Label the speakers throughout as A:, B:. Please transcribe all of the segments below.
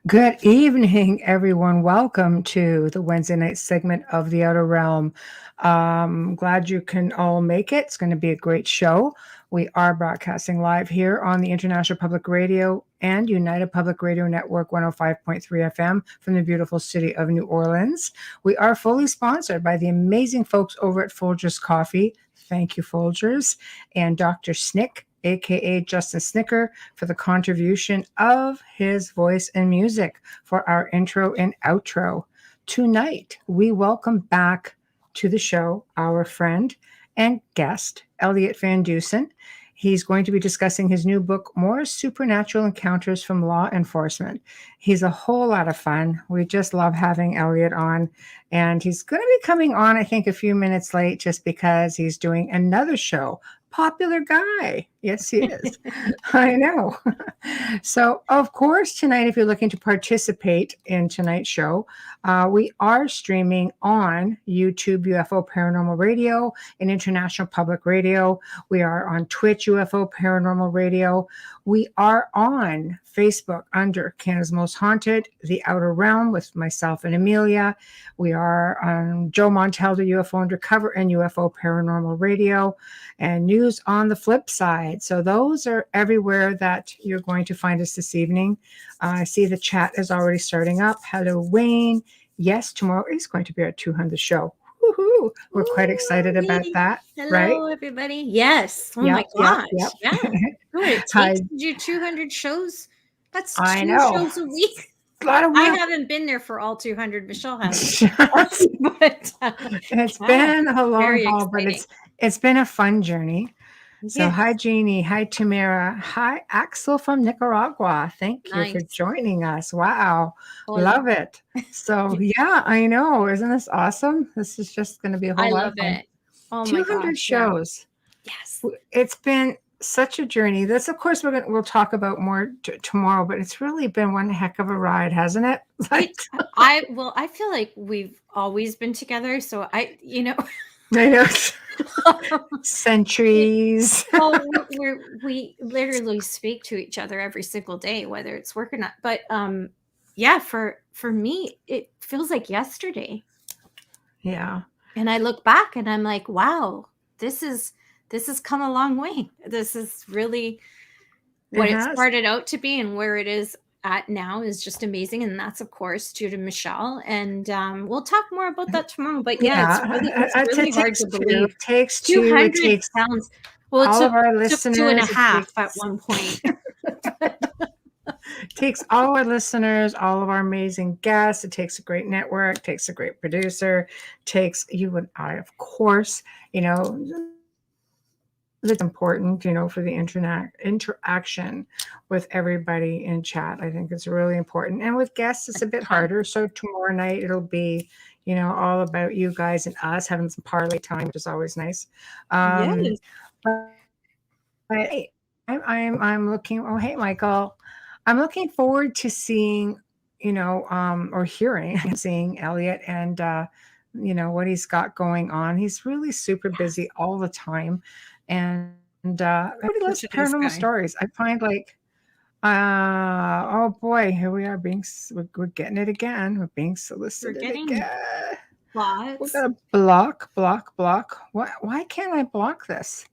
A: Good evening, everyone. Welcome to the Wednesday night segment of The Outer Realm. Glad you can all make it. It's going to be a great show. We are broadcasting live here on the International Public Radio and United Public Radio Network 105.3 FM from the beautiful city of New Orleans. We are fully sponsored by the amazing folks over at Folgers Coffee. Thank you, Folgers, and Dr. Snick, aka Justin Snicker, for the contribution of his voice and music for our intro and outro. Tonight, we welcome back to the show our friend and guest, Elliott Van Dusen. He's going to be discussing his new book, More Supernatural Encounters from Law Enforcement. He's a whole lot of fun. We just love having Elliott on. And he's going to be coming on, I think, a few minutes late just because he's doing another show. Popular guy. Yes, he is. I know. So, of course, tonight, if you're looking to participate in tonight's show, we are streaming on YouTube UFO Paranormal Radio and International Public Radio. We are on Twitch UFO Paranormal Radio. We are on Facebook under Canada's Most Haunted, The Outer Realm with myself and Amelia. We are on Joe Montaldo UFO Undercover and UFO Paranormal Radio and News on the Flip Side. So those are everywhere that you're going to find us this evening. I see the chat is already starting up. Hello, Wayne. Yes, tomorrow is going to be our 200th show. Woohoo! We're quite excited about that.
B: Hello,
A: right?
B: everybody. Yes. Oh my gosh.
A: Yep.
B: Yeah. What it takes to do 200 shows. That's
A: I
B: two
A: know.
B: shows a week.
A: A lot of work.
B: I haven't been there for all 200. Michelle has. But
A: it's been a long haul, but it's been a fun journey. So hi, Jeannie. Hi, Tamara. Hi, Axel from Nicaragua. Thank you for joining us. Wow. Love it. So yeah, I know. Isn't this awesome? This is just going to be a whole lot of fun.
B: Oh
A: 200 shows.
B: Yeah. Yes.
A: It's been such a journey. This, of course, we'll talk about more tomorrow, but it's really been one heck of a ride, hasn't it?
B: I feel like we've always been together. So I
A: know. Centuries.
B: Well, we literally speak to each other every single day, whether it's work or not. But yeah, for me, it feels like yesterday.
A: Yeah.
B: And I look back and I'm like, wow, this has come a long way. This is really what it started out to be, and where it is at now is just amazing. And that's, of course, due to Michelle. And we'll talk more about that tomorrow. But yeah, it's really hard to believe.
A: It takes
B: 200 sounds. Well,
A: all of our listeners.
B: 2.5 at one point.
A: It takes all our listeners, all of our amazing guests. It takes a great network, takes a great producer, takes you and I, of course, it's important, for the interaction with everybody in chat. I think it's really important. And with guests, it's a bit harder. So tomorrow night, it'll be, all about you guys and us having some parlay time, which is always nice.
B: Yes.
A: But I'm looking, oh, hey, Michael. I'm looking forward to seeing, or seeing Elliott and, what he's got going on. He's really super busy all the time. And everybody loves paranormal stories. I find oh boy, here we are we're getting it again. We're being solicited again.
B: Plots.
A: We got to block. Why can't I block this?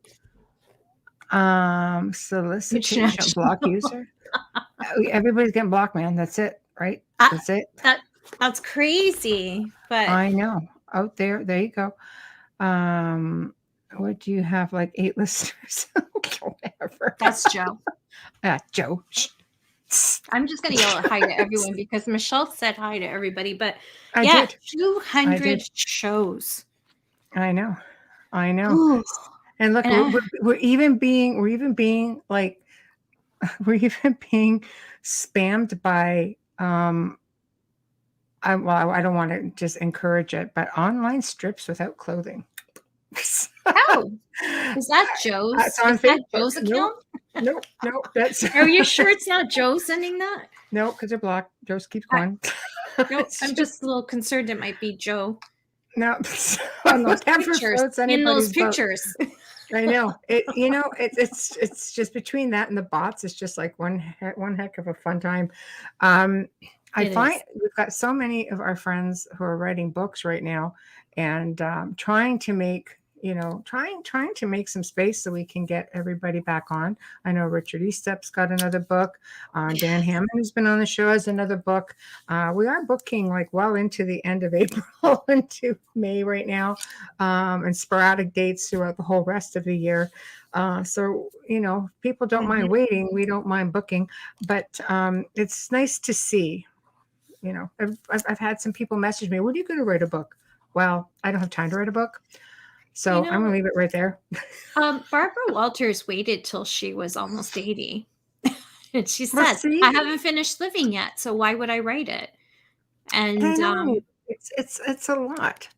A: Solicitation block user. Everybody's getting blocked, man. That's it, right? That's it.
B: That's crazy. But
A: I know. Out there you go. What do you have? 8 listeners? Whatever.
B: That's Joe.
A: Joe.
B: I'm just gonna yell hi to everyone because Michelle said hi to everybody. But
A: I did.
B: 200 shows.
A: I know.
B: Ooh.
A: And look, we're even being spammed by I don't want to just encourage it, but online strips without clothing.
B: Oh, is that Joe's? That Joe's account?
A: No, that's.
B: Are you sure it's not Joe sending that?
A: No, because they're blocked. Joe keeps going.
B: No, I'm just a little concerned. It might be Joe.
A: No,
B: in those pictures.
A: I know it. It's just between that and the bots. It's just like one heck of a fun time. I find we've got so many of our friends who are writing books right now, and trying to make trying to make some space so we can get everybody back on. I know Richard Estep's got another book. Dan Hammond, who's been on the show, has another book. We are booking like well into the end of April into May right now, and sporadic dates throughout the whole rest of the year. So, people don't mind waiting. We don't mind booking, but it's nice to see. I've had some people message me, when are you going to write a book? Well, I don't have time to write a book. So I'm going to leave it right there.
B: Barbara Walters waited till she was almost 80. And she said, I haven't finished living yet, so why would I write it? And
A: I know. It's a lot.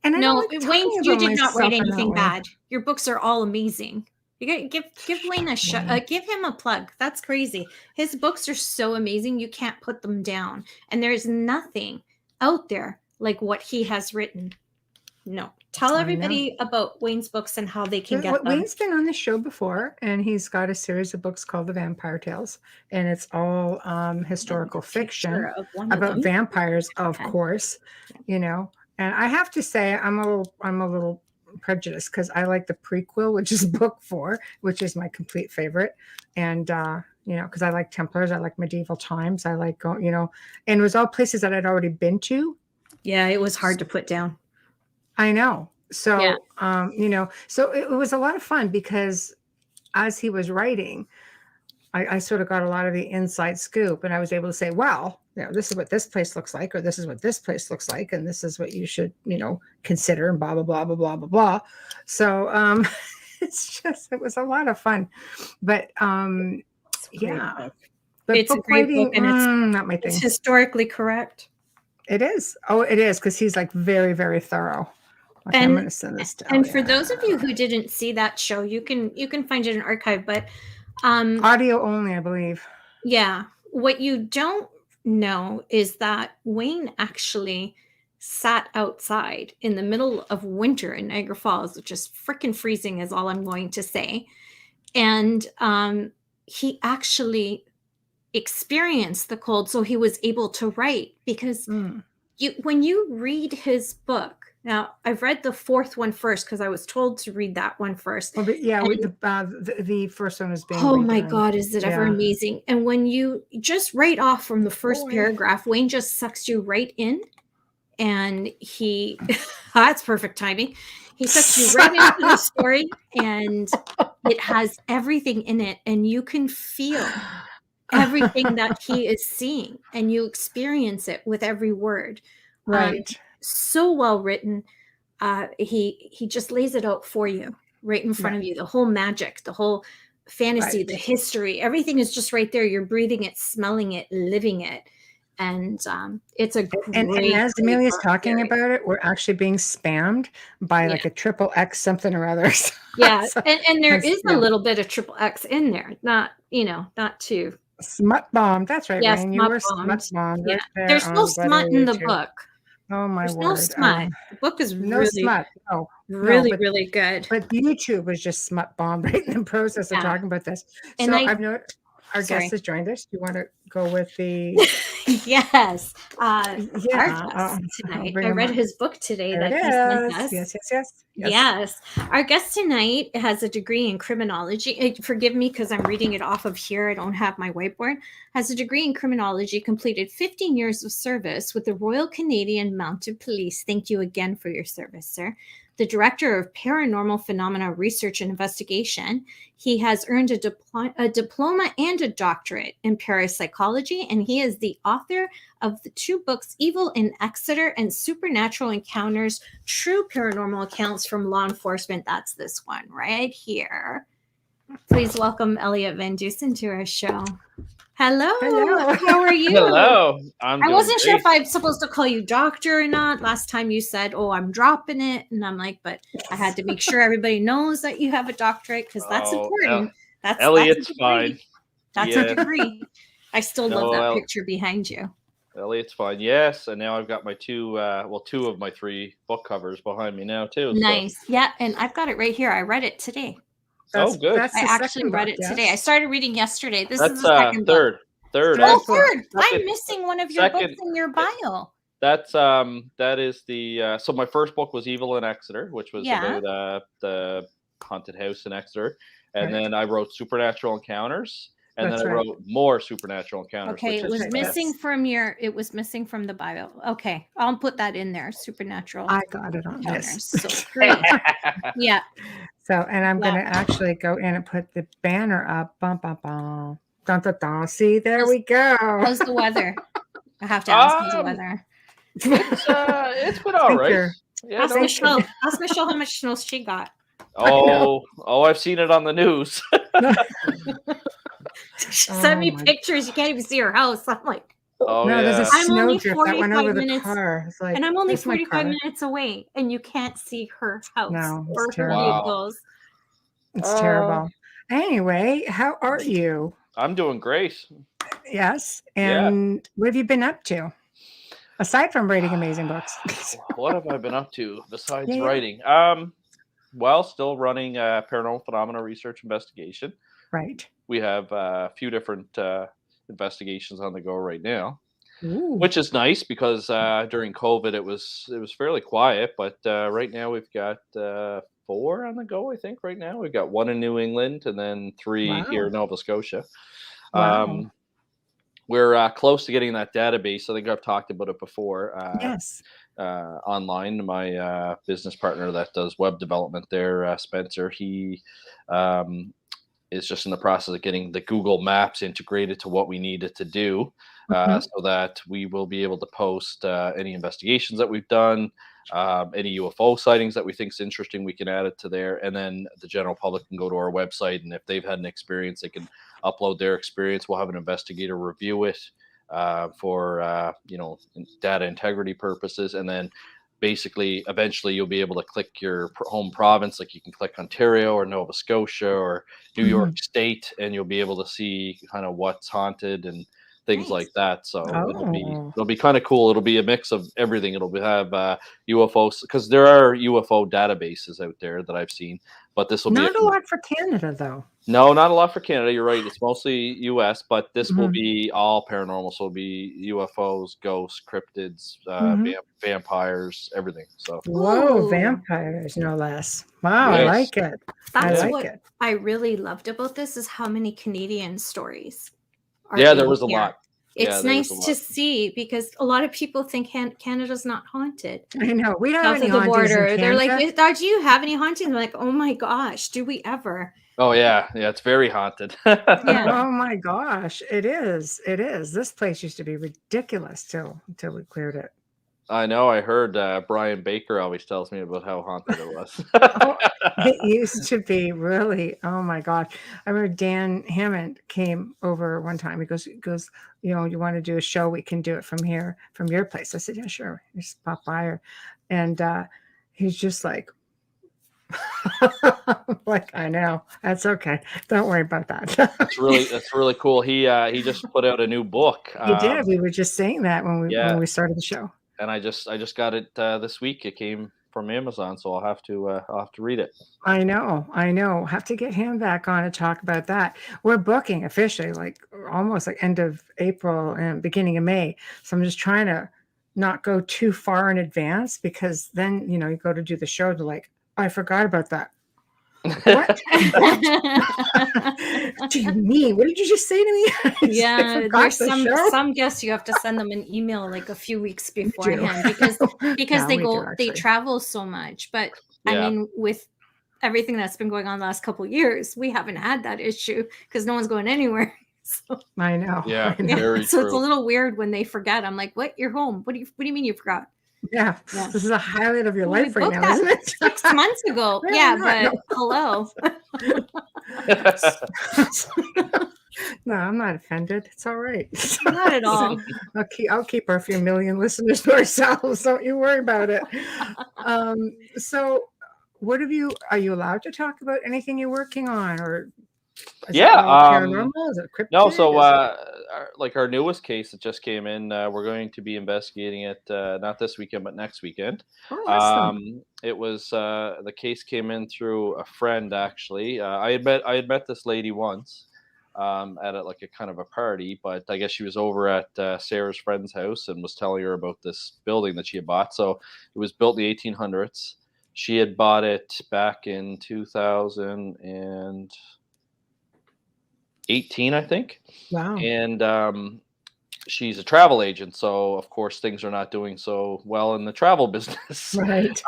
A: And
B: no, Wayne, you did not write anything bad. Your books are all amazing. You got give Wayne a shot. Give him a plug. That's crazy. His books are so amazing. You can't put them down. And there's nothing out there like what he has written. No. Tell everybody about Wayne's books and how they can get them.
A: Wayne's been on the show before, and he's got a series of books called The Vampire Tales, and it's all historical fiction about vampires, of course. And I have to say, I'm a little prejudiced because I like the prequel, which is book 4, which is my complete favorite, and because I like Templars, I like medieval times, I like and it was all places that I'd already been to.
B: Yeah, it was hard to put down.
A: I know. So, so it was a lot of fun because as he was writing, I sort of got a lot of the inside scoop, and I was able to say, well, this is what this place looks like, or this is what this place looks like, and this is what you should, consider, and blah, blah, blah, blah, blah, blah, blah. So it was a lot of fun. But yeah. But
B: it's a great book, and it's
A: not my thing.
B: It's historically correct.
A: It is. Oh, it is, because he's like very, very thorough. Okay, I'm going to send this to
B: And for those of you who didn't see that show, you can find it in archive, but
A: audio only, I believe.
B: Yeah. What you don't know is that Wayne actually sat outside in the middle of winter in Niagara Falls, which is freaking freezing is all I'm going to say. And he actually experienced the cold, so he was able to write, because when you read his book, now I've read the 4th one first because I was told to read that one first.
A: Well, the first one is being
B: my God, is it ever amazing? And when you just right off from the first paragraph, Wayne just sucks you right in, and he that's perfect timing. He sucks you right into the story, and it has everything in it, and you can feel everything that he is seeing, and you experience it with every word.
A: Right.
B: So well written. He just lays it out for you right in front of you. The whole magic, the whole fantasy, the history, everything is just right there. You're breathing it, smelling it, living it. And it's a great,
A: and as Amelia's talking about it, we're actually being spammed by like a XXX something or other.
B: Yeah. And there is a little bit of XXX in there. Not too
A: smut bomb. That's right,
B: yes,
A: Wayne. You were smut bombed.
B: Yeah.
A: Right
B: There's no smut in the book.
A: Oh my word!
B: No smut. The book is
A: no
B: really
A: smut. No,
B: really good.
A: But YouTube was just smut bombed right in the process of talking about this.
B: And
A: so I've noticed our guest has joined us. Do you want to go with the?
B: Yes. Our guest tonight. I read his book today that he sent us. Yes. Our guest tonight has a degree in criminology. Forgive me because I'm reading it off of here. I don't have my whiteboard. Has a degree in criminology, completed 15 years of service with the Royal Canadian Mounted Police. Thank you again for your service, sir. The director of Paranormal Phenomena Research and Investigation. He has earned a diploma and a doctorate in parapsychology, and he is the author of the 2 books, Evil in Exeter and Supernatural Encounters, True Paranormal Accounts from Law Enforcement. That's this one right here. Please welcome Elliott Van Dusen to our show. Hello. How are you?
C: Hello.
B: I wasn't sure if I'm supposed to call you doctor or not. Last time you said, I'm dropping it. And I'm like, but I had to make sure everybody knows that you have a doctorate because that's important.
C: Elliott's fine.
B: That's a degree. I still love that picture behind you.
C: Elliott's fine. Yes. And now I've got my 2 of my 3 book covers behind me now too.
B: Nice. So. Yeah. And I've got it right here. I read it today.
C: Good.
B: I actually read it today. I started reading yesterday. This
C: is
B: the second
C: third.
B: book.
C: Third.
B: Oh,
C: Second.
B: third. I'm missing one of your books in your bio.
C: That is the so my first book was Evil in Exeter, which was about the haunted house in Exeter, and then I wrote Supernatural Encounters, and then I wrote more Supernatural Encounters.
B: Okay, it was missing from the bio. Okay, I'll put that in there. Supernatural.
A: I got it on this.
B: So great. Yeah.
A: So, and I'm going to actually go in and put the banner up. Bum, bum, bum. Dun, dun, dun. See, there we go.
B: How's the weather? I have to ask how's the weather.
C: It's been all right. Yeah,
B: ask Michelle how much snow she got.
C: I've seen it on the news.
B: She sent me pictures. You can't even see her house. I'm like,
A: there's a snow drift that went over
B: minutes,
A: the car. It's like,
B: and I'm only 45 minutes away, and you can't see her house or her vehicles.
A: It's terrible. Anyway, how are you?
C: I'm doing great.
A: Yes. And what have you been up to? Aside from writing amazing books.
C: What have I been up to besides writing? Still running paranormal phenomena research investigation.
A: Right.
C: We have a few different investigations on the go right now,
A: Ooh.
C: which is nice because during COVID it was fairly quiet. But right now we've got 4 on the go. I think right now we've got 1 in New England and then 3 here in Nova Scotia.
A: Wow.
C: We're close to getting that database. I think I've talked about it before.
A: Yes.
C: Online, my business partner that does web development there, Spencer, he is just in the process of getting the Google Maps integrated to what we need it to do, so that we will be able to post any investigations that we've done, any UFO sightings that we think is interesting. We can add it to there, and then the general public can go to our website, and if they've had an experience, they can upload their experience. We'll have an investigator review it for data integrity purposes, and then basically eventually you'll be able to click your home province, like you can click Ontario or Nova Scotia or New York State, and you'll be able to see kind of what's haunted and things like that. So it'll be kind of cool. It'll be a mix of everything. It'll have UFOs, because there are UFO databases out there that I've seen, but this will
A: not a lot for Canada though.
C: No, not a lot for Canada. You're right. It's mostly U.S., but this will be all paranormal. So it'll be UFOs, ghosts, cryptids, vampires, everything. So
A: vampires, no less. Wow, yes. I like it.
B: That's what I really loved about this is how many Canadian stories.
C: There was a lot.
B: It's nice to see, because a lot of people think Canada's not haunted.
A: I know. We don't have any
B: hauntings.
A: Border.
B: They're like, do you have any hauntings? I'm like, oh my gosh, do we ever?
C: Oh yeah, it's very haunted.
A: Oh my gosh, it is. It is. This place used to be ridiculous until we cleared it.
C: I know. I heard Brian Baker always tells me about how haunted it was.
A: It used to be really. Oh my God! I remember Dan Hammond came over one time. He goes, you want to do a show? We can do it from here, from your place. I said, yeah, sure. Just pop by, and he's just like, like, I know, that's okay. Don't worry about that.
C: That's really cool. He just put out a new book.
A: He did. We were just saying that when we started the show.
C: And I just got it this week. It came from Amazon, so I'll have to read it.
A: I know. Have to get him back on to talk about that. We're booking officially, like almost like end of April and beginning of May. So I'm just trying to not go too far in advance, because then you go to do the show to like, I forgot about that. What? Do you mean? What did you just say to me?
B: Yeah, there's some guests you have to send them an email like a few weeks beforehand because they travel so much. But I mean, with everything that's been going on the last couple of years, we haven't had that issue because no one's going anywhere. So,
A: I know.
C: Yeah, very
B: so
C: true.
B: It's a little weird when they forget. I'm like, what? You're home? What do you mean you forgot?
A: Yeah, this is a highlight of your life right now, isn't it?
B: 6 months ago. Hello.
A: No, I'm not offended. It's all right.
B: Not at all.
A: I'll keep our few million listeners to ourselves. Don't you worry about it. So, are you allowed to talk about anything you're working on, or? Paranormal? Is it cryptid?
C: No, so like our newest case that just came in, we're going to be investigating it not this weekend but next weekend. It was the case came in through a friend actually. I had met this lady once, at like a kind of a party. But I guess she was over at Sarah's friend's house and was telling her about this building that she had bought. So it was built in the 1800s. She had bought it back in 2018, I think.
A: Wow.
C: And she's a travel agent, so of course things are not doing so well in the travel business.
A: Right.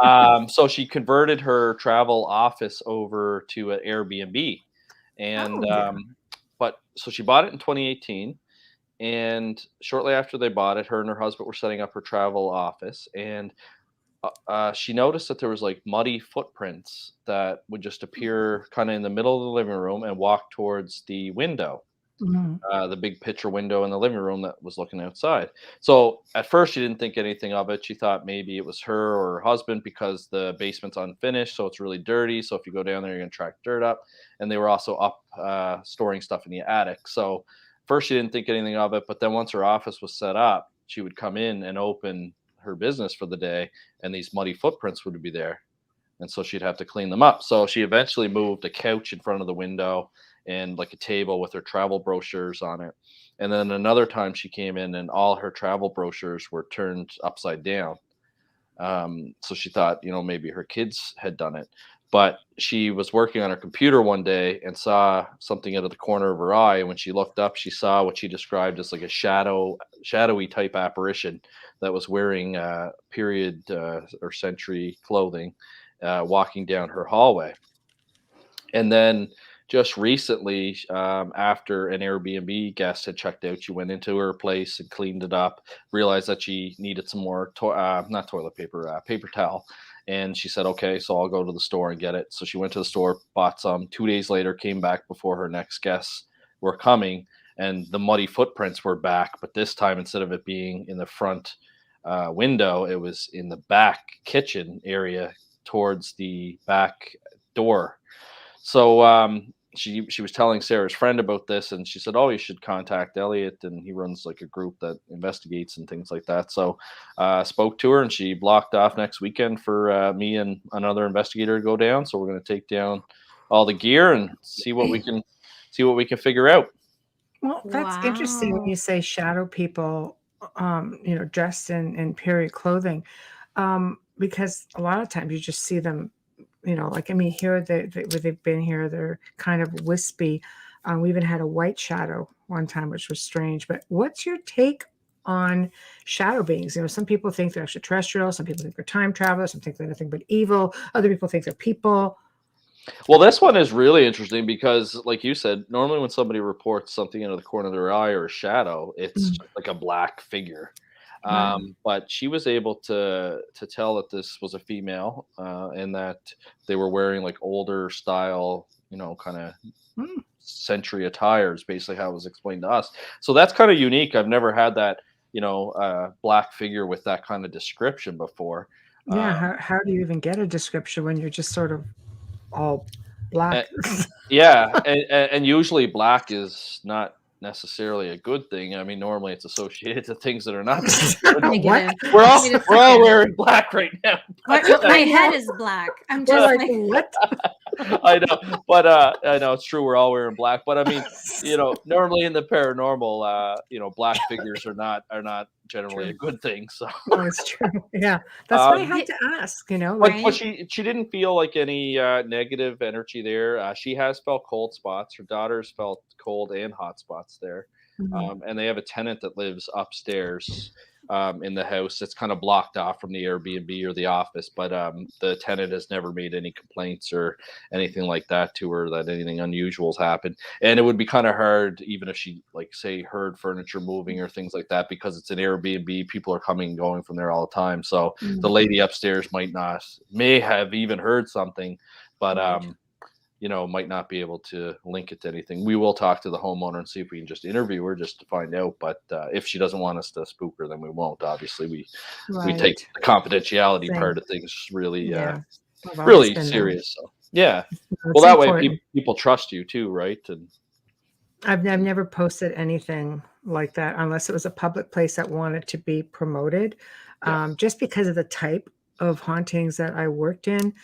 C: So she converted her travel office over to an Airbnb, and but so she bought it in 2018, and shortly after they bought it, her and her husband were setting up her travel office, and she noticed that there was like muddy footprints that would just appear kind of in the middle of the living room and walk towards the window. The big picture window in the living room that was looking outside. So at first she didn't think anything of it. She thought maybe it was her or her husband because the basement's unfinished, so it's really dirty. So if you go down there, you're gonna track dirt up. And they were also up storing stuff in the attic. So first she didn't think anything of it, but then once her office was set up, she would come in and open her business for the day, and these muddy footprints would be there. And so she'd have to clean them up. So she eventually moved a couch in front of the window and like a table with her travel brochures on it. And then another time she came in and all her travel brochures were turned upside down. So she thought, maybe her kids had done it. But she was working on her computer one day and saw something out of the corner of her eye. And when she looked up, she saw what she described as like a shadowy type apparition that was wearing period or century clothing, walking down her hallway. And then just recently, after an Airbnb guest had checked out, she went into her place and cleaned it up, realized that she needed some more, not toilet paper, paper towel. And she said, okay, so I'll go to the store and get it. So she went to the store, bought some. 2 days later, came back before her next guests were coming, and the muddy footprints were back. But this time, instead of it being in the front window, it was in the back kitchen area towards the back door. So she was telling Sarah's friend about this, and she said, oh, you should contact Elliott, and he runs like a group that investigates and things like that. So spoke to her, and she blocked off next weekend for me and another investigator to go down. So we're going to take down all the gear and see what we can figure out.
A: Well, that's interesting when you say shadow people, dressed in period clothing, because a lot of times you just see them. Here where they've been here, they're kind of wispy. We even had a white shadow one time, which was strange. But what's your take on shadow beings? Some people think they're extraterrestrial. Some people think they're time travelers. Some think they're nothing but evil. Other people think they're people.
C: Well, this one is really interesting because, like you said, normally when somebody reports something out of the corner of their eye or a shadow, it's just like a black figure. But she was able to tell that this was a female, and that they were wearing like older style, kind of century attires, basically how it was explained to us. So that's kind of unique. I've never had that, black figure with that kind of description before.
A: Yeah. How do you even get a description when you're just sort of all black?
C: And usually black is not necessarily a good thing. I mean, normally it's associated to things that are not
B: Negative.
C: We're all wearing black right now.
B: My head is black. I'm just like
A: what?
C: I know, but I know it's true. We're all wearing black, but I mean, normally in the paranormal, black figures are not generally a good thing. So
A: it's true. Yeah, that's why I had to ask.
C: But she didn't feel like any negative energy there. She has felt cold spots. Her daughter's felt cold and hot spots there, and they have a tenant that lives upstairs in the house. It's kind of blocked off from the Airbnb or the office, but the tenant has never made any complaints or anything like that to her that anything unusual has happened. And it would be kind of hard, even if she, like, say, heard furniture moving or things like that, because it's an Airbnb. People are coming and going from there all the time. So the lady upstairs may have even heard something, but might not be able to link it to anything. We will talk to the homeowner and see if we can just interview her just to find out. But if she doesn't want us to spook her, then we won't. Obviously, we take the confidentiality part of things really, really serious. So well, that way people trust you too, right? And
A: I've never posted anything like that unless it was a public place that wanted to be promoted, just because of the type of hauntings that I worked in.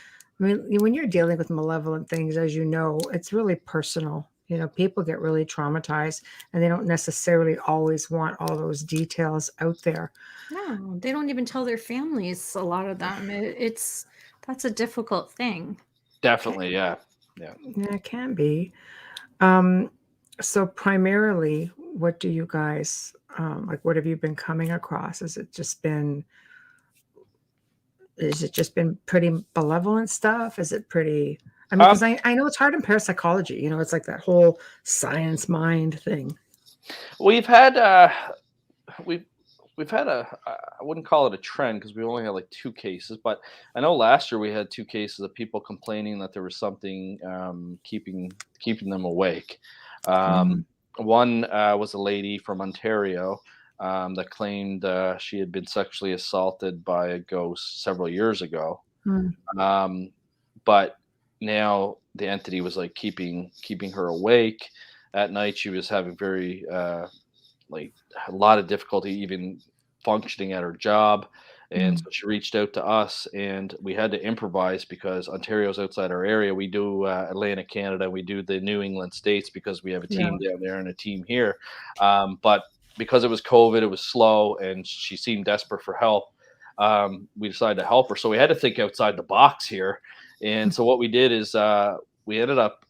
A: I mean, when you're dealing with malevolent things, as you know, it's really personal. people get really traumatized, and they don't necessarily always want all those details out there.
B: No, they don't even tell their families, a lot of them. That's a difficult thing.
C: Definitely, yeah.
A: Yeah, it can be. So primarily, what do you guys what have you been coming across? Has it just been pretty malevolent stuff? Is it pretty, I mean, because I know it's hard in parapsychology, it's like that whole science mind thing.
C: We've had we've had I wouldn't call it a trend because we only had like 2 cases, but I know last year we had 2 cases of people complaining that there was something keeping them awake.
A: Mhm.
C: One was a lady from Ontario that claimed she had been sexually assaulted by a ghost several years ago,
A: Mm.
C: but now the entity was like keeping her awake at night. She was having very like a lot of difficulty even functioning at her job. And so
A: Mm.
C: she reached out to us, and we had to improvise because Ontario's outside our area. We do Atlantic Canada, we do the New England states because we have a
A: Yeah.
C: team down there and a team here. But because it was COVID, it was slow, and she seemed desperate for help. We decided to help her, so we had to think outside the box here. And so what we did is we ended up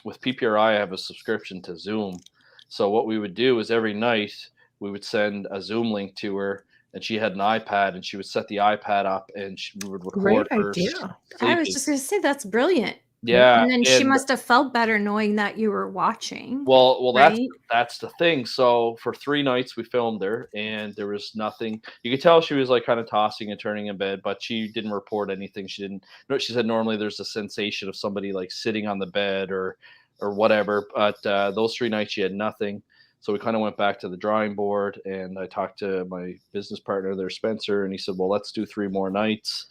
C: with PPRI. I have a subscription to Zoom, so what we would do is every night we would send a Zoom link to her, and she had an iPad, and she would set the iPad up, and we would record
A: Great
C: her
A: idea.
B: I was
C: sleeping.
B: just going to say that's brilliant.
C: Yeah,
B: And then she
C: and
B: must have felt better knowing that you were watching,
C: well,
B: right?
C: that's the thing. So for 3 nights we filmed her, and there was nothing. You could tell she was like kind of tossing and turning in bed, but she didn't report anything. She didn't. No, she said normally there's a sensation of somebody like sitting on the bed or whatever, but those 3 nights she had nothing. So we kind of went back to the drawing board, and I talked to my business partner there, Spencer, and he said, "Well, let's do 3 more nights.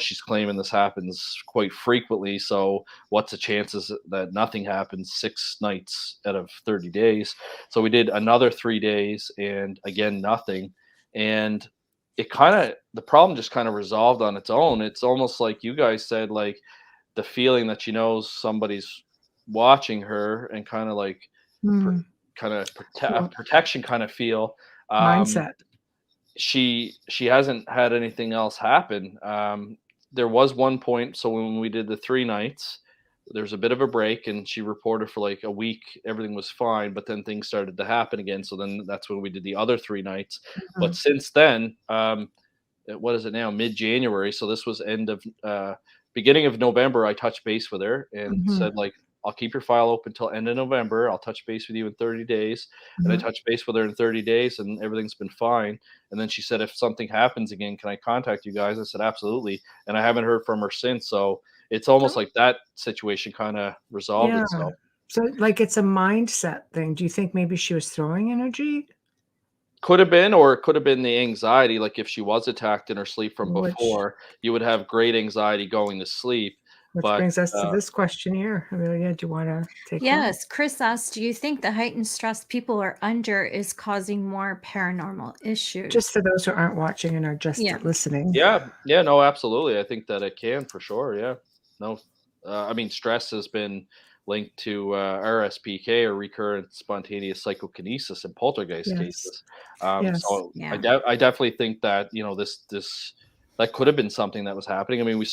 C: She's claiming this happens quite frequently. So what's the chances that nothing happens 6 nights out of 30 days?" So we did another 3 days, and again, nothing. And the problem just kind of resolved on its own. It's almost like you guys said, like the feeling that she knows somebody's watching her, and kind of like
A: Mm.
C: kind of
A: So
C: protection kind of feel. Um,
A: mindset.
C: she hasn't had anything else happen. There was one point, so when we did the 3 nights, there was a bit of a break, and she reported for like a week everything was fine, but then things started to happen again. So then that's when we did the other 3 nights. But
A: Mhm.
C: since then, what is it now? Mid-January. So this was end of beginning of November. I touched base with her and
A: Mhm.
C: said, like, I'll keep your file open till end of November. I'll touch base with you in 30 days. And I
A: Mhm.
C: touched base with her in 30 days, and everything's been fine. And then she said, if something happens again, can I contact you guys? I said, absolutely. And I haven't heard from her since. So it's almost
B: Oh,
C: like that situation kind of resolved
A: Yeah.
C: itself.
A: So like it's a mindset thing. Do you think maybe she was throwing energy?
C: Could have been, or it could have been the anxiety. Like if she was attacked in her sleep from
A: Which
C: before, you would have great anxiety going to sleep.
A: which
C: But
A: brings us to this question here. Amelia, do you want to take that?
B: yes. Chris asked, do you think the heightened stress people are under is causing more paranormal
A: Just
B: issues?
A: for those who aren't watching and are just
B: Yeah.
A: listening.
C: yeah, yeah, no, absolutely. I think that it can for sure. Yeah, no, I mean, stress has been linked to RSPK, or recurrent spontaneous psychokinesis, in poltergeist
A: Yes.
C: cases.
A: Yes.
C: So
B: Yeah.
C: I definitely think that this that could have been something that was happening. I mean, we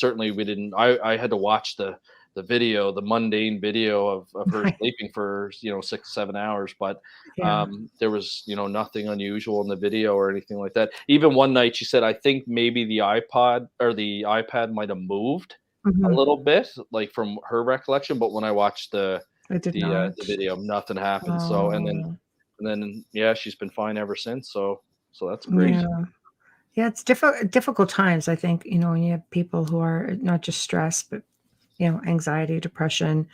C: didn't. I had to watch the video, the mundane video of her
A: Right.
C: sleeping for 6 7 hours, but
A: Yeah.
C: there was nothing unusual in the video or anything like that. Even one night she said, I think maybe the iPod or the iPad might have moved a
A: Mhm.
C: little bit, like from her recollection, but when I watched
A: I did
C: the
A: not.
C: video, nothing happened. So
A: Oh,
C: and then yeah, she's been fine ever since. So that's great.
A: yeah. Yeah, it's difficult times, I think, when you have people who are not just stressed, but, anxiety, depression.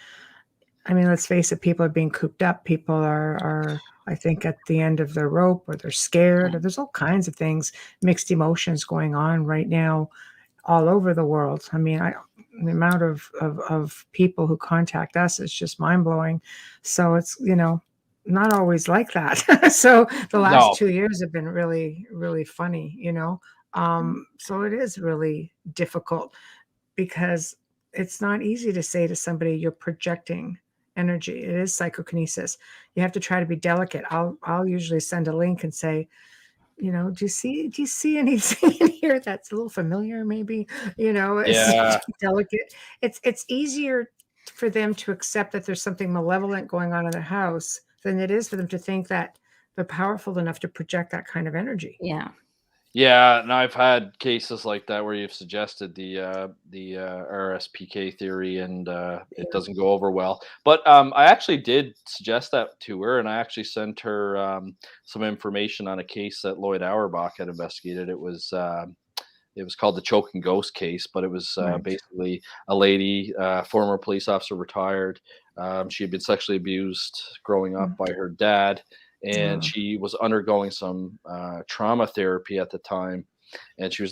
A: I mean, let's face it, people are being cooped up. People are, I think, at the end of their rope, or they're scared, or there's all kinds of things, mixed emotions going on right now all over the world. I mean, the amount of people who contact us is just mind blowing. So it's, not always like that. So the last
C: No,
A: 2 years have been really, really funny. So it is really difficult because it's not easy to say to somebody you're projecting, energy. It is psychokinesis. You have to try to be delicate. I'll usually send a link and say, do you see anything in here that's a little familiar? Maybe,
C: Yeah.
A: it's delicate. It's easier for them to accept that there's something malevolent going on in the house than it is for them to think that they're powerful enough to project that kind of energy.
B: Yeah.
C: Yeah, and I've had cases like that where you've suggested the RSPK theory, and it doesn't go over well. But I actually did suggest that to her, and I actually sent her some information on a case that Lloyd Auerbach had investigated. It was called the Choking Ghost case, but it was basically a lady, former police officer, retired. She had been sexually abused growing up by her dad, and she was undergoing some trauma therapy at the time. And she was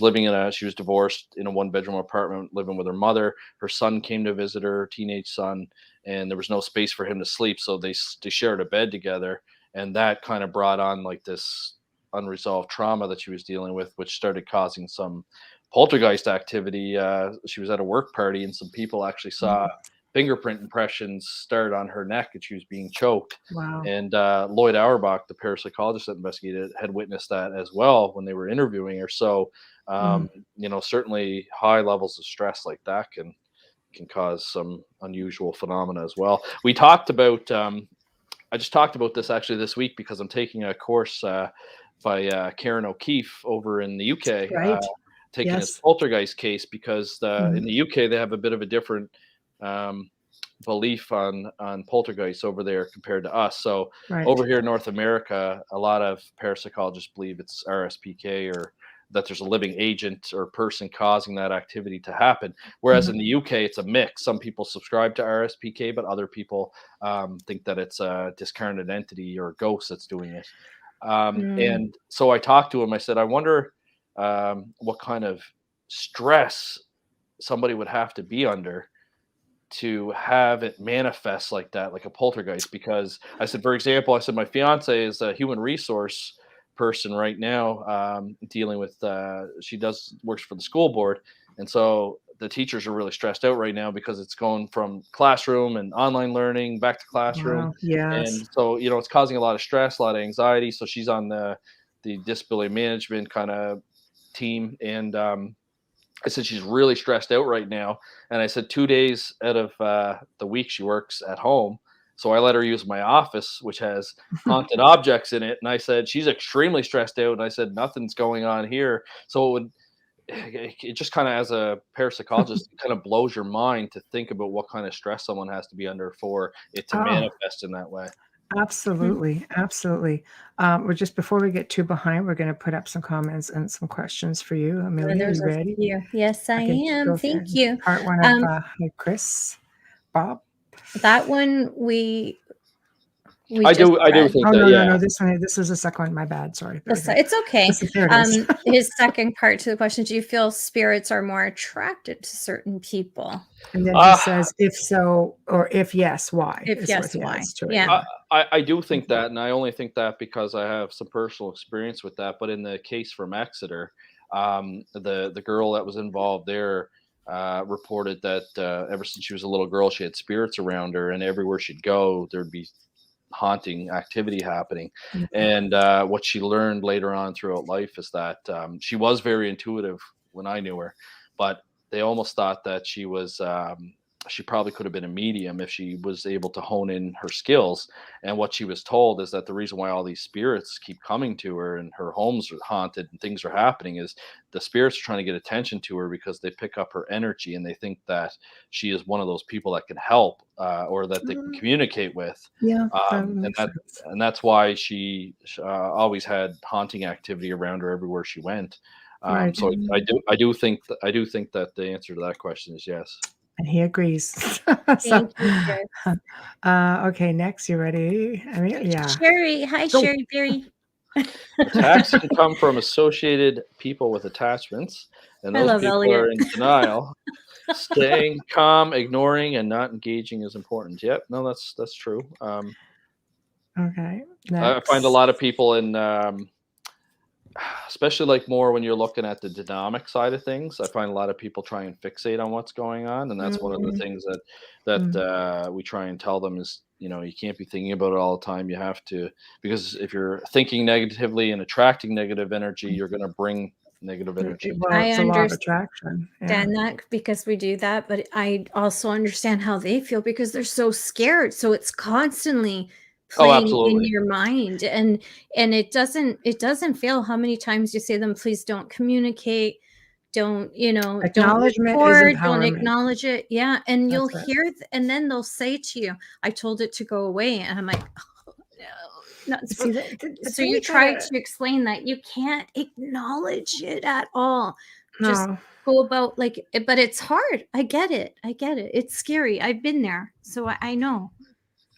C: she was divorced in a 1-bedroom apartment, living with her mother. Her son came to visit her, teenage son, and there was no space for him to sleep. So they shared a bed together. And that kind of brought on like this unresolved trauma that she was dealing with, which started causing some poltergeist activity. She was at a work party, and some people actually saw fingerprint impressions start on her neck, and she was being choked.
A: Wow.
C: And Lloyd Auerbach, the parapsychologist that investigated it, had witnessed that as well when they were interviewing her. So, certainly high levels of stress like that can cause some unusual phenomena as well. We talked about. I just talked about this actually this week because I'm taking a course by Karen O'Keefe over in the UK, taking his poltergeist case, because in the UK they have a bit of a different belief on poltergeists over there compared to us. So over here in North America, a lot of parapsychologists believe it's RSPK, or that there's a living agent or person causing that activity to happen. Whereas in the UK, it's a mix. Some people subscribe to RSPK, but other people think that it's a discarnate entity or a ghost that's doing it. And so I talked to him. I said, I wonder what kind of stress somebody would have to be under to have it manifest like that, like a poltergeist. Because I said, for example, my fiance is a human resource person right now, dealing with she works for the school board, and so the teachers are really stressed out right now because it's going from classroom and online learning back to classroom. And so it's causing a lot of stress, a lot of anxiety. So she's on the disability management kind of team, and I said she's really stressed out right now. And I said 2 days out of the week she works at home. So I let her use my office, which has haunted objects in it. And I said, she's extremely stressed out. And I said, nothing's going on here. So it just kind of, as a parapsychologist, kind of blows your mind to think about what kind of stress someone has to be under for it to manifest in that way.
A: Absolutely. Absolutely. We're just, before we get too behind, we're going to put up some comments and some questions for you. Amelia, are you ready?
B: Yes, I am. Thank you.
A: Part one of hi, Chris, Bob.
B: That one
C: I do think that.
A: No, this was the second one. My bad. Sorry.
B: It's okay. His second part to the question: do you feel spirits are more attracted to certain people?
A: And then he says, if so, or if yes, why?
B: If yes, why?
C: Yeah. I do think that, and I only think that because I have some personal experience with that. But in the case from Exeter, the girl that was involved there reported that ever since she was a little girl, she had spirits around her, and everywhere she'd go, there'd be haunting activity happening. And what she learned later on throughout life is that she was very intuitive when I knew her, but they almost thought that she was she probably could have been a medium if she was able to hone in her skills. And what she was told is that the reason why all these spirits keep coming to her and her homes are haunted and things are happening is the spirits are trying to get attention to her because they pick up her energy and they think that she is one of those people that can help or that they can communicate with. And that's why she always had haunting activity around her everywhere she went. So I do think that the answer to that question is yes.
A: And he agrees.
B: Thank you,
A: okay, next, you ready?
B: Sherry. Hi, Sherry Berry.
C: Attacks can come from associated people with attachments, and those people
B: Elliott.
C: are in denial. Staying calm, ignoring, and not engaging is important. Yep, no, that's true.
A: Okay.
C: I find a lot of people in especially like more when you're looking at the dynamic side of things. I find a lot of people try and fixate on what's going on, and that's one of the
A: Mm,
C: things that
A: mm.
C: we try and tell them is, you can't be thinking about it all the time. You have to, because if you're thinking negatively and attracting negative energy, you're going to bring negative energy to
A: Well,
C: you.
B: I
A: it's a law of attraction. Yeah.
B: understand that because we do that, but I also understand how they feel because they're so scared. So it's constantly
C: Oh,
B: playing in
C: absolutely.
B: your mind, and it doesn't fail how many times you say to them, please don't communicate, don't
A: Acknowledgement is
B: record, don't
A: empowerment.
B: acknowledge it. Yeah, and you'll
A: That's it.
B: hear and then they'll say to you, I told it to go away, and I'm like, oh, no, not
A: See,
B: supposed.
A: but
B: So
A: then
B: you
A: you
B: try
A: gotta
B: to explain that you can't acknowledge it at all. Just
A: no.
B: go about like it, but it's hard. I get it. I get it. It's scary. I've been there. So I know.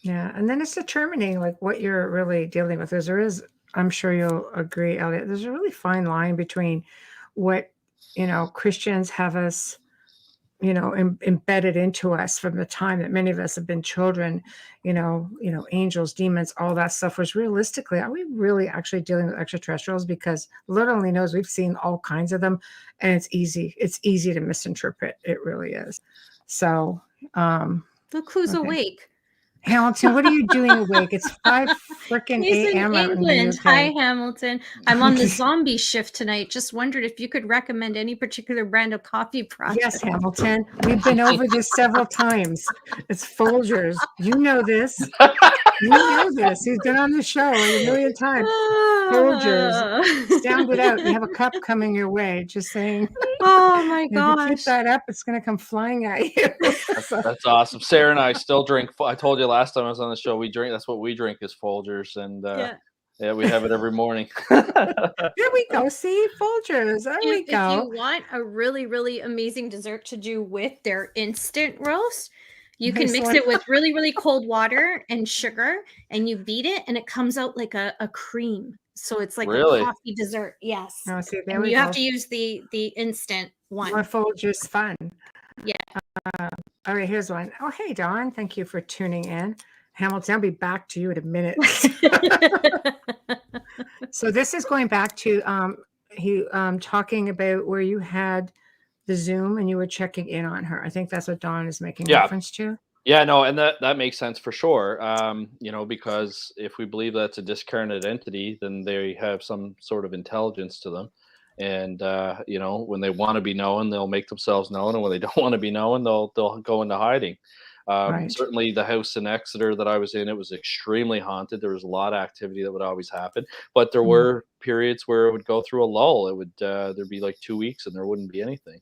A: Yeah, and then it's determining like what you're really dealing with. There is, I'm sure you'll agree, Elliot. There's a really fine line between what Christians have us embedded into us from the time that many of us have been children, angels, demons, all that stuff was realistically, are we really actually dealing with extraterrestrials? Because Lord only knows we've seen all kinds of them, and it's easy to misinterpret. It really is. So,
B: Look who's
A: okay.
B: awake.
A: Hamilton, what are you doing awake? It's 5 freaking
B: He's in
A: a.m. out in the
B: England. Hi,
A: UK.
B: Hamilton. I'm on the zombie shift tonight. Just wondered if you could recommend any particular brand of coffee
A: Yes,
B: product.
A: Hamilton. We've been over this several times. It's Folgers. You know this. You know this. He's been on the show like a million times. Folgers. Sound it out. You have a cup coming your way. Just saying.
B: Oh my
A: If you keep
B: gosh.
A: that up, it's going to come flying at you. So,
C: That's awesome. Sarah and I still drink. I told you last time I was on the show, we drink. That's what we drink is Folgers, and
B: Yeah.
C: yeah, we have it every morning.
A: there we go. See, Folgers. There we
B: If you
A: go.
B: want a really, really amazing dessert to do with their instant roast, you can
A: Nice
B: mix
A: one.
B: it with really, really cold water and sugar, and you beat it, and it comes out like a cream. So it's like a
C: Really?
B: coffee dessert. Yes.
A: Oh, see, there
B: And
A: we
B: you have
A: go.
B: to use the instant
A: More
B: one.
A: Folgers fun.
B: Yeah.
A: All right, here's one. Oh, hey, Dawn. Thank you for tuning in. Hamilton, I'll be back to you in a minute. So this is going back to talking about where you had the Zoom and you were checking in on her. I think that's what Dawn is making
C: Yeah.
A: reference to.
C: Yeah, no, and that makes sense for sure. Because if we believe that's a discarnate entity, then they have some sort of intelligence to them. And when they want to be known, they'll make themselves known, and when they don't want to be known, they'll go into hiding.
A: Right.
C: Certainly, the house in Exeter that I was in, it was extremely haunted. There was a lot of activity that would always happen, but there
A: Mm,
C: were periods where it would go through a lull. It would there'd be like 2 weeks, and there wouldn't be anything.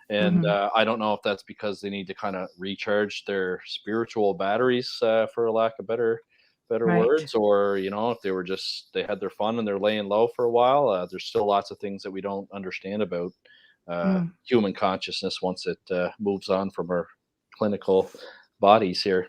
C: And
A: mhm.
C: I don't know if that's because they need to kind of recharge their spiritual batteries, for a lack of better
A: Right.
C: words, or if they had their fun and they're laying low for a while. There's still lots of things that we don't understand about
A: Mm.
C: human consciousness once it moves on from our clinical bodies here.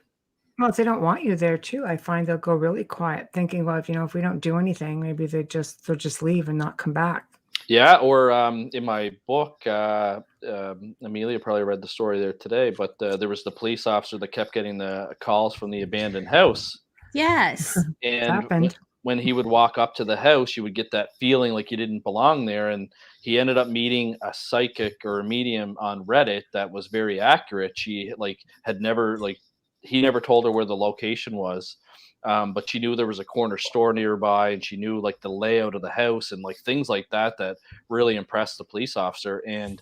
A: Well, if they don't want you there too, I find they'll go really quiet, thinking, well, if we don't do anything, maybe they'll just leave and not come back.
C: Yeah, or in my book, Amelia probably read the story there today, but there was the police officer that kept getting the calls from the abandoned house.
B: Yes.
A: It's
C: And
A: happened.
C: when he would walk up to the house, you would get that feeling like you didn't belong there. And he ended up meeting a psychic or a medium on Reddit that was very accurate. She had never he never told her where the location was. But she knew there was a corner store nearby, and she knew like the layout of the house and like things like that really impressed the police officer. And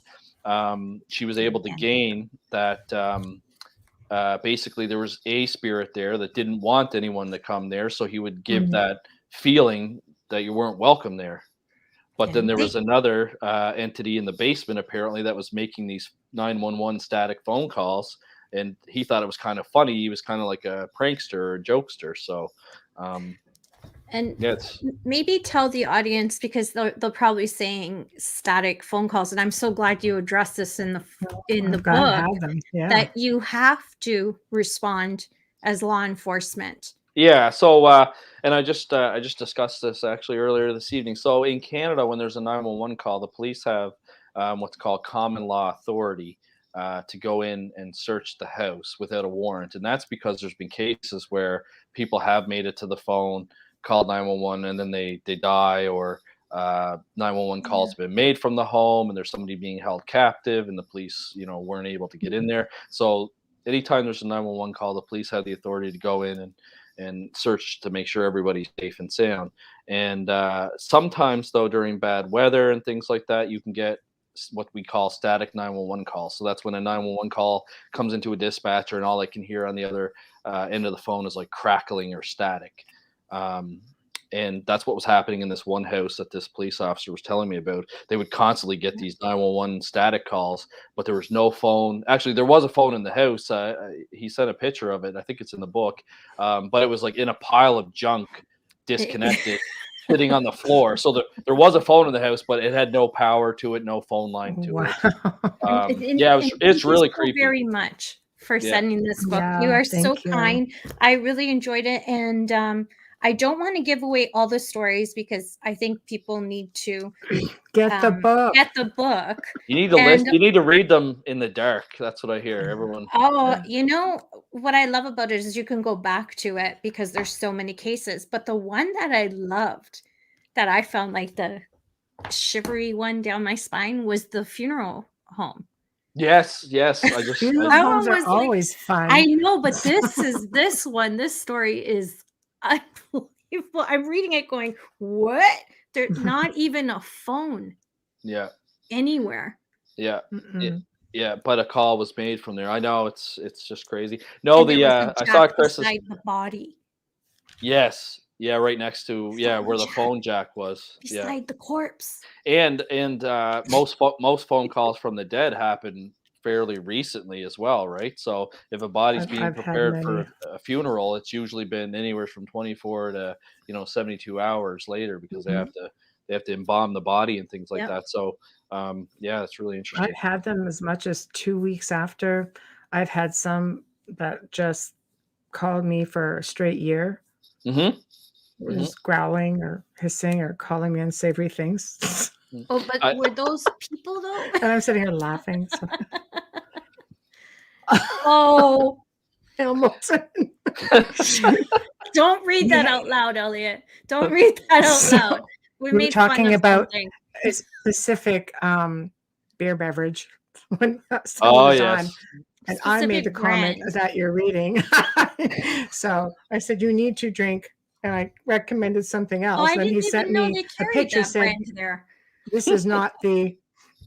C: she was able to gain that. Basically, there was a spirit there that didn't want anyone to come there, so he would give
A: Mhm.
C: that feeling that you weren't welcome there. But
B: Yeah.
C: then there was another entity in the basement apparently that was making these 911 static phone calls, and he thought it was kind of funny. He was kind of like a prankster or a jokester. So, um,
B: And
C: yeah, it's
B: maybe tell the audience because they'll probably saying static phone calls, and I'm so glad you addressed this in the
A: I've got to
B: book
A: have them. Yeah.
B: that you have to respond as law enforcement.
C: yeah. So, and I just discussed this actually earlier this evening. So in Canada, when there's a 911 call, the police have what's called common law authority to go in and search the house without a warrant, and that's because there's been cases where people have made it to the phone, called 911, and then they die, or 911 calls have been made from the home, and there's somebody being held captive, and the police, weren't able to get in there. So anytime there's a 911 call, the police have the authority to go in and search to make sure everybody's safe and sound. And sometimes, though, during bad weather and things like that, you can get what we call static 911 calls. So that's when a 911 call comes into a dispatcher and all I can hear on the other end of the phone is like crackling or static. And that's what was happening in this one house that this police officer was telling me about. They would constantly get these 911 static calls, but there was no phone. Actually, there was a phone in the house. He sent a picture of it. I think it's in the book. But it was like in a pile of junk, disconnected, sitting on the floor. So there was a phone in the house, but it had no power to it, no phone line to it. It's really creepy.
B: Very much for sending this book. You are so kind. I really enjoyed it. And I don't want to give away all the stories because I think people need to
A: get the
B: book.
C: You need to list. You need to read them in the dark. That's what I hear. Everyone.
B: Oh, what I love about it is you can go back to it because there's so many cases. But the one that I loved, that I found like the shivery one down my spine, was the funeral home.
C: Yes.
A: Funeral homes are always fun.
B: I know, but this story is unbelievable. I'm reading it going, what? There's not even a phone.
C: Yeah.
B: Anywhere.
C: Yeah. Yeah, but a call was made from there. I know it's just crazy. No, I saw Chris's
B: beside the body.
C: Yes. Yeah, right next to where the phone jack was.
B: Beside the corpse.
C: And most phone calls from the dead happen fairly recently as well, right? So if a body's being prepared for a funeral, it's usually been anywhere from 24 to 72 hours later because they have to embalm the body and things like that. So it's really interesting.
A: I've had them as much as 2 weeks after. I've had some that just called me for a straight year. Was growling or hissing or calling me unsavory things.
B: Oh, but were those people though?
A: And I'm sitting here laughing. So.
B: Oh,
A: Hamilton.
B: Don't read that out loud, Elliott. Don't read that out loud.
A: We're talking about a specific beer beverage when someone was on. And I made the comment that you're reading. So I said, you need to drink. And I recommended something else. And he sent me a picture saying, this is not the,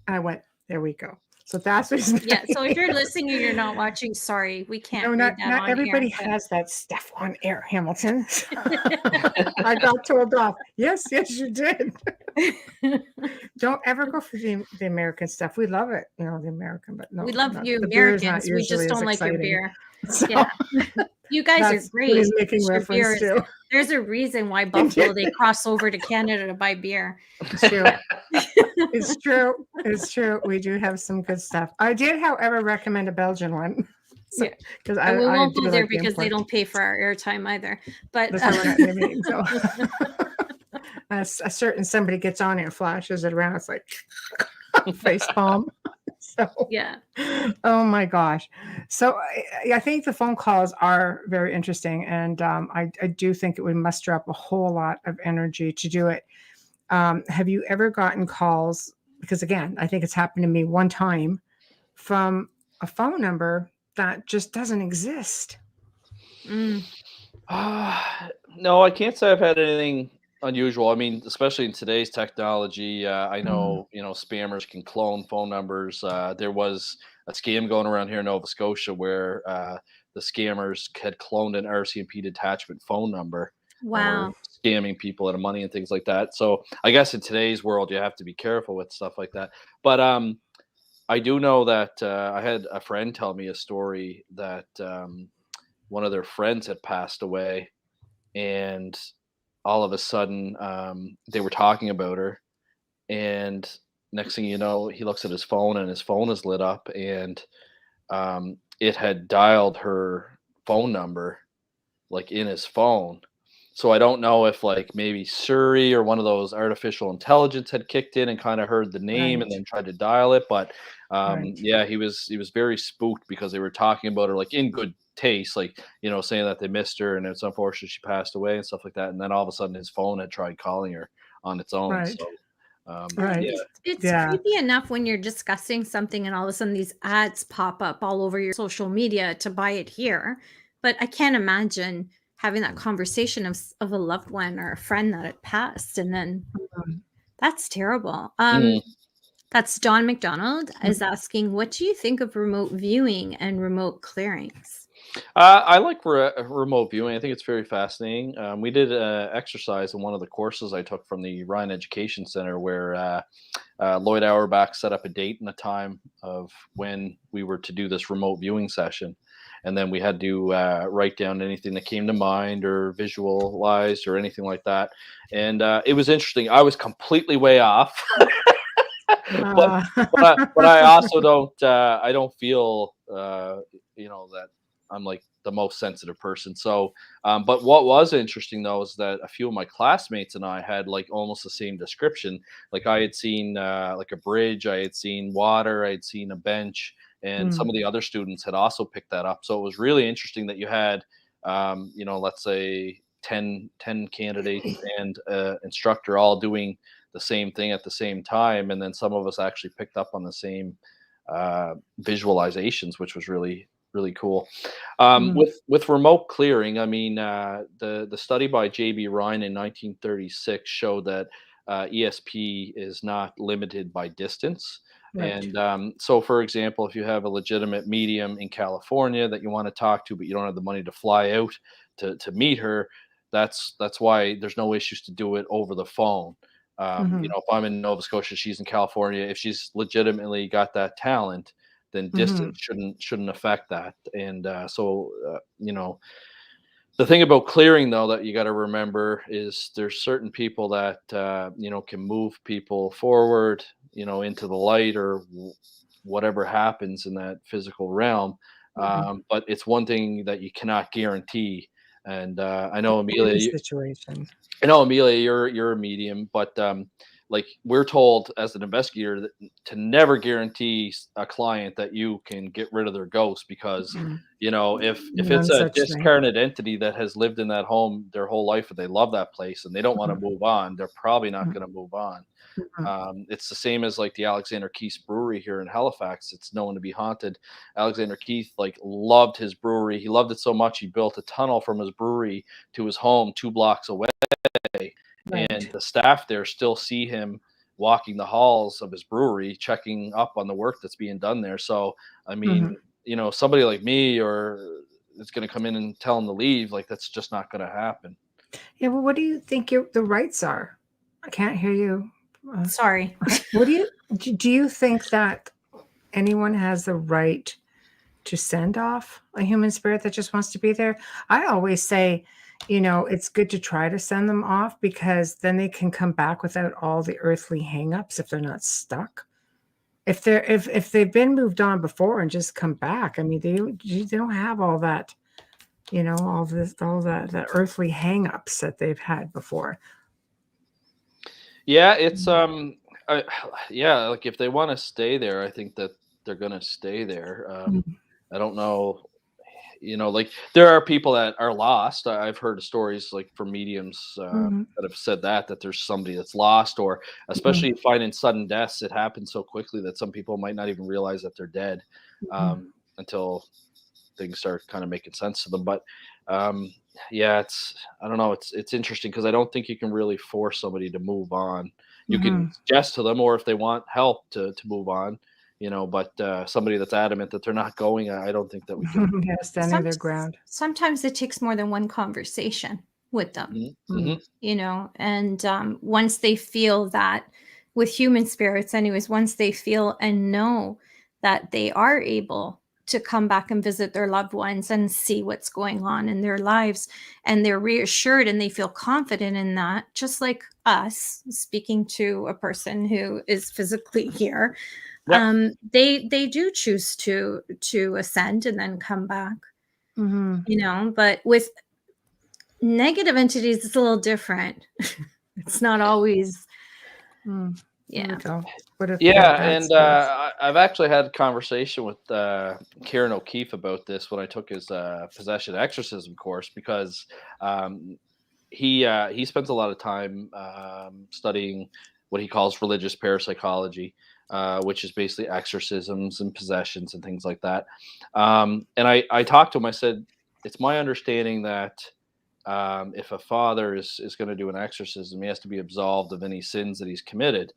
A: I went, there we go. So that's what
B: so if you're listening and you're not watching, sorry, we can't.
A: No, not everybody has that stuff on air, Hamilton. I got told off. Yes, you did. Don't ever go for the American stuff. We love it, the American, but no.
B: We love you Americans. We just don't like your beer. So, you guys are great.
A: He's making reference to.
B: There's a reason why Buffalo they cross over to Canada to buy beer.
A: It's true. It's true. We do have some good stuff. I did, however, recommend a Belgian one. Because
B: we won't go there because they don't pay for our airtime either. But
A: that's what I mean. So a certain somebody gets on it and flashes it around. It's like face palm. So oh my gosh. So I think the phone calls are very interesting, and I do think it would muster up a whole lot of energy to do it. Have you ever gotten calls? Because again, I think it's happened to me one time from a phone number that just doesn't exist.
C: No, I can't say I've had anything unusual. I mean, especially in today's technology, I know spammers can clone phone numbers. There was a scam going around here in Nova Scotia where the scammers had cloned an RCMP detachment phone number.
B: Wow.
C: Scamming people out of money and things like that. So I guess in today's world, you have to be careful with stuff like that. But I do know that I had a friend tell me a story that one of their friends had passed away, and all of a sudden they were talking about her, and next thing you know, he looks at his phone and his phone is lit up, and it had dialed her phone number like in his phone. So I don't know if like maybe Siri or one of those artificial intelligence had kicked in and kind of heard the name and then tried to dial it. But he was very spooked because they were talking about her like in good taste, like, saying that they missed her and it's unfortunate she passed away and stuff like that. And then all of a sudden his phone had tried calling her on its own.
A: Right.
C: So
A: Right.
C: yeah.
B: It's creepy enough when you're discussing something and all of a sudden these ads pop up all over your social media to buy it here. But I can't imagine having that conversation of a loved one or a friend that had passed, and then that's terrible.
C: Mm.
B: That's Don McDonald is asking, what do you think of remote viewing and remote clearings?
C: I like remote viewing. I think it's very fascinating. We did an exercise in one of the courses I took from the Rhine Education Center where Lloyd Auerbach set up a date and a time of when we were to do this remote viewing session. And then we had to write down anything that came to mind or visualized or anything like that. And it was interesting. I was completely way off. but I also don't I don't feel that I'm like the most sensitive person. So but what was interesting though is that a few of my classmates and I had like almost the same description. Like I had seen like a bridge, I had seen water, I had seen a bench, and some of the other students had also picked that up. So it was really interesting that you had let's say 10 candidates and instructor all doing the same thing at the same time, and then some of us actually picked up on the same visualizations, which was really cool. With remote clearing, I mean, the study by J.B. Rhine in 1936 showed that ESP is not limited by distance. Right. And so, for example, if you have a legitimate medium in California that you want to talk to, but you don't have the money to fly out to meet her, that's why there's no issues to do it over the phone. If I'm in Nova Scotia, she's in California. If she's legitimately got that talent, then distance shouldn't affect that. And the thing about clearing though that you got to remember is there's certain people that can move people forward, into the light or whatever happens in that physical realm. But it's one thing that you cannot guarantee. And I know Amelia, you're a medium, but like we're told as an investigator to never guarantee a client that you can get rid of their ghost, because if it's a discarnate entity that has lived in that home their whole life and they love that place and they don't want to move on, they're probably not going to move on. It's the same as like the Alexander Keith brewery here in Halifax. It's known to be haunted. Alexander Keith loved his brewery. He loved it so much he built a tunnel from his brewery to his home 2 blocks away. Right. And the staff there still see him walking the halls of his brewery, checking up on the work that's being done there. So, I mean, somebody like me or is going to come in and tell him to leave. Like, that's just not going to happen.
A: Yeah. Well, what do you think the rights are? I can't hear you.
B: Sorry.
A: What do you think that anyone has the right to send off a human spirit that just wants to be there? I always say, it's good to try to send them off, because then they can come back without all the earthly hangups if they're not stuck. If they've been moved on before and just come back, I mean, they don't have all that, all the earthly hangups that they've had before.
C: Yeah, it's like if they want to stay there, I think that they're gonna stay there. I don't know. Like there are people that are lost. I've heard of stories like from mediums that have said that there's somebody that's lost, or especially finding sudden deaths. It happens so quickly that some people might not even realize that they're dead until things start kind of making sense to them. But I don't know. It's interesting because I don't think you can really force somebody to move on. You can suggest to them, or if they want help to move on. But somebody that's adamant that they're not going, I don't think that we can.
A: Standing their ground.
B: Sometimes it takes more than one conversation with them, and once they feel that, with human spirits anyways, once they feel and know that they are able to come back and visit their loved ones and see what's going on in their lives, and they're reassured and they feel confident in that, just like us speaking to a person who is physically here. Yep. They do choose to ascend and then come back, but with negative entities, it's a little different. It's not always. Yeah.
C: And I've actually had a conversation with Kieran O'Keefe about this when I took his possession exorcism course, because he spends a lot of time studying what he calls religious parapsychology, which is basically exorcisms and possessions and things like that. And I talked to him. I said, it's my understanding that if a father is going to do an exorcism, he has to be absolved of any sins that he's committed,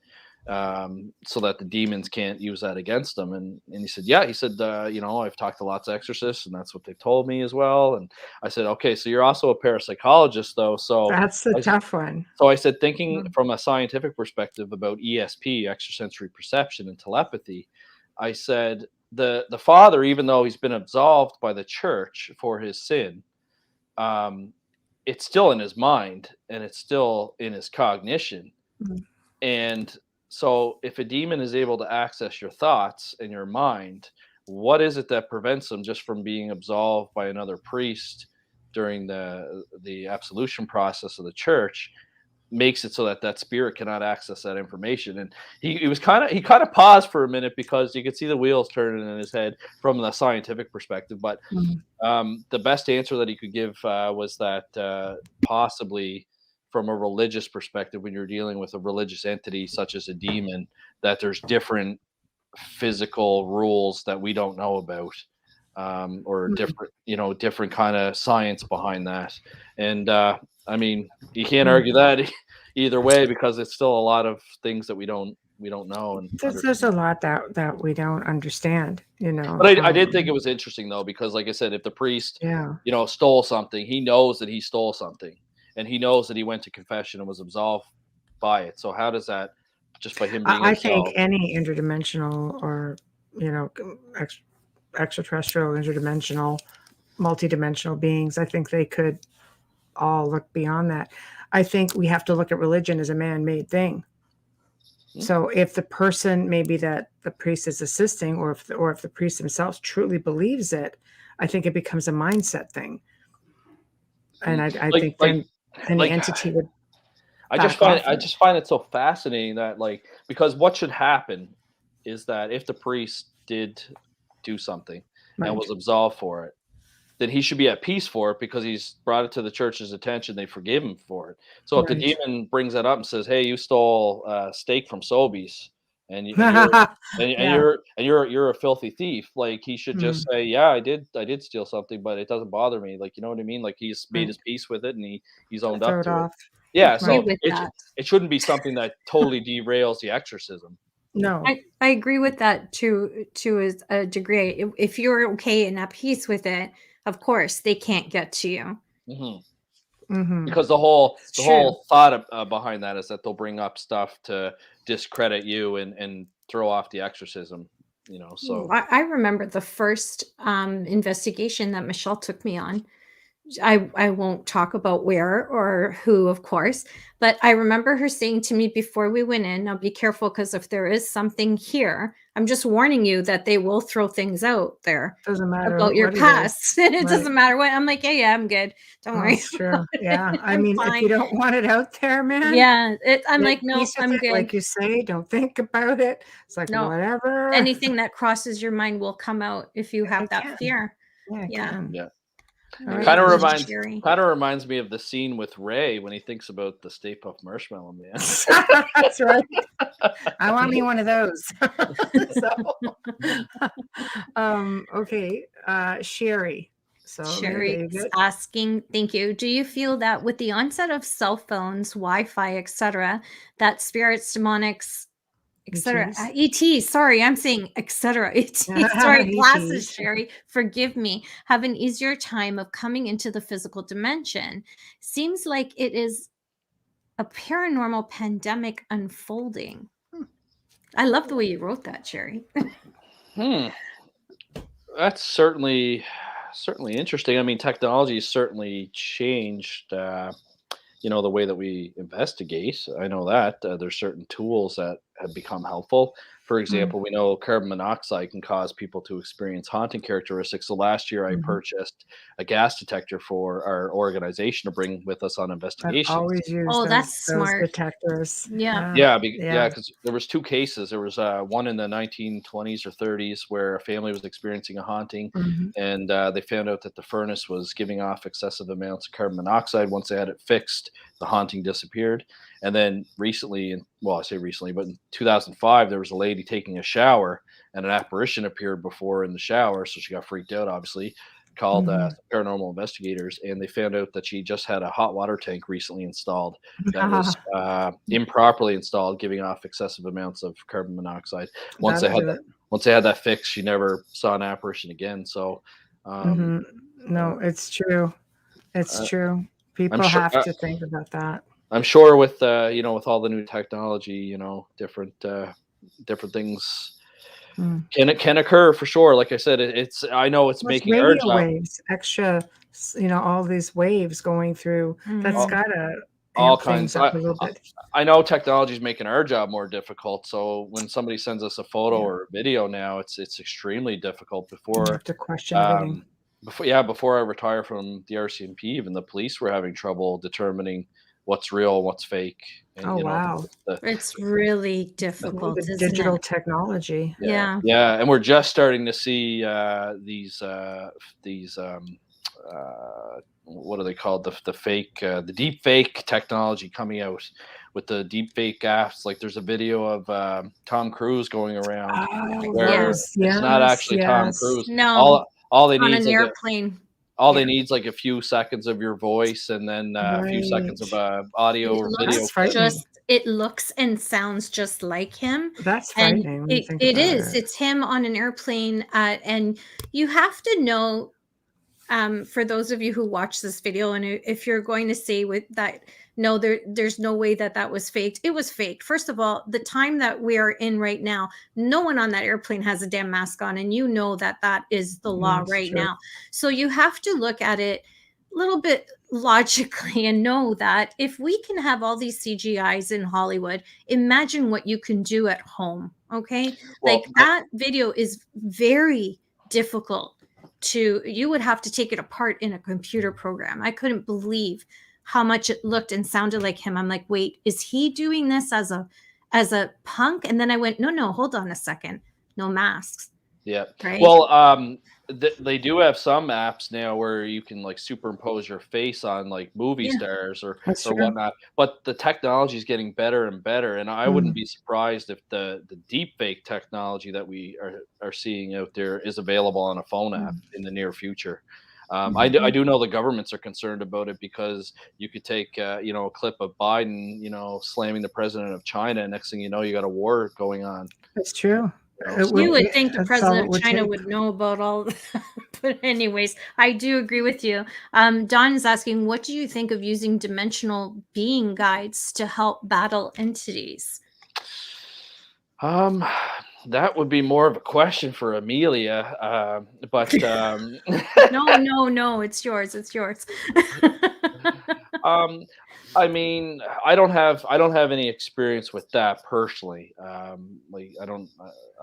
C: so that the demons can't use that against him. And he said, yeah, he said, I've talked to lots of exorcists, and that's what they told me as well. And I said, okay, so you're also a parapsychologist, though. So
A: That's the tough one.
C: so I said, thinking from a scientific perspective about ESP, extrasensory perception, and telepathy, I said the father, even though he's been absolved by the church for his sin, it's still in his mind and it's still in his cognition. And so if a demon is able to access your thoughts and your mind, what is it that prevents them just from being absolved by another priest during the absolution process of the church? Makes it so that that spirit cannot access that information. And he kind of paused for a minute, because you could see the wheels turning in his head from the scientific perspective. But the best answer that he could give was that possibly from a religious perspective, when you're dealing with a religious entity such as a demon, that there's different physical rules that we don't know about, or different kind of science behind that. And I mean, you can't argue that either way, because it's still a lot of things that we don't know. And
A: there's a lot that we don't understand,
C: But I did think it was interesting, though, because, like I said, if the priest, stole something, he knows that he stole something, and he knows that he went to confession and was absolved by it. So how does that, just by him being
A: I
C: absolved?
A: think any interdimensional or extraterrestrial, interdimensional, multidimensional beings, I think they could all look beyond that. I think we have to look at religion as a man-made thing. So if the person, maybe that the priest is assisting, or if the priest himself truly believes it, I think it becomes a mindset thing. And I think then any entity would.
C: I just find it so fascinating that, because what should happen is that if the priest did do something and was absolved for it, then he should be at peace for it, because he's brought it to the church's attention. They forgive him for it. So if the demon brings that up and says, "Hey, you stole steak from Sobeys, and you're a filthy thief," he should just say, "Yeah, I did steal something, but it doesn't bother me." You know what I mean? He's made his peace with it, and he's owned up to it. Yeah, so it shouldn't be something that totally derails the exorcism.
A: No,
B: I agree with that to a degree. If you're okay and at peace with it, of course they can't get to you.
C: Because the whole thought behind that is that they'll bring up stuff to discredit you and throw off the exorcism. So
B: I remember the first investigation that Michelle took me on. I won't talk about where or who, of course, but I remember her saying to me before we went in, "Now be careful, because if there is something here, I'm just warning you that they will throw things out there about your past." And it doesn't matter what. I'm like, yeah, I'm good. Don't worry.
A: That's true. Yeah. I mean, if you don't want it out there, man.
B: Yeah. I'm like, no, I'm good.
A: Like you say, don't think about it. It's like,
B: no,
A: whatever.
B: Anything that crosses your mind will come out if you have that fear.
A: Yeah.
C: It kind of reminds me of the scene with Ray when he thinks about the Stay Puft Marshmallow Man.
A: That's right. I want me one of those. Okay, Sherry. So
B: Sherry's asking, thank you. Do you feel that with the onset of cell phones, Wi-Fi, etc., that spirits, demonics, etc. ET, sorry, I'm saying etc. ET, sorry, glasses, Sherry, forgive me, have an easier time of coming into the physical dimension? Seems like it is a paranormal pandemic unfolding. I love the way you wrote that, Sherry.
C: That's certainly interesting. I mean, technology has certainly changed the way that we investigate. I know that there's certain tools that have become helpful. for example, we know carbon monoxide can cause people to experience haunting characteristics. So last year I purchased a gas detector for our organization to bring with us on
A: I've
C: investigations.
A: always used
B: Oh, that's
A: those
B: smart.
A: detectors.
B: Yeah.
C: Yeah,
A: Yeah.
C: because there was two cases. There was one in the 1920s or 30s where a family was experiencing a haunting,
A: Mhm.
C: and they found out that the furnace was giving off excessive amounts of carbon monoxide. Once they had it fixed, the haunting disappeared. And then recently, well, I say recently, but in 2005, there was a lady taking a shower, and an apparition appeared before in the shower, so she got freaked out, obviously. Called
A: Mhm.
C: some paranormal investigators, and they found out that she just had a hot water tank recently installed that was improperly installed, giving off excessive amounts of carbon monoxide. Once they
A: That'll
C: had
A: do
C: that,
A: it.
C: once they had that fixed, she never saw an apparition again. So, um,
A: No, it's true. It's
C: uh,
A: true.
C: I'm
A: People
C: sure.
A: have to think about that.
C: I'm sure with with all the new technology, different things
A: Mm.
C: can occur for sure. Like I said, it's I know it's
A: Well, it's
C: making our
A: radio
C: job
A: waves, extra, all these waves going through. That's
C: all,
B: Mhm.
A: gotta
C: all
A: amp
C: kinds.
A: things up a little bit.
C: I know technology is making our job more difficult. So when somebody sends us a photo
A: Yeah.
C: or a video now, it's extremely difficult.
A: You
C: Before
A: have to question everything.
C: um, before I retired from the RCMP, even the police were having trouble determining what's real, what's fake, and
A: Oh, wow.
B: It's really
A: The
B: difficult, isn't
A: digital
B: it?
A: technology.
B: Yeah.
C: yeah, and we're just starting to see these what are they called, the fake the deep fake technology coming out with the deep fake apps. Like there's a video of Tom Cruise going around
A: Oh,
C: where
B: Yeah.
A: those.
C: it's not
A: Yes,
C: actually Tom
A: yes.
C: Cruise.
B: No,
C: All they
B: on
C: need is
B: an
C: like
B: airplane.
C: all they
B: Yeah.
C: need is like a few seconds of your voice, and then a few seconds of
A: Right.
C: audio
B: It
C: or video
B: looks
A: That's
C: clip.
A: frightening.
B: it looks and sounds just like him,
A: That's
B: and
A: frightening when you
B: it
A: think
B: it
A: about
B: is.
A: it.
B: It's him on an airplane, and you have to know, for those of you who watch this video, and if you're going to say with that, no, there's no way that that was faked. It was faked. First of all, the time that we are in right now, no one on that airplane has a damn mask on, and you know that that is the law
A: That's
B: right
A: true.
B: now. So you have to look at it a little bit logically and know that if we can have all these CGIs in Hollywood, imagine what you can do at home. Okay. Like
C: Well,
B: that video is very difficult you would have to take it apart in a computer program. I couldn't believe how much it looked and sounded like him. I'm like, wait, is he doing this as a punk? And then I went, no, hold on a second. No masks,
C: yeah.
B: right?
C: Well, they do have some apps now where you can like superimpose your face on like movie
B: Yeah.
C: stars
A: That's
C: or
A: true.
C: whatnot. But the technology is getting better and better, and I wouldn't
A: Mm.
C: be surprised if the deep fake technology that we are seeing out there is available on a phone app
A: Mm.
C: in the near future. I
A: Mhm.
C: do know the governments are concerned about it because you could take a clip of Biden, slamming the president of China, and next thing you know, you got a war going on.
A: It's true. It
C: So
A: would.
B: You would think the
A: That's all
B: president
A: it
B: of
A: would
B: China
A: take.
B: would know about all of that. But anyways, I do agree with you. Don is asking, what do you think of using dimensional being guides to help battle entities?
C: Um, that would be more of a question for Amelia, but
B: No, it's yours. It's yours.
C: um, I mean, I don't have any experience with that personally. Like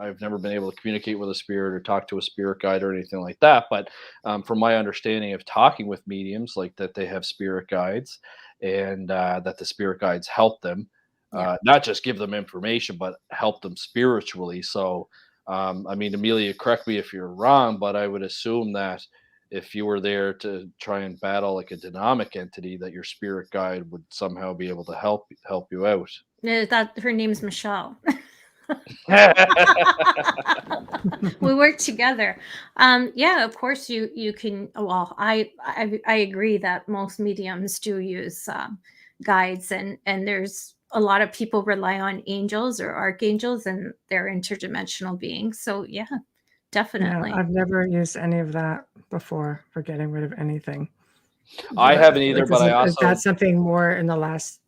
C: I've never been able to communicate with a spirit or talk to a spirit guide or anything like that. But from my understanding of talking with mediums, like that they have spirit guides, and that the spirit guides help them,
B: Yeah.
C: not just give them information, but help them spiritually. So, I mean, Amelia, correct me if you're wrong, but I would assume that if you were there to try and battle like a dynamic entity, that your spirit guide would somehow be able to help you out.
B: That her name's Michelle. We work together. Yeah, of course you can. Well, I agree that most mediums do use guides, and there's a lot of people rely on angels or archangels, and they're interdimensional beings. So yeah,
A: Yeah,
B: definitely.
A: I've never used any of that before for getting rid of anything.
C: I
A: But
C: haven't either,
A: like,
C: but I
A: is that
C: also
A: something more in the last,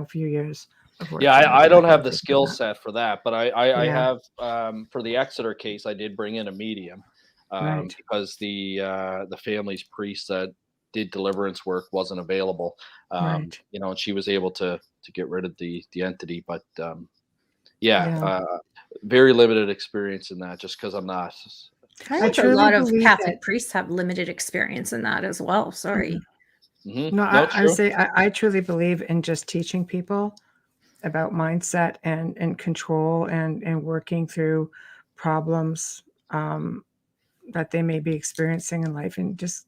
A: few years of
C: yeah,
A: working with
C: I don't have the
A: entities like
C: skill
A: that?
C: set for that, but I
A: Yeah,
C: have for the Exeter case, I did bring in a medium
A: right,
C: because the family's priest that did deliverance work wasn't available,
A: right.
C: and she was able to get rid of the entity, but Yeah, very limited experience in that, just because I'm not.
B: I
A: I
B: think a
A: truly
B: lot of
A: believe
B: Catholic
A: it.
B: priests have limited experience in that as well. Sorry.
A: No,
C: No, it's
A: I
C: true.
A: say I truly believe in just teaching people about mindset and control and working through problems that they may be experiencing in life and just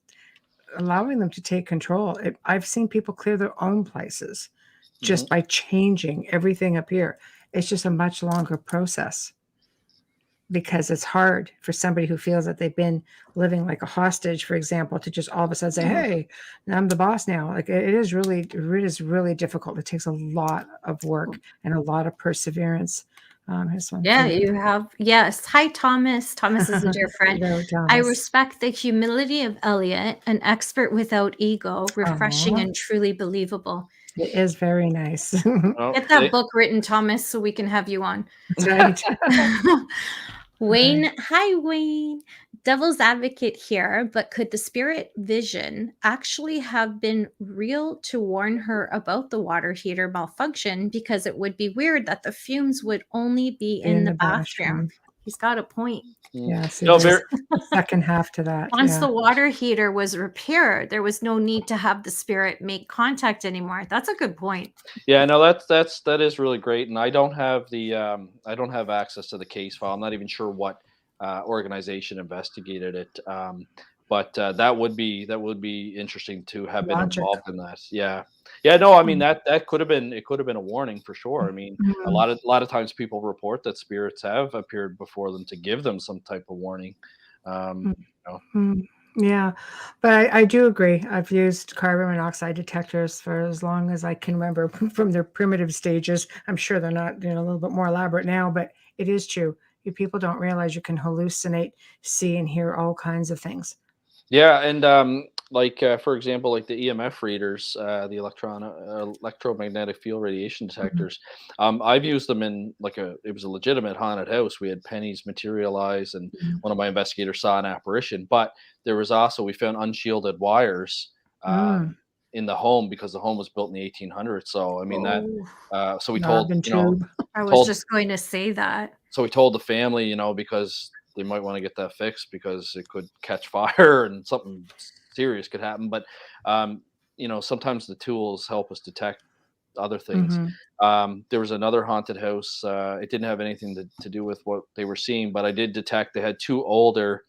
A: allowing them to take control. I've seen people clear their own places
C: hmm
A: just by changing everything up here. It's just a much longer process because it's hard for somebody who feels that they've been living like a hostage, for example, to just all of a sudden say, "Hey, I'm the boss now." Like it is really difficult. It takes a lot of work and a lot of perseverance. Here's one for
B: Yeah,
A: you.
B: you have. Yes. Hi, Thomas. Thomas is a dear friend.
A: Hello,
B: I
A: Thomas.
B: respect the humility of Elliott, an expert without ego, refreshing
A: Aw,
B: and truly believable.
A: it is very nice.
C: Oh,
B: Get that book written, Thomas, so we can have you on.
A: That's right.
B: Wayne, hi, Wayne. Devil's advocate here, but could the spirit vision actually have been real to warn her about the water heater malfunction? Because it would be weird that the fumes would only be in
A: In
B: the
A: the
B: bathroom.
A: bathroom.
B: He's got a point.
A: Yeah, see,
C: no, very.
A: there's a second half to that.
B: Once
A: Yeah.
B: the water heater was repaired, there was no need to have the spirit make contact anymore. That's a good point.
C: Yeah, no, that is really great, and I don't have access to the case file. I'm not even sure what organization investigated it, but that would be interesting to have been
A: Logic.
C: involved in that. Yeah, yeah, no, I mean
A: Mm,
C: that could have been it could have been a warning for sure. I mean,
A: mhm,
C: a lot of times people report that spirits have appeared before them to give them some type of warning. Um,
A: mm,
C: you know.
A: mm. Yeah, but I do agree. I've used carbon monoxide detectors for as long as I can remember from their primitive stages. I'm sure they're not, a little bit more elaborate now, but it is true. You people don't realize you can hallucinate, see and hear all kinds of things.
C: Yeah, and like for example, like the EMF readers, the electromagnetic field radiation
A: Mhm.
C: detectors. I've used them in like it was a legitimate haunted house. We had pennies materialize, and
A: Mhm.
C: one of my investigators saw an apparition. But there was also we found unshielded wires
A: Mm.
C: in the home because the home was built in the 1800s. So I mean that.
B: Oh,
C: So we told
A: Knob and tube.
B: I was
C: told
B: just going to say that.
C: so we told the family, because they might want to get that fixed because it could catch fire and something serious could happen. But um, sometimes the tools help us detect other things.
A: Mhm.
C: There was another haunted house. It didn't have anything to do with what they were seeing, but I did detect they had two older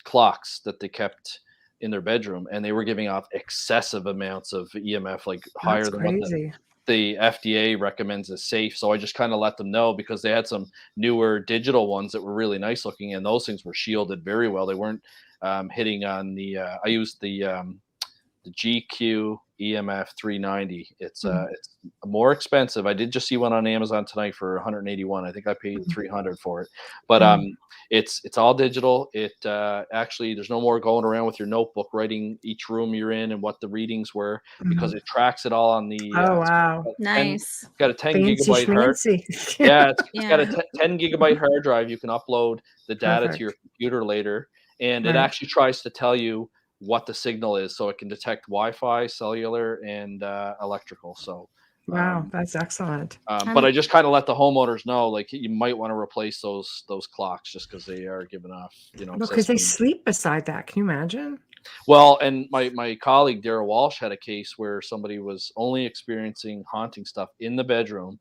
C: clocks that they kept in their bedroom, and they were giving off excessive amounts of EMF, like
A: That's
C: higher than what
A: crazy.
C: the FDA recommends is safe. So I just kind of let them know because they had some newer digital ones that were really nice looking, and those things were shielded very well. They weren't hitting on the. I used the GQ EMF 390.
A: Mm,
C: It's more expensive. I did just see one on Amazon tonight for 181. I think I paid
A: mm,
C: 300 for it. But
A: mm,
C: it's all digital. It actually there's no more going around with your notebook writing each room you're in and what the readings were because
A: mhm.
C: it tracks it all on the
A: Oh, wow.
C: 10
B: Nice.
C: got a 10
A: Fancy
C: gigabyte hard.
A: schmancy.
C: Yeah, it's got a
B: Yeah.
C: 10 gigabyte hard drive. You can upload the data to your
A: Perfect.
C: computer later, and it
A: Right.
C: actually tries to tell you what the signal is, so it can detect Wi-Fi, cellular, and electrical. So,
A: Wow,
C: um,
A: that's excellent.
C: but
B: I'm
C: I just kind of let the homeowners know, like you might want to replace those clocks just because they are giving off,
A: Because they
C: excessive.
A: sleep beside that. Can you imagine?
C: Well, and my colleague Dara Walsh had a case where somebody was only experiencing haunting stuff in the bedroom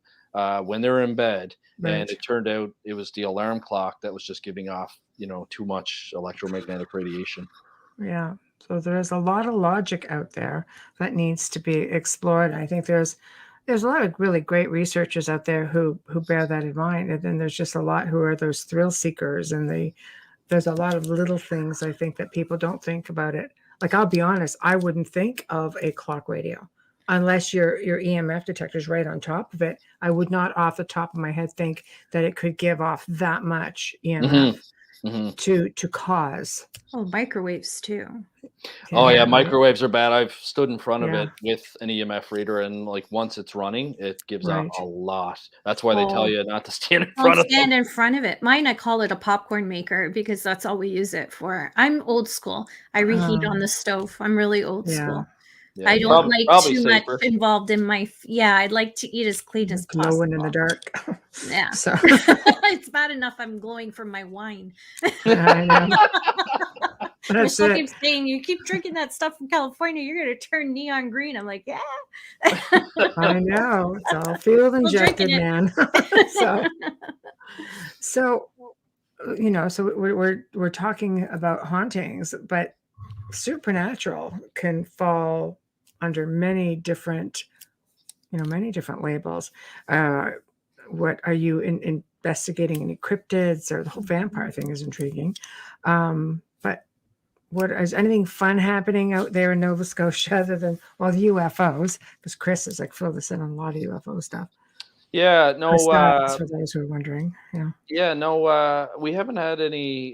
C: when they were in bed, and
A: Right.
C: it turned out it was the alarm clock that was just giving off, too much electromagnetic radiation.
A: Yeah. So there's a lot of logic out there that needs to be explored. I think there's a lot of really great researchers out there who bear that in mind. And then there's just a lot who are those thrill seekers and there's a lot of little things I think that people don't think about it. Like I'll be honest, I wouldn't think of a clock radio unless your EMF detector is right on top of it. I would not off the top of my head think that it could give off that much
C: hmm
A: EMF
C: hmm
A: to cause.
B: oh, microwaves too.
C: Oh
A: Yeah,
C: yeah,
A: right.
C: microwaves are bad. I've stood in front of
A: Yeah,
C: it with an EMF reader, and like once it's running, it gives off
A: right.
C: a lot. That's why they tell
B: Oh,
C: you not to stand in
B: don't
C: front of them.
B: stand in front of it. Mine, I call it a popcorn maker because that's all we use it for. I'm old school. I reheat on
A: Um,
B: the stove. I'm really old
A: yeah.
B: school.
C: Yeah,
B: I don't like
C: probably
B: too much
C: safer.
B: involved in my. Yeah, I'd like to eat as clean as possible.
A: Glowing in the dark.
B: Yeah.
A: So
B: It's bad enough I'm glowing from my wine.
A: I know. That's
B: Michelle
A: it.
B: keeps saying, you keep drinking that stuff from California, you're going to turn neon green. I'm like, yeah.
A: I know. It's all field injected,
B: drinking
A: man. So so we're talking about hauntings, but supernatural can fall under many different labels. What are you investigating? Any cryptids? Or the whole vampire thing is intriguing. But what is anything fun happening out there in Nova Scotia other than the UFOs? Because Chris is like filled us in on a lot of UFO stuff.
C: Yeah,
A: Chris
C: no,
A: Dobbs, for those who are wondering.
C: yeah, no, we haven't had any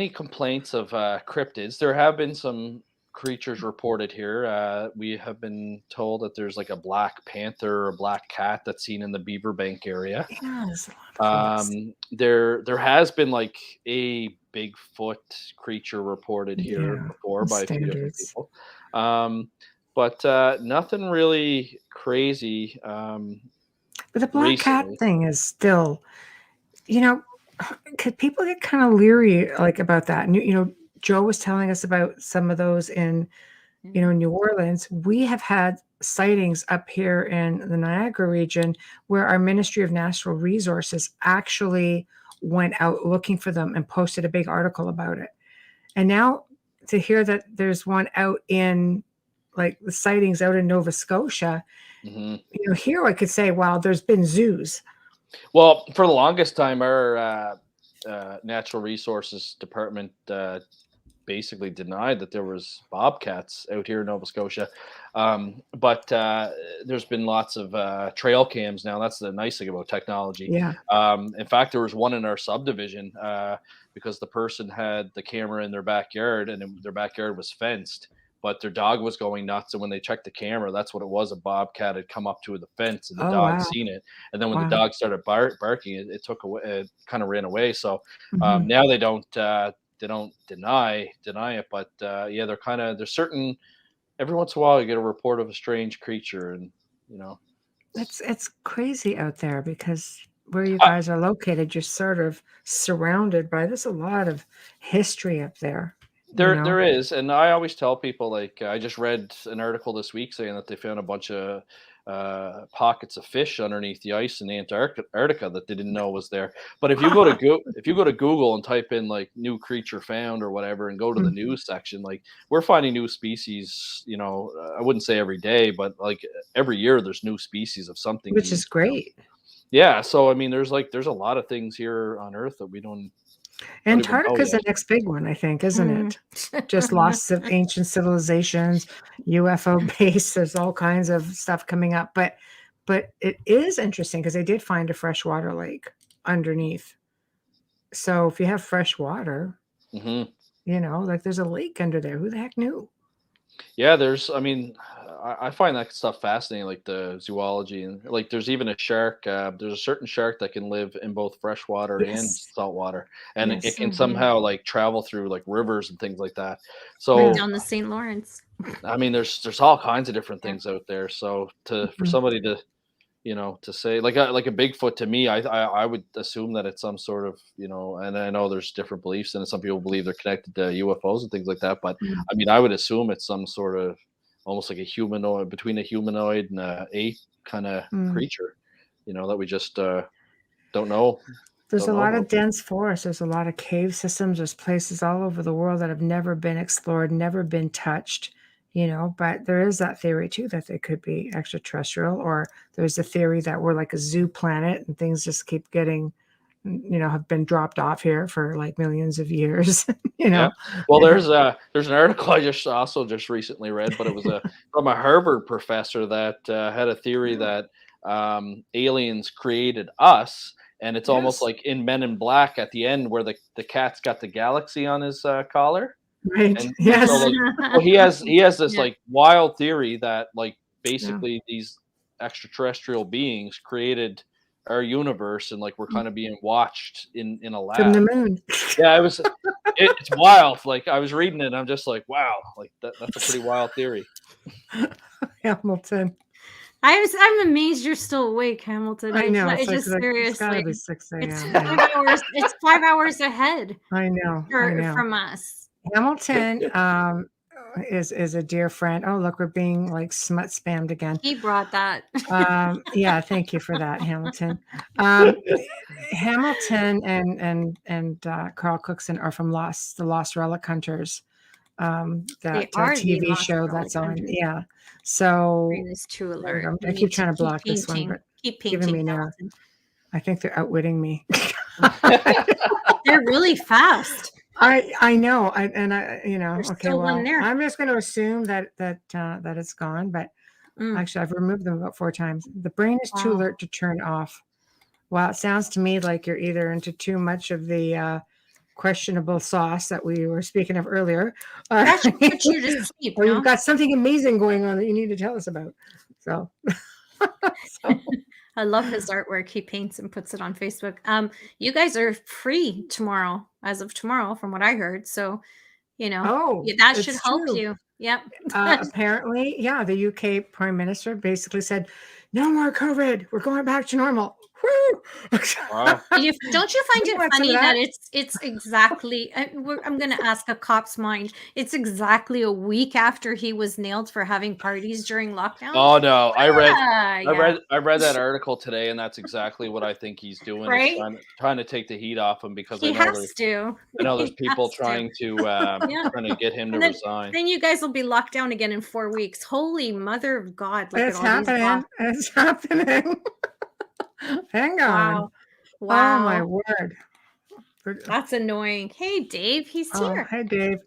C: complaints of cryptids. There have been some creatures reported here. We have been told that there's like a black panther or a black cat that's seen in the Beaverbank area.
A: Yes, a lot of things.
C: There has been like a Bigfoot creature reported here before by a few different people. But nothing really crazy.
A: But the black cat thing is still, could people get kind of leery like about that? And Joe was telling us about some of those in, New Orleans. We have had sightings up here in the Niagara region where our Ministry of Natural Resources actually went out looking for them and posted a big article about it. And now to hear that there's one out in like the sightings out in Nova Scotia, here I could say, wow, there's been zoos.
C: Well, for the longest time, our Natural Resources Department basically denied that there was bobcats out here in Nova Scotia. But there's been lots of trail cams now. That's the nice thing about technology.
A: Yeah.
C: In fact, there was one in our subdivision because the person had the camera in their backyard and their backyard was fenced, but their dog was going nuts. And when they checked the camera, that's what it was. A bobcat had come up to the fence and the dog seen it. And then when the dog started barking, it took away, it kind of ran away. So now they don't deny it, but they're there's certain, every once in a while you get a report of a strange creature, and
A: it's crazy out there because where you guys are located, you're sort of surrounded by, there's a lot of history up there.
C: There is, and I always tell people, like, I just read an article this week saying that they found a bunch of pockets of fish underneath the ice in Antarctica that they didn't know was there. But if you go to Google and type in like new creature found or whatever, and go to the news section, like we're finding new species. I wouldn't say every day, but like every year there's new species of something,
A: which is great.
C: Yeah, so I mean, there's a lot of things here on Earth that we don't.
A: Antarctica is the next big one, I think, isn't it? Just lost of ancient civilizations, UFO base. There's all kinds of stuff coming up, but it is interesting because they did find a freshwater lake underneath. So if you have fresh water, like there's a lake under there. Who the heck knew?
C: Yeah, I find that stuff fascinating, like the zoology, and like there's even a shark. There's a certain shark that can live in both freshwater and saltwater, and it can somehow like travel through like rivers and things like that. So
B: down the St. Lawrence.
C: I mean, there's all kinds of different things out there. So for somebody to to say like a Bigfoot, to me, I would assume that it's some sort of, and I know there's different beliefs, and some people believe they're connected to UFOs and things like that. But I mean, I would assume it's some sort of almost like a humanoid, between a humanoid and a ape kind of creature, that we just don't know.
A: There's a lot of dense forest. There's a lot of cave systems. There's places all over the world that have never been explored, never been touched. But there is that theory too that they could be extraterrestrial, or there's a theory that we're like a zoo planet and things just keep getting, have been dropped off here for like millions of years.
C: Yeah. Well, there's an article I just recently read, but it was from a Harvard professor that had a theory that aliens created us, and it's almost like in Men in Black at the end where the cat's got the galaxy on his collar.
A: Right.
C: And
A: yes.
C: So he has this like wild theory that like basically these extraterrestrial beings created our universe, and like we're kind of being watched in a lab
A: from the moon.
C: Yeah, it's wild. Like I was reading it and I'm just like, wow, like that's a pretty wild theory.
A: Hamilton.
B: I'm amazed you're still awake, Hamilton.
A: I know.
B: It's just
A: it's gotta
B: seriously.
A: be 6
B: It's
A: a.m.
B: 5 hours. It's 5 hours ahead
A: I know.
B: from us.
A: Hamilton is a dear friend. Oh, look, we're being like smut spammed again.
B: He brought that.
A: Yeah, thank you for that, Hamilton. Hamilton and Carl Cookson are from the Lost Relic Hunters. That TV show that's on. Yeah. So
B: this too alert.
A: I keep trying to block this one, but
B: keep
A: giving me no. I think they're outwitting me.
B: They're really fast.
A: I know. Okay, well, I'm just going to assume that it's gone, but actually I've removed them about 4 times. The brain is too alert to turn off. Wow, it sounds to me like you're either into too much of the questionable sauce that we were speaking of earlier.
B: That should put you to sleep.
A: Or you've got something amazing going on that you need to tell us about. So
B: I love his artwork. He paints and puts it on Facebook. You guys are free tomorrow, as of tomorrow, from what I heard. So, that should help you. Yep.
A: Apparently, yeah, the UK Prime Minister basically said, no more COVID. We're going back to normal. Woo!
C: Wow.
B: Don't you find it funny that it's exactly, I'm going to ask a cop's mind. It's exactly a week after he was nailed for having parties during lockdown.
C: Oh no, I read that article today, and that's exactly what I think he's doing.
B: Right?
C: Trying to take the heat off him because
B: I know
C: there's people trying to get him to resign.
B: Then you guys will be locked down again in 4 weeks. Holy mother of God!
A: It's happening. It's happening. Hang on.
B: Wow.
A: Oh my word.
B: That's annoying. Hey Dave, he's here.
A: Hey Dave.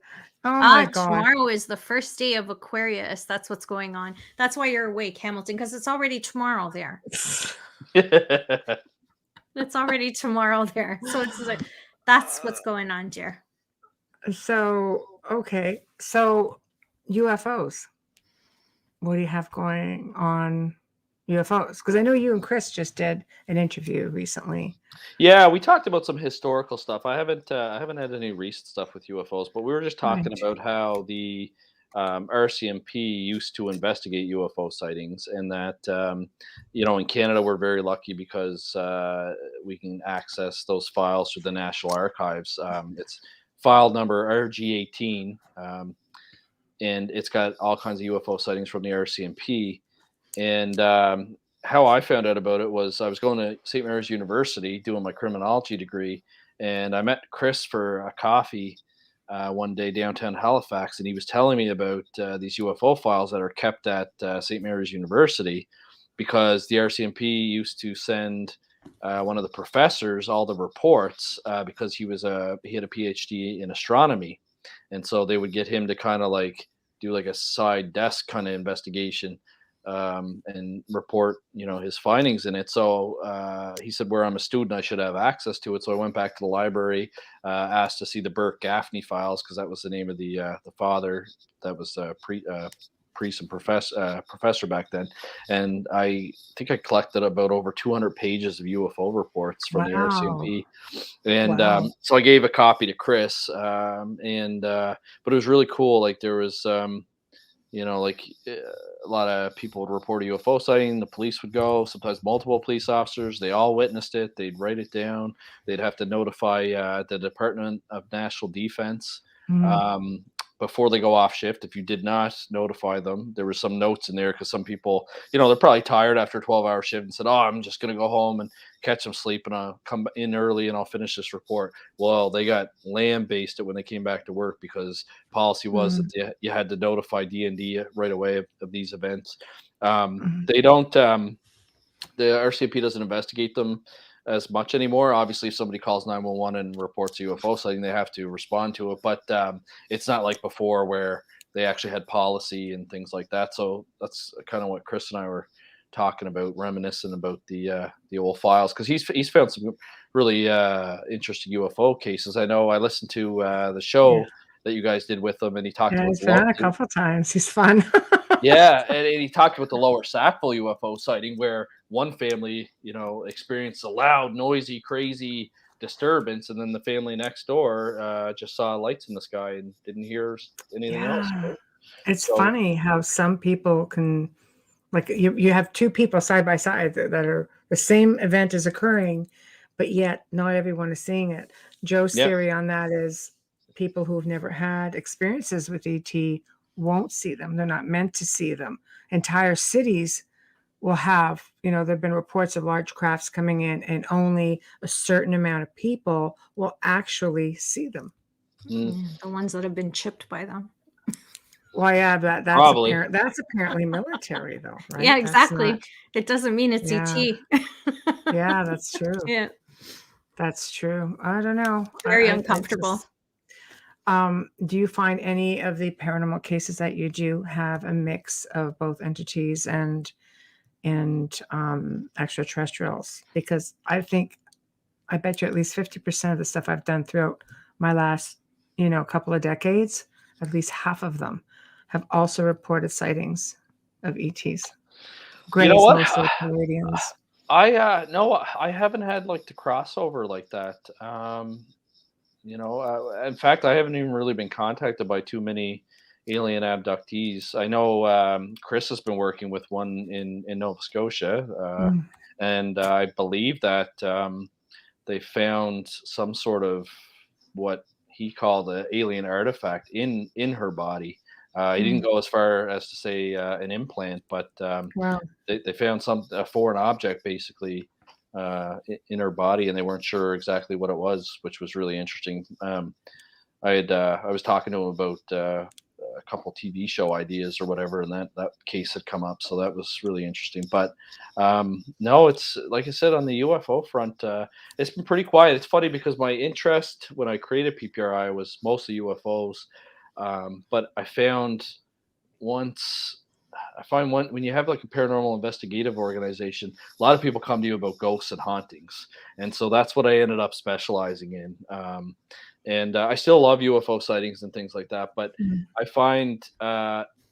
A: Oh my God.
B: Tomorrow is the first day of Aquarius. That's what's going on. That's why you're awake, Hamilton, because it's already tomorrow there. It's already tomorrow there. So it's like that's what's going on, dear.
A: So okay. So UFOs. What do you have going on? UFOs, because I know you and Chris just did an interview recently.
C: Yeah, we talked about some historical stuff. I haven't had any recent stuff with UFOs, but we were just talking about how the RCMP used to investigate UFO sightings, and that in Canada we're very lucky because we can access those files through the National Archives. It's file number RG18, and it's got all kinds of UFO sightings from the RCMP. And how I found out about it was I was going to St. Mary's University doing my criminology degree, and I met Chris for a coffee one day downtown Halifax, and he was telling me about these UFO files that are kept at St. Mary's University, because the RCMP used to send one of the professors all the reports because he had a PhD in astronomy, and so they would get him to kind of like do like a side desk kind of investigation. And report, his findings in it. So he said, where I'm a student, I should have access to it. So I went back to the library, asked to see the Burke Gaffney files, because that was the name of the father that was priest and professor back then. And I think I collected about over 200 pages of UFO reports from the RCMP. And so I gave a copy to Chris. But it was really cool. Like there was a lot of people would report a UFO sighting. The police would go, sometimes multiple police officers. They all witnessed it. They'd write it down. They'd have to notify the Department of National Defense before they go off shift. If you did not notify them, there were some notes in there because some people, they're probably tired after a 12-hour shift and said, I'm just going to go home and catch some sleep and I'll come in early and I'll finish this report. Well, they got lamb-basted when they came back to work because policy was that you had to notify D&D right away of these events. They don't, the RCMP doesn't investigate them as much anymore. Obviously, if somebody calls 911 and reports a UFO sighting, they have to respond to it. But it's not like before where they actually had policy and things like that. So that's kind of what Chris and I were talking about, reminiscing about the old files, because he's found some really interesting UFO cases. I know I listened to the show that you guys did with him, and he talked about
A: he's found a couple times. He's fun.
C: Yeah, and he talked about the Lower Sackville UFO sighting, where one family, experienced a loud, noisy, crazy disturbance, and then the family next door just saw lights in the sky and didn't hear anything else.
A: Yeah.
C: Right?
A: It's
C: So,
A: funny how some people can, like, you have two people side by side that are the same event is occurring, but yet not everyone is seeing it. Joe's
C: yeah,
A: theory on that is people who've never had experiences with ET won't see them. They're not meant to see them. Entire cities will have, there have been reports of large crafts coming in, and only a certain amount of people will actually see them.
B: The ones that have been chipped by them.
A: Well, yeah, that's
C: probably.
A: apparent. That's apparently military, though, right?
B: Yeah,
A: That's
B: exactly.
A: not,
B: It doesn't mean it's
A: yeah,
B: ET.
A: yeah, that's true.
B: Yeah,
A: That's true. I don't know.
B: very
A: I
B: uncomfortable.
A: just, do you find any of the paranormal cases that you do have a mix of both entities and extraterrestrials? Because I bet you at least 50% of the stuff I've done throughout my last, couple of decades, at least half of them have also reported sightings of ETs.
C: You know
A: Grays,
C: what?
A: mostly Canadians.
C: No, I haven't had like the crossover like that. In fact, I haven't even really been contacted by too many alien abductees. I know Chris has been working with one in Nova Scotia,
A: Mm.
C: and I believe that they found some sort of what he called an alien artifact in her body. He didn't go as far as to say an implant, but
A: Wow.
C: they found a foreign object basically in her body, and they weren't sure exactly what it was, which was really interesting. I was talking to him about a couple TV show ideas or whatever, and that case had come up, so that was really interesting. But no, it's like I said, on the UFO front, it's been pretty quiet. It's funny because my interest when I created PPRI was mostly UFOs, but I find one when you have like a paranormal investigative organization, a lot of people come to you about ghosts and hauntings, and so that's what I ended up specializing in. And I still love UFO sightings and things like that, but
A: Mm.
C: I find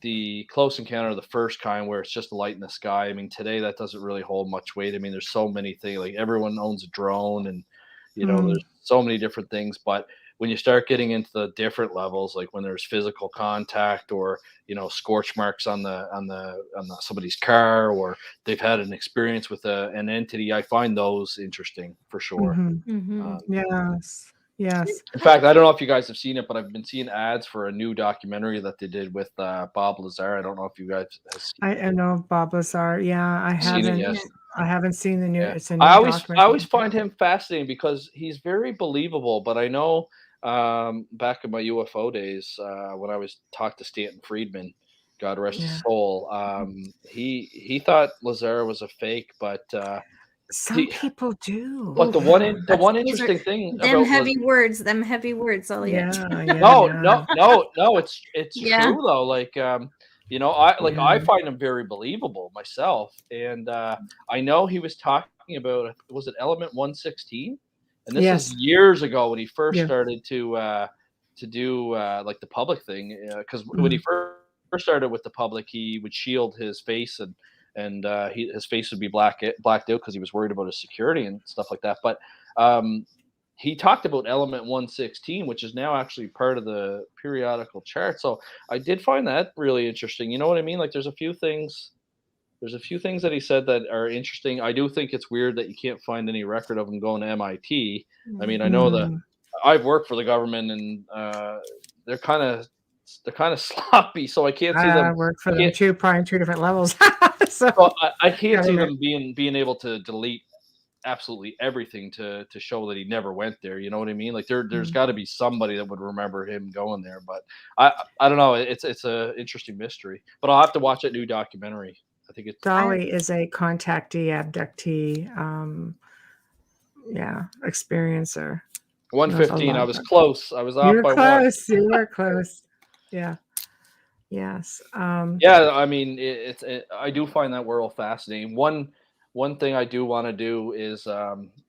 C: the close encounter of the first kind, where it's just a light in the sky. I mean, today that doesn't really hold much weight. I mean, there's so many things. Like everyone owns a drone, and
A: Mm.
C: there's so many different things. But when you start getting into the different levels, like when there's physical contact, or scorch marks on somebody's car, or they've had an experience with an entity, I find those interesting for sure.
A: Yes. Yes.
C: In fact, I don't know if you guys have seen it, but I've been seeing ads for a new documentary that they did with Bob Lazar. I don't know if you guys have
A: I know Bob Lazar. Yeah,
C: seen it yet.
A: I haven't seen the new.
C: Yeah,
A: It's a
C: I
A: new
C: always
A: documentary.
C: find him fascinating because he's very believable. But I know back in my UFO days, when I was talked to Stanton Friedman, God rest his
A: Yeah.
C: soul, he thought Lazar was a fake, but
A: Some
C: he
A: people do.
C: but the
A: Yeah.
C: one
B: Those are
C: interesting thing
B: them
C: about
B: heavy words. Them heavy words, Elliott.
A: Yeah. Yeah.
C: no,
A: Yeah.
C: no, it's
B: Yeah.
C: true though. Like, I
A: Yeah.
C: find him very believable myself, and I know he was talking about, was it Element 116, and this is
A: Yes.
C: years ago when he first
A: Yeah.
C: started to do like the public thing, because when he
A: Mm.
C: first started with the public, he would shield his face, and his face would be blacked out because he was worried about his security and stuff like that. But um, he talked about element 116, which is now actually part of the periodical chart. So I did find that really interesting. You know what I mean? Like there's a few things that he said that are interesting. I do think it's weird that you can't find any record of him going to MIT. I mean, I know that
A: Mm.
C: I've worked for the government, and they're kind of they're kind of sloppy, so I can't see
A: I
C: them.
A: work for
C: I
A: them
C: can't.
A: too, probably in two different levels. So
C: So I can't see
A: government.
C: them being able to delete absolutely everything to show that he never went there. You know what I mean? Like there's
A: Mm.
C: got to be somebody that would remember him going there. But I don't know. It's a interesting mystery. But I'll have to watch that new documentary. I think it's
B: I
A: Dolly is a contactee, abductee, yeah, experiencer. Knows a
C: 115.
A: lot
C: I was
A: about.
C: close. I was
A: You
C: off
A: were
C: by one.
A: close. You were close. Yeah. Yes.
C: Yeah, I mean, I do find that world fascinating. One thing I do want to do is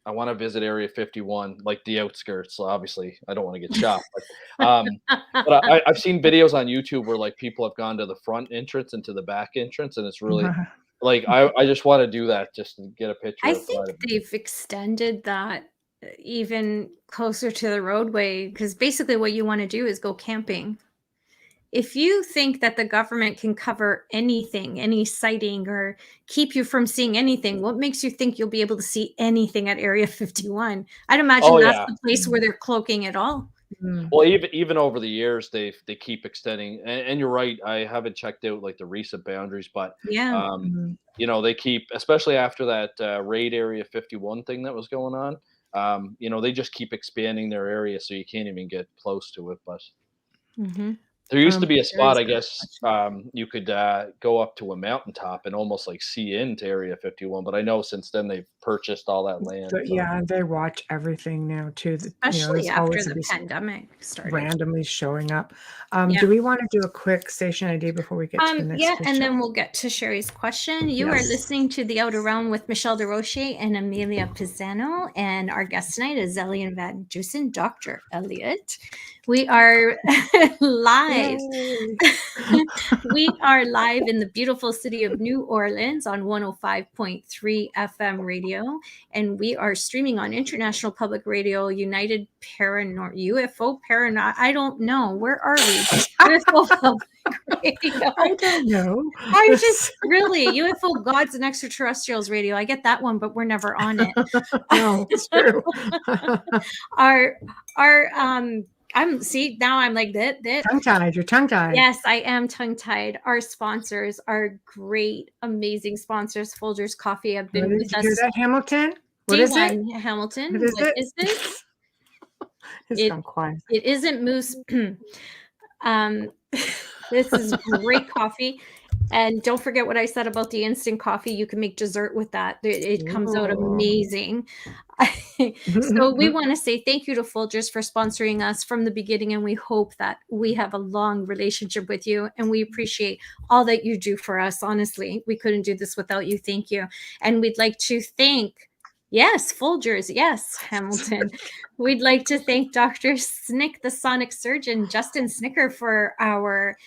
C: I want to visit Area 51, like the outskirts. So obviously, I don't want to get shot, but I've seen videos on YouTube where like people have gone to the front entrance and to the back entrance, and it's really like I just want to do that just to get a picture
B: I
C: outside
B: think
C: of it.
B: they've extended that even closer to the roadway, because basically what you want to do is go camping. If you think that the government can cover anything, any sighting, or keep you from seeing anything, what makes you think you'll be able to see anything at Area 51? I'd imagine
C: Oh
B: that's
C: yeah.
B: the place where they're cloaking it all.
C: Well, even over the years, they keep extending, and you're right. I haven't checked out like the recent boundaries, but
B: Yeah.
C: you know, they keep, especially after that raid Area 51 thing that was going on. You know, they just keep expanding their area, so you can't even get close to it. But
B: Mhm.
C: there used to be a
A: There is
C: spot, I
A: a good
C: guess,
A: question.
C: you could go up to a mountaintop and almost like see into Area 51. But I know since then they've purchased all that land.
A: So,
C: So
A: yeah, they watch everything now too.
B: Especially
A: There's
B: after
A: always
B: the
A: these
B: pandemic started.
A: randomly showing up.
B: Yeah.
A: Do we want to do a quick station ID before we get to the next
B: Yeah, and
A: question?
B: then we'll get to Sherry's question. You are
A: Yes.
B: listening to The Outer Realm with Michelle DeRoche and Amelia Pisano, and our guest tonight is Elliott Van Dusen, Dr. Elliott. We are live.
A: Yay.
B: We are live in the beautiful city of New Orleans on 105.3 FM radio, and we are streaming on International Public Radio, United UFO Paranormal. I don't know. Where are we? UFO Public Radio.
A: I don't know.
B: I just really UFO Gods and Extraterrestrials Radio. I get that one, but we're never on it.
A: No, it's true.
B: our now I'm like that.
A: Tongue-tied. You're tongue-tied.
B: Yes, I am tongue-tied. Our sponsors are great, amazing sponsors. Folgers Coffee have been
A: Did
B: with
A: you
B: us.
A: hear that, Hamilton? What is it?
B: Hamilton.
A: What is
B: What
A: it?
B: is this?
A: It's gone quiet.
B: It isn't Moose. This is great coffee. And don't forget what I said about the instant coffee. You can make dessert with that. It comes out amazing. So we want to say thank you to Folgers for sponsoring us from the beginning, and we hope that we have a long relationship with you, and we appreciate all that you do for us. Honestly, we couldn't do this without you. Thank you. And we'd like to thank, yes, Folgers, yes, Hamilton. We'd like to thank Dr. Snick, the sonic surgeon, Justin Snicker, for our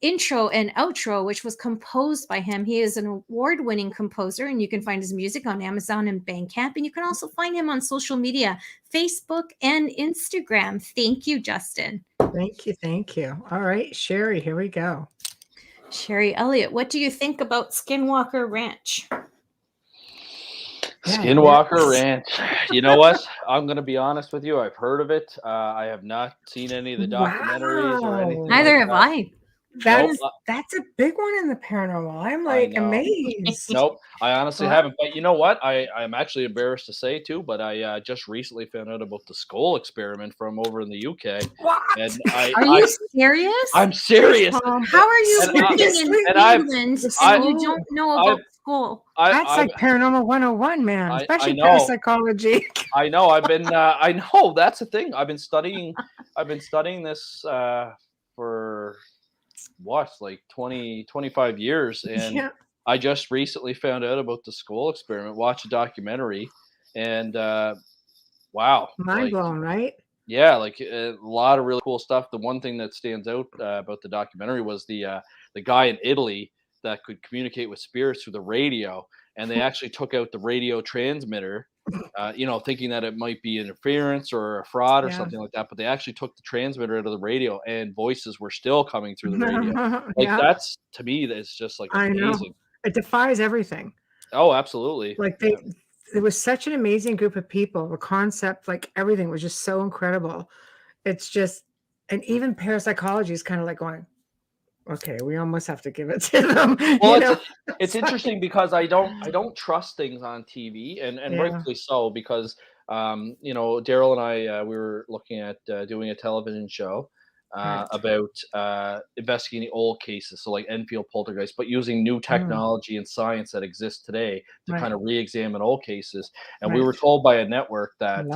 B: intro and outro, which was composed by him. He is an award-winning composer, and you can find his music on Amazon and Bandcamp, and you can also find him on social media, Facebook and Instagram. Thank you, Justin.
A: Thank you. All right, Sherry, here we go.
B: Sherry Elliott, what do you think about Skinwalker Ranch?
C: Skinwalker Ranch. You know what? I'm going to be honest with you. I've heard of it. I have not seen any of the documentaries or anything.
B: Neither have I.
A: That's a big one in the paranormal. I'm like amazed.
C: Nope, I honestly haven't. But you know what? I'm actually embarrassed to say too, but I just recently found out about the skull experiment from over in the UK.
A: What?
C: And
B: are you serious?
C: I'm serious.
B: How are you living in England and you don't know about skull?
A: That's like Paranormal 101, man. Especially parapsychology.
C: I know. I know. That's the thing. I've been studying this for what, like 25 years, and I just recently found out about the skull experiment, watched a documentary, and wow,
A: mind blown, right?
C: Yeah, like a lot of really cool stuff. The one thing that stands out about the documentary was the guy in Italy that could communicate with spirits through the radio, and they actually took out the radio transmitter, thinking that it might be interference or a fraud or something like that. But they actually took the transmitter out of the radio, and voices were still coming through the radio. Like that's, to me, that's just like amazing.
A: I know. It defies everything.
C: Oh, absolutely.
A: Like it was such an amazing group of people. The concept, like everything was just so incredible. It's just, and even parapsychology is kind of like going, okay, we almost have to give it to them.
C: Well, it's interesting because I don't trust things on TV, and rightfully so, because Daryl and I we were looking at doing a television show about investigating old cases, so like Enfield poltergeist, but using new technology and science that exists today to kind of re-examine old cases. And we were told by a network that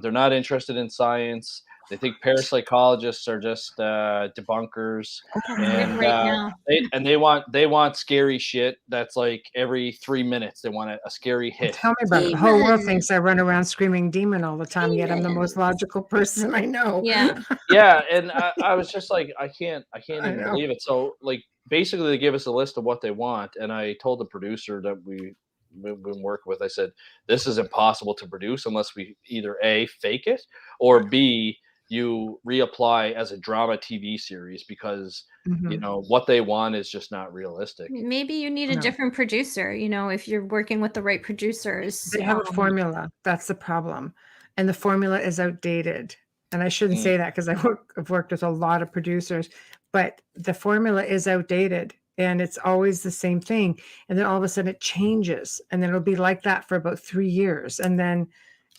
C: they're not interested in science. They think parapsychologists are just debunkers, and
B: right now.
C: they want scary shit. That's like every 3 minutes they want a scary hit.
A: Tell me about it. The whole world thinks I run around screaming demon all the time, yet I'm the most logical person I know.
B: Yeah.
C: Yeah, and I was just like, I can't
A: I
C: even
A: know.
C: believe it. So like basically they give us a list of what they want, and I told the producer that we've been working with, I said, this is impossible to produce unless we either A, fake it, or B, you reapply as a drama TV series, because you
A: Mhm.
C: know what they want is just not realistic.
B: Maybe you need a
A: No.
B: different producer, you know, if you're working with the right producers.
A: They have a formula. That's the problem. And the formula is outdated. And I shouldn't
C: Mm,
A: say that because I've worked with a lot of producers, but the formula is outdated and it's always the same thing. And then all of a sudden it changes. And then it'll be like that for about 3 years. And then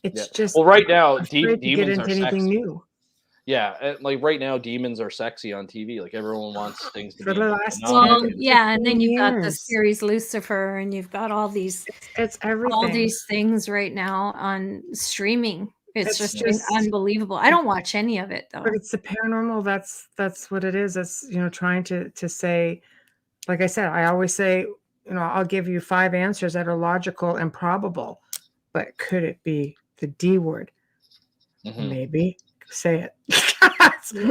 C: yeah.
A: it's just
C: Well, right now,
A: afraid to get
C: demons are
A: into anything
C: sexy.
A: new.
C: Yeah, like right now, demons are sexy on TV. Like everyone wants things to
A: For
C: be
A: the last
B: Well,
A: 10,
C: 10.
B: yeah, and then
A: 15
B: you've got the
A: years.
B: series Lucifer, and you've got all these
A: It's everything.
B: things right now on streaming. It's
A: It's
B: just
A: just
B: unbelievable. I don't watch any of it though.
A: But it's the paranormal. That's what it is. It's, trying to say, like I said, I always say, I'll give you 5 answers that are logical and probable, but could it be the D word?
C: Mhm.
A: Maybe. Say it.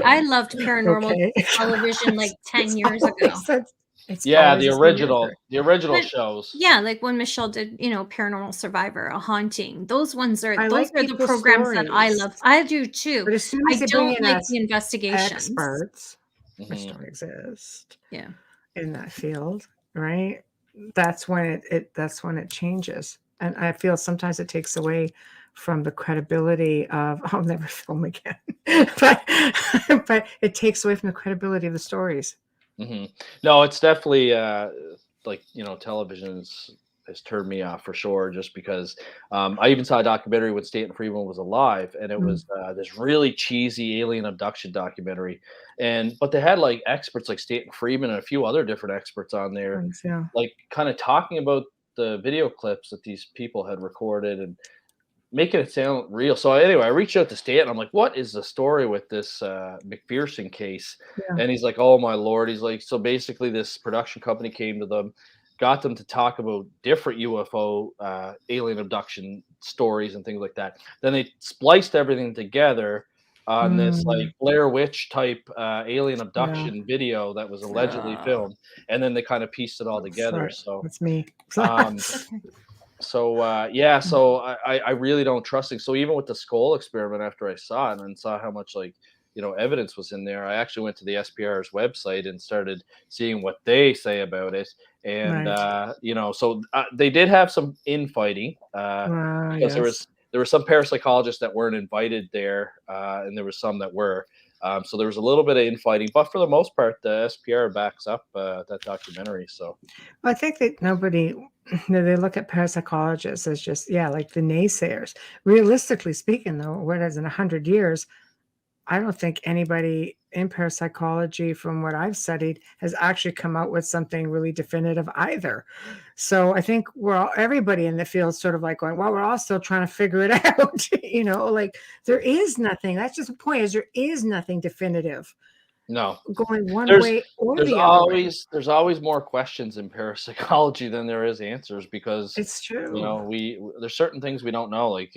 B: I loved paranormal
A: Okay.
B: television like 10
A: It's
B: years ago.
A: always- It's
C: Yeah,
A: always
C: the
A: the same
C: original,
A: answer.
C: the original
B: But
C: shows.
B: yeah, like when Michelle did, Paranormal Survivor, A Haunting. Those ones
A: I
B: those
A: like
B: are the
A: people's
B: programs that I
A: stories,
B: love. I do too.
A: but as soon as
B: I
A: they bring
B: don't
A: in
B: like
A: us
B: the investigations.
A: experts, which
C: Mhm.
A: don't exist
B: Yeah.
A: in that field, right? That's when that's when it changes. And I feel sometimes it takes away from the credibility of I'll never film again. but but it takes away from the credibility of the stories.
C: Mhm. No, it's definitely like television has turned me off for sure. Just because I even saw a documentary when Stanton Friedman was alive, and it
A: Mm,
C: was this really cheesy alien abduction documentary, but they had like experts like Stanton Friedman and a few other different experts on there,
A: thanks, yeah.
C: like kind of talking about the video clips that these people had recorded and making it sound real. So anyway, I reached out to Stanton. I'm like, "What is the story with this McPherson case?"
A: Yeah.
C: And he's like, "Oh my lord!" He's like, "So basically, this production company came to them, got them to talk about different UFO alien abduction stories and things like that. Then they spliced everything together on this like
A: Mm,
C: Blair Witch type alien
A: yeah.
C: abduction video that was allegedly
A: Yeah.
C: filmed, and then they kind of pieced it all together."
A: Sorry.
C: So.
A: That's me.
C: Um, so yeah, so I really don't trust it. So even with the skull experiment, after I saw it and saw how much evidence was in there, I actually went to the SPR's website and started seeing what they say about it. And
A: Right.
C: they did have some infighting because there
A: Yes.
C: was there were some parapsychologists that weren't invited there, and there was some that were. So there was a little bit of infighting, but for the most part, the SPR backs up that documentary. So.
A: Well, I think that they look at parapsychologists as just, yeah, like the naysayers. Realistically speaking, though, whereas in 100 years, I don't think anybody in parapsychology, from what I've studied, has actually come out with something really definitive either. So I think everybody in the field sort of like going, well, we're all still trying to figure it out. Like there is nothing. That's just the point, is there is nothing definitive
C: No,
A: going one
C: there's
A: way or
C: there's
A: the other way.
C: always more questions in parapsychology than there is answers, because
A: It's true.
C: there's certain things we don't know, like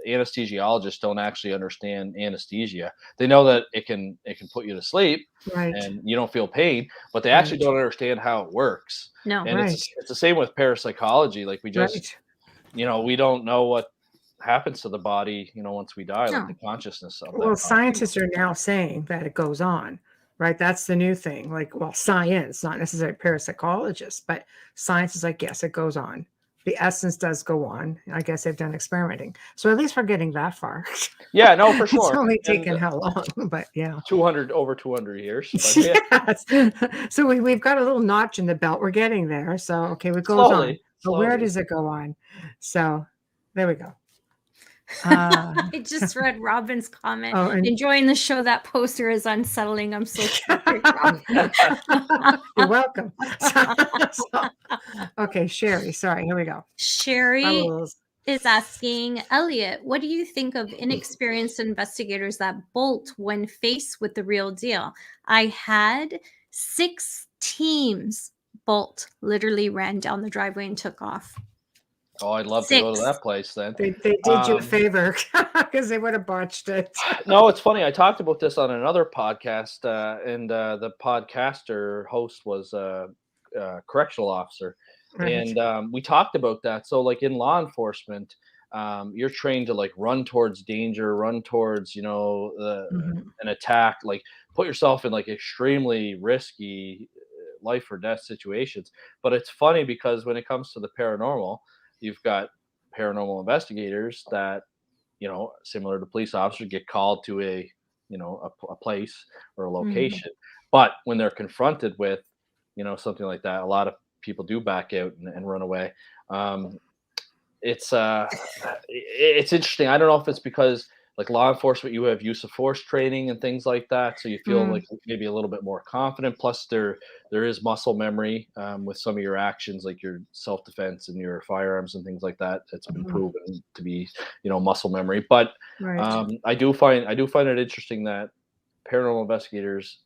C: anesthesiologists don't actually understand anesthesia. They know that it can put you to sleep
A: Right.
C: and you don't feel pain, but they actually
A: Right.
C: don't understand how it works.
B: No.
C: And
A: Right.
C: it's the same with parapsychology. Like we just
A: Right.
C: we don't know what happens to the body once we die, like
B: No.
C: the consciousness of
A: Well,
C: that body.
A: scientists are now saying that it goes on, right? That's the new thing. Like, well, science, not necessarily parapsychologists, but science is like, yes, it goes on. The essence does go on. I guess they've done experimenting. So at least we're getting that far.
C: Yeah, no, for
A: It's
C: sure.
A: only
C: And
A: taken how long, but yeah.
C: 200 years, but yeah,
A: Yes. So we've got a little notch in the belt. We're getting there. So, okay, it goes on.
C: slowly,
A: But where
C: slowly.
A: does it go on? So there we go.
B: I just read Robin's comment.
A: Oh, and
B: Enjoying the show. That poster is unsettling. I'm so sorry, Robin.
A: you're welcome. Okay, Sherry. Sorry, here we go.
B: Sherry,
A: Bubbles.
B: is asking, Elliott, what do you think of inexperienced investigators that bolt when faced with the real deal? I had 6 teams bolt, literally ran down the driveway and took off.
C: Oh, I'd love to go to that place then.
A: They did you a favor because they would have botched it.
C: No, it's funny. I talked about this on another podcast, and the podcaster host was a correctional officer,
A: Right.
C: and we talked about that. So, like in law enforcement, you're trained to like run towards danger, run towards an attack, like put yourself in like extremely risky life or death situations. But it's funny because when it comes to the paranormal, you've got paranormal investigators that, similar to police officers, get called to a place or a location. But when they're confronted with, something like that, a lot of people do back out and run away. It's interesting. I don't know if it's because like law enforcement, you have use of force training and things like that, so you feel like maybe a little bit more confident. Plus, there is muscle memory with some of your actions, like your self defense and your firearms and things like that. It's been proven to be, muscle memory. But I do find it interesting that paranormal investigators,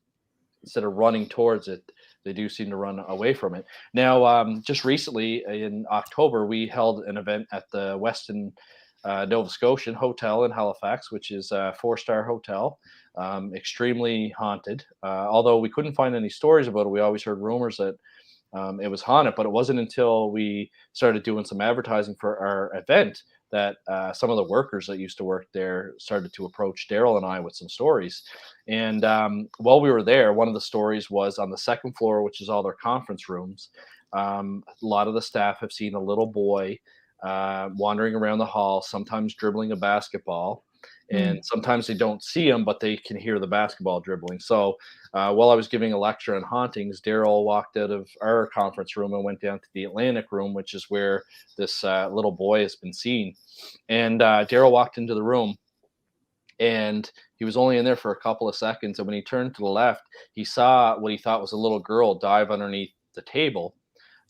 C: instead of running towards it, they do seem to run away from it. Now, just recently in October, we held an event at the Westin Nova Scotian Hotel in Halifax, which is a 4-star hotel, extremely haunted. Although we couldn't find any stories about it, we always heard rumors that it was haunted. But it wasn't until we started doing some advertising for our event that some of the workers that used to work there started to approach Daryl and I with some stories. And while we were there, one of the stories was on the second floor, which is all their conference rooms. A lot of the staff have seen a little boy wandering around the hall, sometimes dribbling a basketball. And sometimes they don't see him, but they can hear the basketball dribbling. So while I was giving a lecture on hauntings, Daryl walked out of our conference room and went down to the Atlantic room, which is where this little boy has been seen. And Daryl walked into the room, and he was only in there for a couple of seconds. And when he turned to the left, he saw what he thought was a little girl dive underneath the table.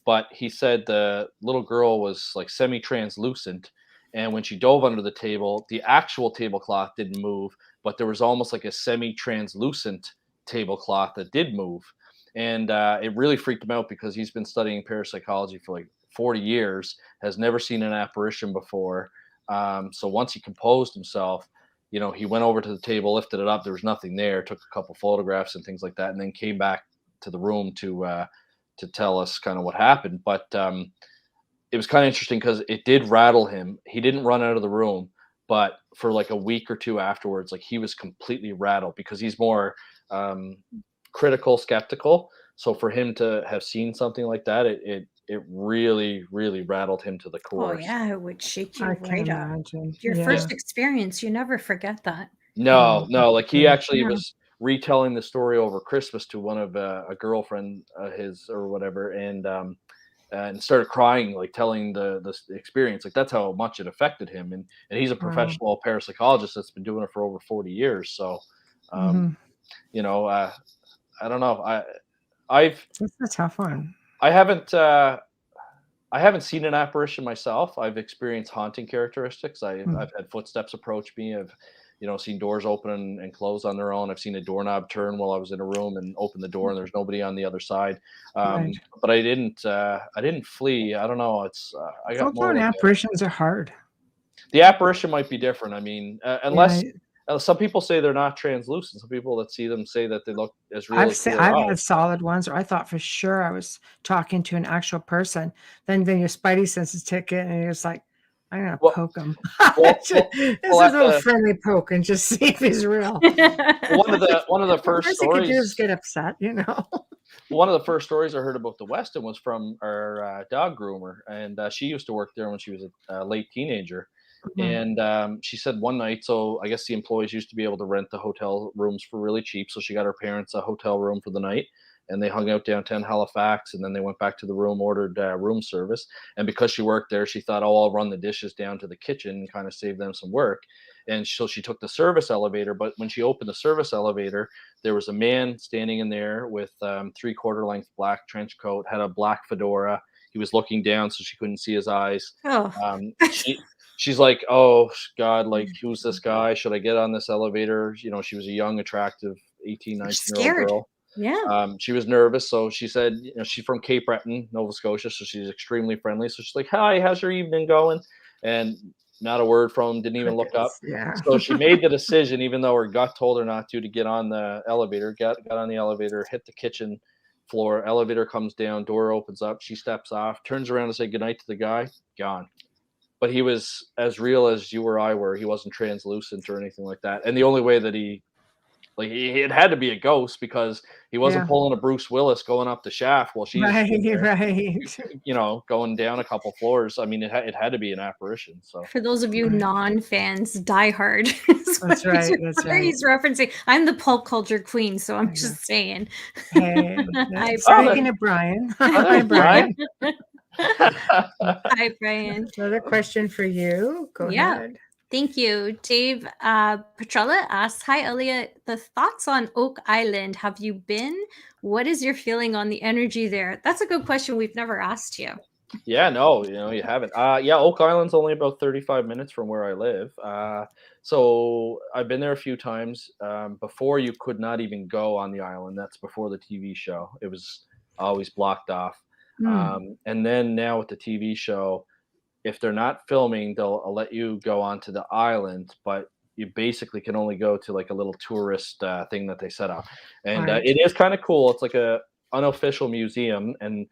C: But he said the little girl was like semi-translucent. And when she dove under the table, the actual tablecloth didn't move, but there was almost like a semi-translucent tablecloth that did move. And it really freaked him out because he's been studying parapsychology for like 40 years, has never seen an apparition before. So once he composed himself, he went over to the table, lifted it up. There was nothing there, took a couple photographs and things like that, and then came back to the room to tell us kind of what happened. But it was kind of interesting because it did rattle him. He didn't run out of the room, but for like a week or two afterwards, like he was completely rattled because he's more critical, skeptical. So for him to have seen something like that, it really, really rattled him to the core.
B: Oh yeah, it would shake you
A: I
B: right
A: can
B: up.
A: imagine.
B: Your first experience, you never forget that.
C: No, like he actually was retelling the story over Christmas to one of a girlfriend his or whatever, and started crying, like telling the experience. Like that's how much it affected him. And he's a professional parapsychologist that's been doing it for over 40 years. So, I don't know.
A: It's a tough one.
C: I haven't seen an apparition myself. I've experienced haunting characteristics. I've had footsteps approach me. I've seen doors open and close on their own. I've seen a doorknob turn while I was in a room and open the door and there's nobody on the other side. But I didn't flee. I don't know. It's I got more.
A: Apparitions are hard.
C: The apparition might be different. I mean, unless some people say they're not translucent. Some people that see them say that they look as real. I've
A: had solid ones where I thought for sure I was talking to an actual person. Then your spidey senses tick in, and you're just like, I'm gonna poke him. This is a little friendly poke and just see if he's real.
C: One of the first stories
A: you could do is get upset,
C: One of the first stories I heard about the Westin was from our dog groomer, and she used to work there when she was a late teenager. And she said one night, so I guess the employees used to be able to rent the hotel rooms for really cheap. So she got her parents a hotel room for the night, and they hung out downtown Halifax, and then they went back to the room, ordered room service. And because she worked there, she thought, oh, I'll run the dishes down to the kitchen and kind of save them some work. And so she took the service elevator, but when she opened the service elevator, there was a man standing in there with 3/4 length black trench coat, had a black fedora. He was looking down so she couldn't see his eyes. she's like, oh God, like who's this guy? Should I get on this elevator? You know, she was a young, attractive 18, 19-year-old
B: Scared.
C: girl.
B: Yeah.
C: She was nervous, so she said, you know, she's from Cape Breton, Nova Scotia, so she's extremely friendly. So she's like, "Hi, how's your evening going?" And not a word from him, didn't even look up.
A: Crickets. Yeah.
C: So she made the decision, even though her gut told her not to get on the elevator. Got on the elevator, hit the kitchen floor. Elevator comes down, door opens up. She steps off, turns around to say goodnight to the guy. Gone. But he was as real as you or I were. He wasn't translucent or anything like that. And the only way that it had to be a ghost because he wasn't
A: Yeah.
C: pulling a Bruce Willis going up the shaft while she's
A: Right.
C: you know, going down a couple floors. I mean, it had to be an apparition. So
B: For those of you
A: Right.
B: non-fans, Die Hard is
A: That's
B: what
A: right. That's right.
B: he's referencing. I'm the pulp culture queen, so I'm just saying.
A: Hey,
B: Hi,
A: speaking of Brian. Hi, Brian.
B: Hi, Brian.
A: Another question for you. Go ahead.
B: Thank you. Dave Petrella asks, hi, Elliott. The thoughts on Oak Island. Have you been? What is your feeling on the energy there? That's a good question. We've never asked you.
C: Yeah, no, you know, you haven't. Yeah, Oak Island's only about 35 minutes from where I live. So I've been there a few times. Before you could not even go on the island. That's before the TV show. It was always blocked off. And then now with the TV show, if they're not filming, they'll let you go onto the island, but you basically can only go to like a little tourist thing that they set up. And
A: Right.
C: it is kind of cool. It's like a unofficial museum, and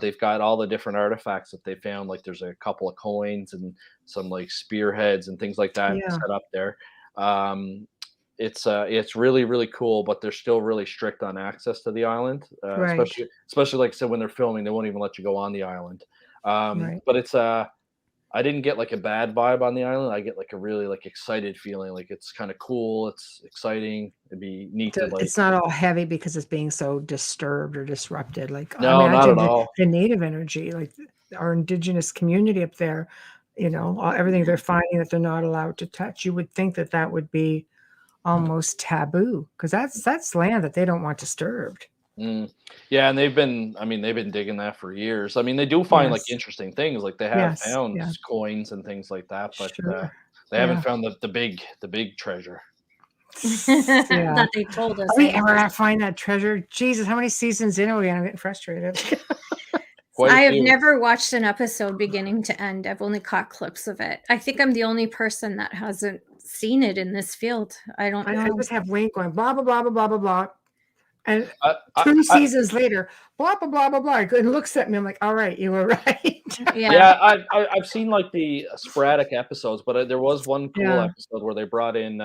C: they've got all the different artifacts that they found. Like there's a couple of coins and some like spearheads and things like that
A: Yeah.
C: set up there. It's really, really cool, but they're still really strict on access to the island,
A: Right.
C: especially like I said, when they're filming, they won't even let you go on the island.
A: Right.
C: But it's I didn't get like a bad vibe on the island. I get like a really like excited feeling. Like it's kind of cool. It's exciting. It'd be neat to like.
A: It's not all heavy because it's being so disturbed or disrupted. Like
C: No, not at all.
A: the native energy, like our indigenous community up there, you know, everything they're finding that they're not allowed to touch. You would think that that would be almost taboo because that's land that they don't want disturbed.
C: Yeah, and they've been digging that for years. I mean, they do find like
A: Yes.
C: interesting things. Like they have
A: Yes.
C: found
A: Yeah.
C: coins and things like that, but
A: Sure.
C: they
A: Yeah.
C: haven't found the big treasure.
A: Yeah.
B: That they told us.
A: Are we ever gonna find that treasure? Jesus, how many seasons in are we? I'm getting frustrated.
C: Quite a
B: I have
C: few.
B: never watched an episode beginning to end. I've only caught clips of it. I think I'm the only person that hasn't seen it in this field. I don't know.
A: I just have Wayne going blah blah blah blah blah blah blah. And
C: I-
A: 2 seasons later, blah blah blah blah blah. And looks at me. I'm like, all right, you were right.
B: Yeah.
C: I've seen like the sporadic episodes, but there was one cool
A: Yeah.
C: episode where they brought in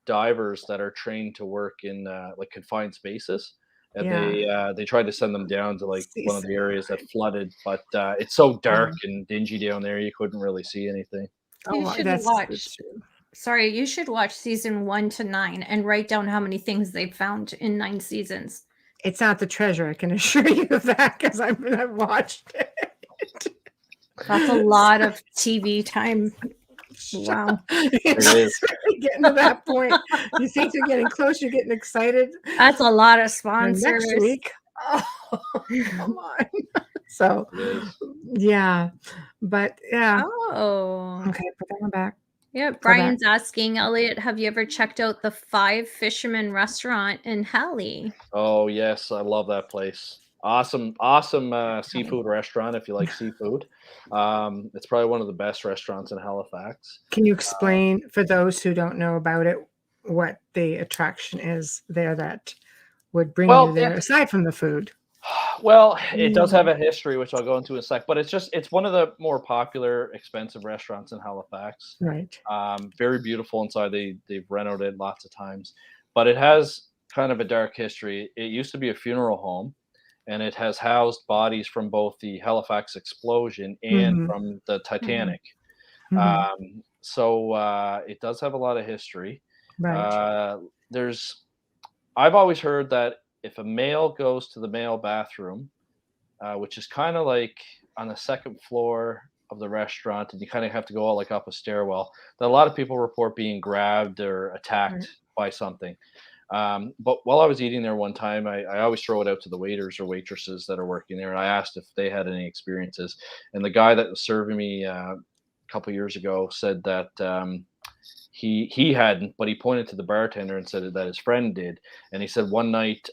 C: divers that are trained to work in like confined spaces, and
A: Yeah.
C: they tried to send them down to like one of the areas that flooded, but it's so dark and dingy down there, you couldn't really see anything.
B: You
A: Oh,
B: should
A: that's
B: watch. Sorry, you should watch season 1 to 9 and write down how many things they've found in 9 seasons.
A: It's not the treasure, I can assure you of that, because I've watched it.
B: That's a lot of TV time. Wow.
C: It is.
A: Really getting to that point. You think you're getting close, you're getting excited.
B: That's a lot of
A: And
B: sponsors.
A: next week, oh, come on. So, yeah, but yeah.
B: Oh.
A: Okay, put that one back.
B: Yeah, Brian's asking, Elliott, have you ever checked out the Five Fishermen restaurant in Halley?
C: Oh yes, I love that place. Awesome seafood restaurant if you like seafood. It's probably one of the best restaurants in Halifax.
A: Can you explain for those who don't know about it what the attraction is there that would bring you there aside from the food?
C: Well, it does have a history, which I'll go into in a sec, but it's one of the more popular, expensive restaurants in Halifax.
A: Right.
C: Very beautiful inside. They've renovated lots of times, but it has kind of a dark history. It used to be a funeral home, and it has housed bodies from both the Halifax explosion and from the Titanic. So it does have a lot of history.
A: Right.
C: I've always heard that if a male goes to the male bathroom, which is kind of like on the second floor of the restaurant, and you kind of have to go like up a stairwell, that a lot of people report being grabbed or attacked by something. But while I was eating there one time, I always throw it out to the waiters or waitresses that are working there, and I asked if they had any experiences. And the guy that was serving me couple years ago said that he hadn't, but he pointed to the bartender and said that his friend did. And he said one night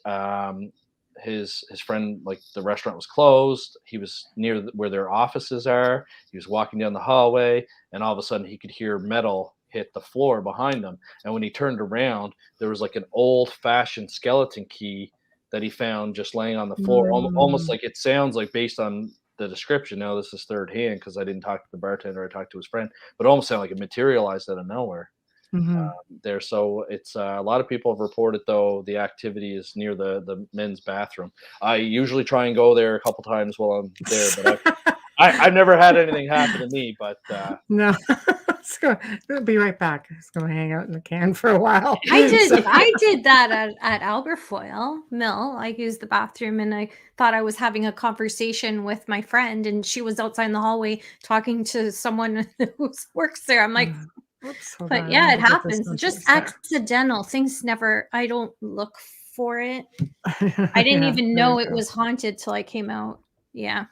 C: his friend, like, the restaurant was closed. He was near where their offices are. He was walking down the hallway, and all of a sudden he could hear metal hit the floor behind him. And when he turned around, there was like an old-fashioned skeleton key that he found just laying on the floor, almost like, it sounds like, based on the description. Now this is third hand because I didn't talk to the bartender, I talked to his friend, but it almost sounded like it materialized out of nowhere. There. So it's a lot of people have reported, though, the activity is near the men's bathroom. I usually try and go there a couple times while I'm there, but I've never had anything happen to me. But
A: no. Let's go. We'll be right back. Let's go hang out in the can for a while.
B: I did that at Alberfoyle Mill. I used the bathroom, and I thought I was having a conversation with my friend, and she was outside in the hallway talking to someone who works there. I'm like,
A: oops,
B: but yeah, it happens. Just accidental things. Never. I don't look for it. I didn't even know it was haunted till I came out. Yeah.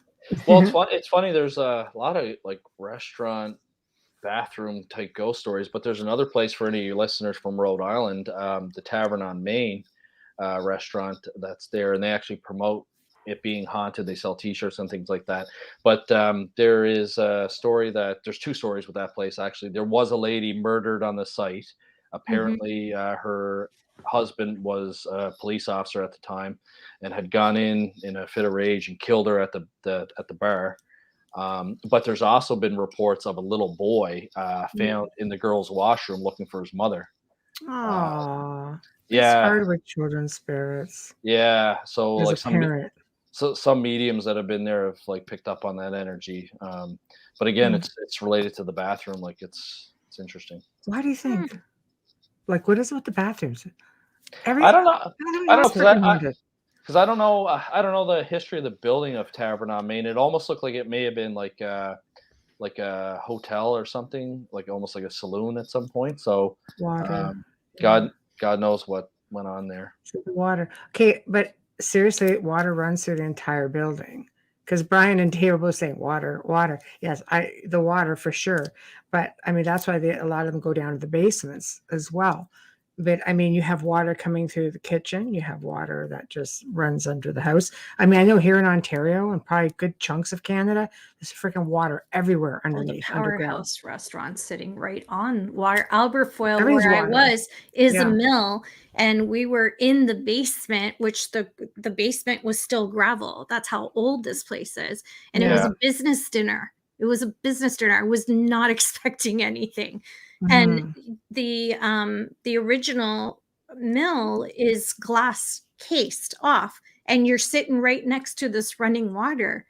C: Well, it's funny. There's a lot of, like, restaurant bathroom type ghost stories, but there's another place for any of you listeners from Rhode Island, the Tavern on Main restaurant that's there, and they actually promote it being haunted. They sell t-shirts and things like that. But there is a story there's two stories with that place. Actually, there was a lady murdered on the site. Apparently her husband was a police officer at the time and had gone in a fit of rage and killed her at the bar. But there's also been reports of a little boy found in the girls' washroom looking for his mother.
A: Oh,
C: yeah,
A: it's hard with children's spirits.
C: Yeah, so
A: As
C: like
A: a parent.
C: some mediums that have been there have, like, picked up on that energy. But again, it's related to the bathroom. Like, it's interesting.
A: Why do you think? Like, what is it with the bathrooms?
C: I don't know. Because I don't know. I don't know the history of the building of Tavern on Main. It almost looked like it may have been like a hotel or something, like almost like a saloon at some point. So
A: water.
C: God knows what went on there.
A: Water. Okay, but seriously, water runs through the entire building. Because Brian and Dave were both saying water. Yes, the water for sure. But I mean, that's why a lot of them go down to the basements as well. But I mean, you have water coming through the kitchen. You have water that just runs under the house. I mean, I know here in Ontario and probably good chunks of Canada, there's freaking water everywhere underneath.
B: The Powerhouse restaurant sitting right on water. Alberfoyle, where
A: water.
B: I was, is a mill, and we were in the basement, which the basement was still gravel. That's how old this place is. And it was a business dinner. It was a business dinner. I was not expecting anything. And the original mill is glass cased off, and you're sitting right next to this running water.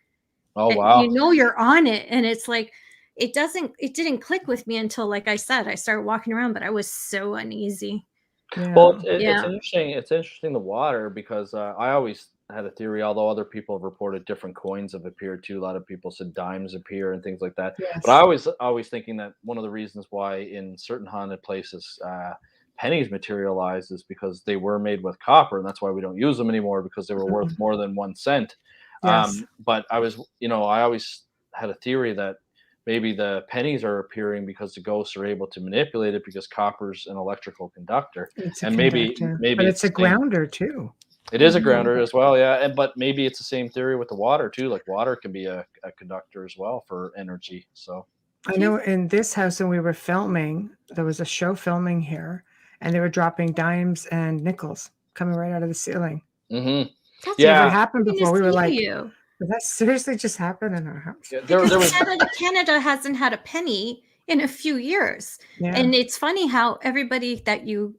C: Oh, wow.
B: You know you're on it, and it's like it didn't click with me until, like I said, I started walking around, but I was so uneasy.
C: Well, it's interesting. It's interesting, the water, because I always had a theory, although other people have reported different coins have appeared too. A lot of people said dimes appear and things like that.
A: Yes.
C: But I always thinking that one of the reasons why in certain haunted places pennies materialize is because they were made with copper, and that's why we don't use them anymore, because they were worth more than 1 cent.
A: Yes.
C: But I always had a theory that maybe the pennies are appearing because the ghosts are able to manipulate it, because copper's an electrical conductor. Maybe
A: but it's a grounder too.
C: It is a grounder as well, yeah. But maybe it's the same theory with the water too. Like, water can be a conductor as well for energy. So
A: I know in this house, when we were filming, there was a show filming here, and they were dropping dimes and nickels coming right out of the ceiling.
C: That's
A: never happened before. We were like,
B: did
A: that seriously just happened in our house?
C: Yeah,
B: Canada hasn't had a penny in a few years. And it's funny how everybody that you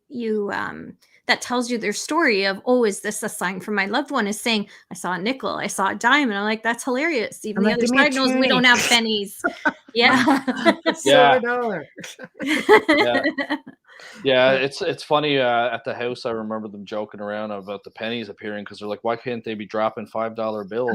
B: that tells you their story of, oh, is this a sign from my loved one, is saying, I saw a nickel, I saw a dime. And I'm like, that's hilarious. Even the other side knows we don't have pennies.
A: $1.
C: Yeah, it's funny. At the house, I remember them joking around about the pennies appearing, because they're like, why can't they be dropping $5 bills?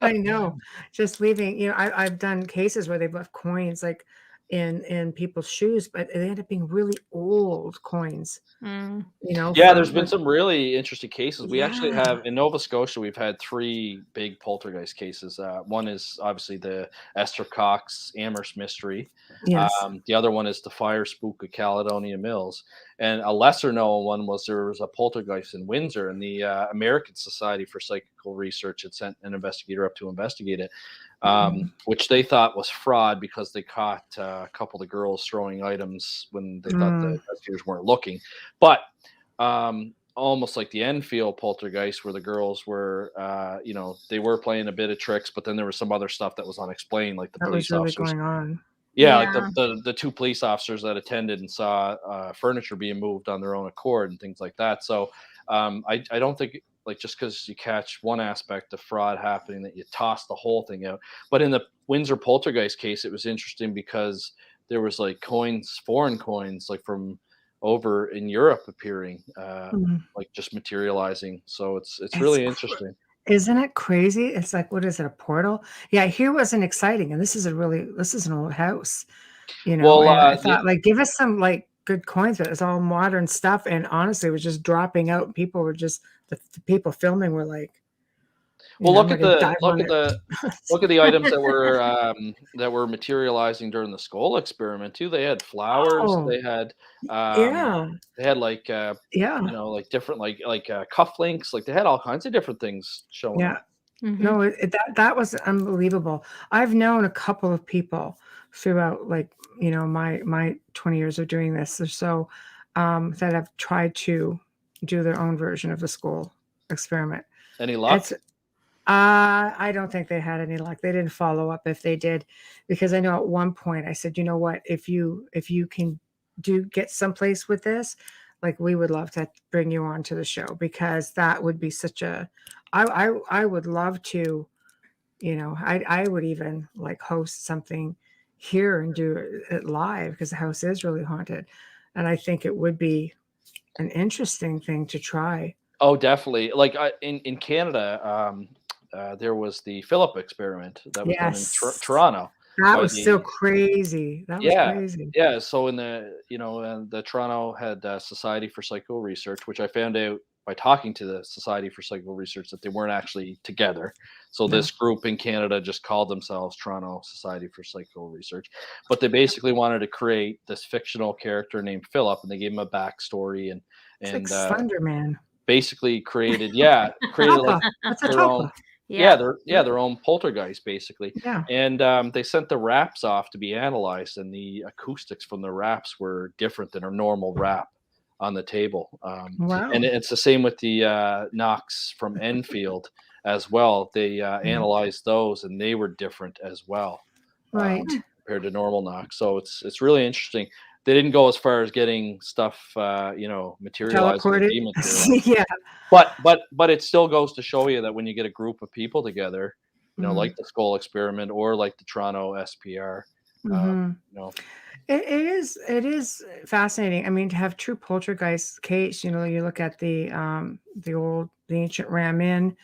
A: I know. Just leaving. I've done cases where they've left coins. Like, in people's shoes, but they end up being really old coins.
B: Mm.
A: You know,
C: Yeah,
A: from
C: there's been
A: like,
C: some really interesting cases. We actually
A: yeah,
C: have in Nova Scotia, we've had 3 big poltergeist cases. One is obviously the Esther Cox Amherst mystery.
A: yes,
C: The other one is the fire spook of Caledonia Mills. And a lesser known one was there was a poltergeist in Windsor, and the American Society for Psychical Research had sent an investigator up to investigate it, which they thought was fraud because they caught a couple of the girls throwing items when they thought the investigators weren't looking. But almost like the Enfield poltergeist, where the girls were, they were playing a bit of tricks, but then there was some other stuff that was unexplained, like the
A: that was
C: police
A: really
C: officers.
A: going on.
C: Yeah, like
B: Yeah.
C: the 2 police officers that attended and saw furniture being moved on their own accord and things like that. So I don't think like just because you catch one aspect of fraud happening that you toss the whole thing out. But in the Windsor poltergeist case, it was interesting because there was like coins, foreign coins, like from over in Europe appearing, like just materializing. So it's really interesting.
A: Isn't it crazy? It's like, what is it, a portal? Yeah, here wasn't exciting, and this is an old house, you know.
C: Well,
A: And I thought, like, give us some like good coins, but it's all modern stuff. And honestly, it was just dropping out. People were just the people filming were like,
C: well,
A: we're gonna dive on it.
C: look at the items that were materializing during the skull experiment too. They had flowers.
A: Oh,
C: Um,
A: yeah,
C: they had like
A: yeah,
C: like different like cufflinks. Like they had all kinds of different things showing
A: yeah.
C: up.
B: Mm-hmm.
A: No, that was unbelievable. I've known a couple of people throughout, like, my 20 years of doing this or so, that have tried to do their own version of the school experiment.
C: Any luck?
A: It's I don't think they had any luck. They didn't follow up if they did, because I know at one point I said, you know what, if you can get someplace with this, like, we would love to bring you on to the show, because that would be such a I would love to, I would even like host something here and do it live, because the house is really haunted. And I think it would be an interesting thing to try.
C: Oh, definitely. Like in Canada, there was the Philip experiment that was done in
A: Yes.
C: Toronto.
A: That
C: By
A: was so
C: the
A: crazy. That was
C: Yeah,
A: crazy.
C: yeah. So in the Toronto had Society for Psycho Research, which I found out by talking to the Society for Psycho Research that they weren't actually together. So
A: No.
C: this group in Canada just called themselves Toronto Society for Psycho Research, but they basically wanted to create this fictional character named Philip, and they gave him a backstory
A: It's like
C: and
A: Slender Man.
C: basically created like
A: Tulpa. That's a
C: their own
A: tulpa.
C: their own poltergeist basically.
A: Yeah.
C: And they sent the wraps off to be analyzed, and the acoustics from the wraps were different than a normal wrap on the table.
A: Wow.
C: And it's the same with the knocks from Enfield as well. They analyzed those, and they were different as well,
A: Right.
C: compared to normal knocks. So it's really interesting. They didn't go as far as getting stuff, materializing or
A: Teleported.
C: dematerializing.
A: Yeah.
C: But it still goes to show you that when you get a group of people together, like the skull experiment or like the Toronto SPR,
A: Mhm.
C: you know,
A: It is fascinating. I mean, to have true poltergeist case, you look at the ancient Ram Inn,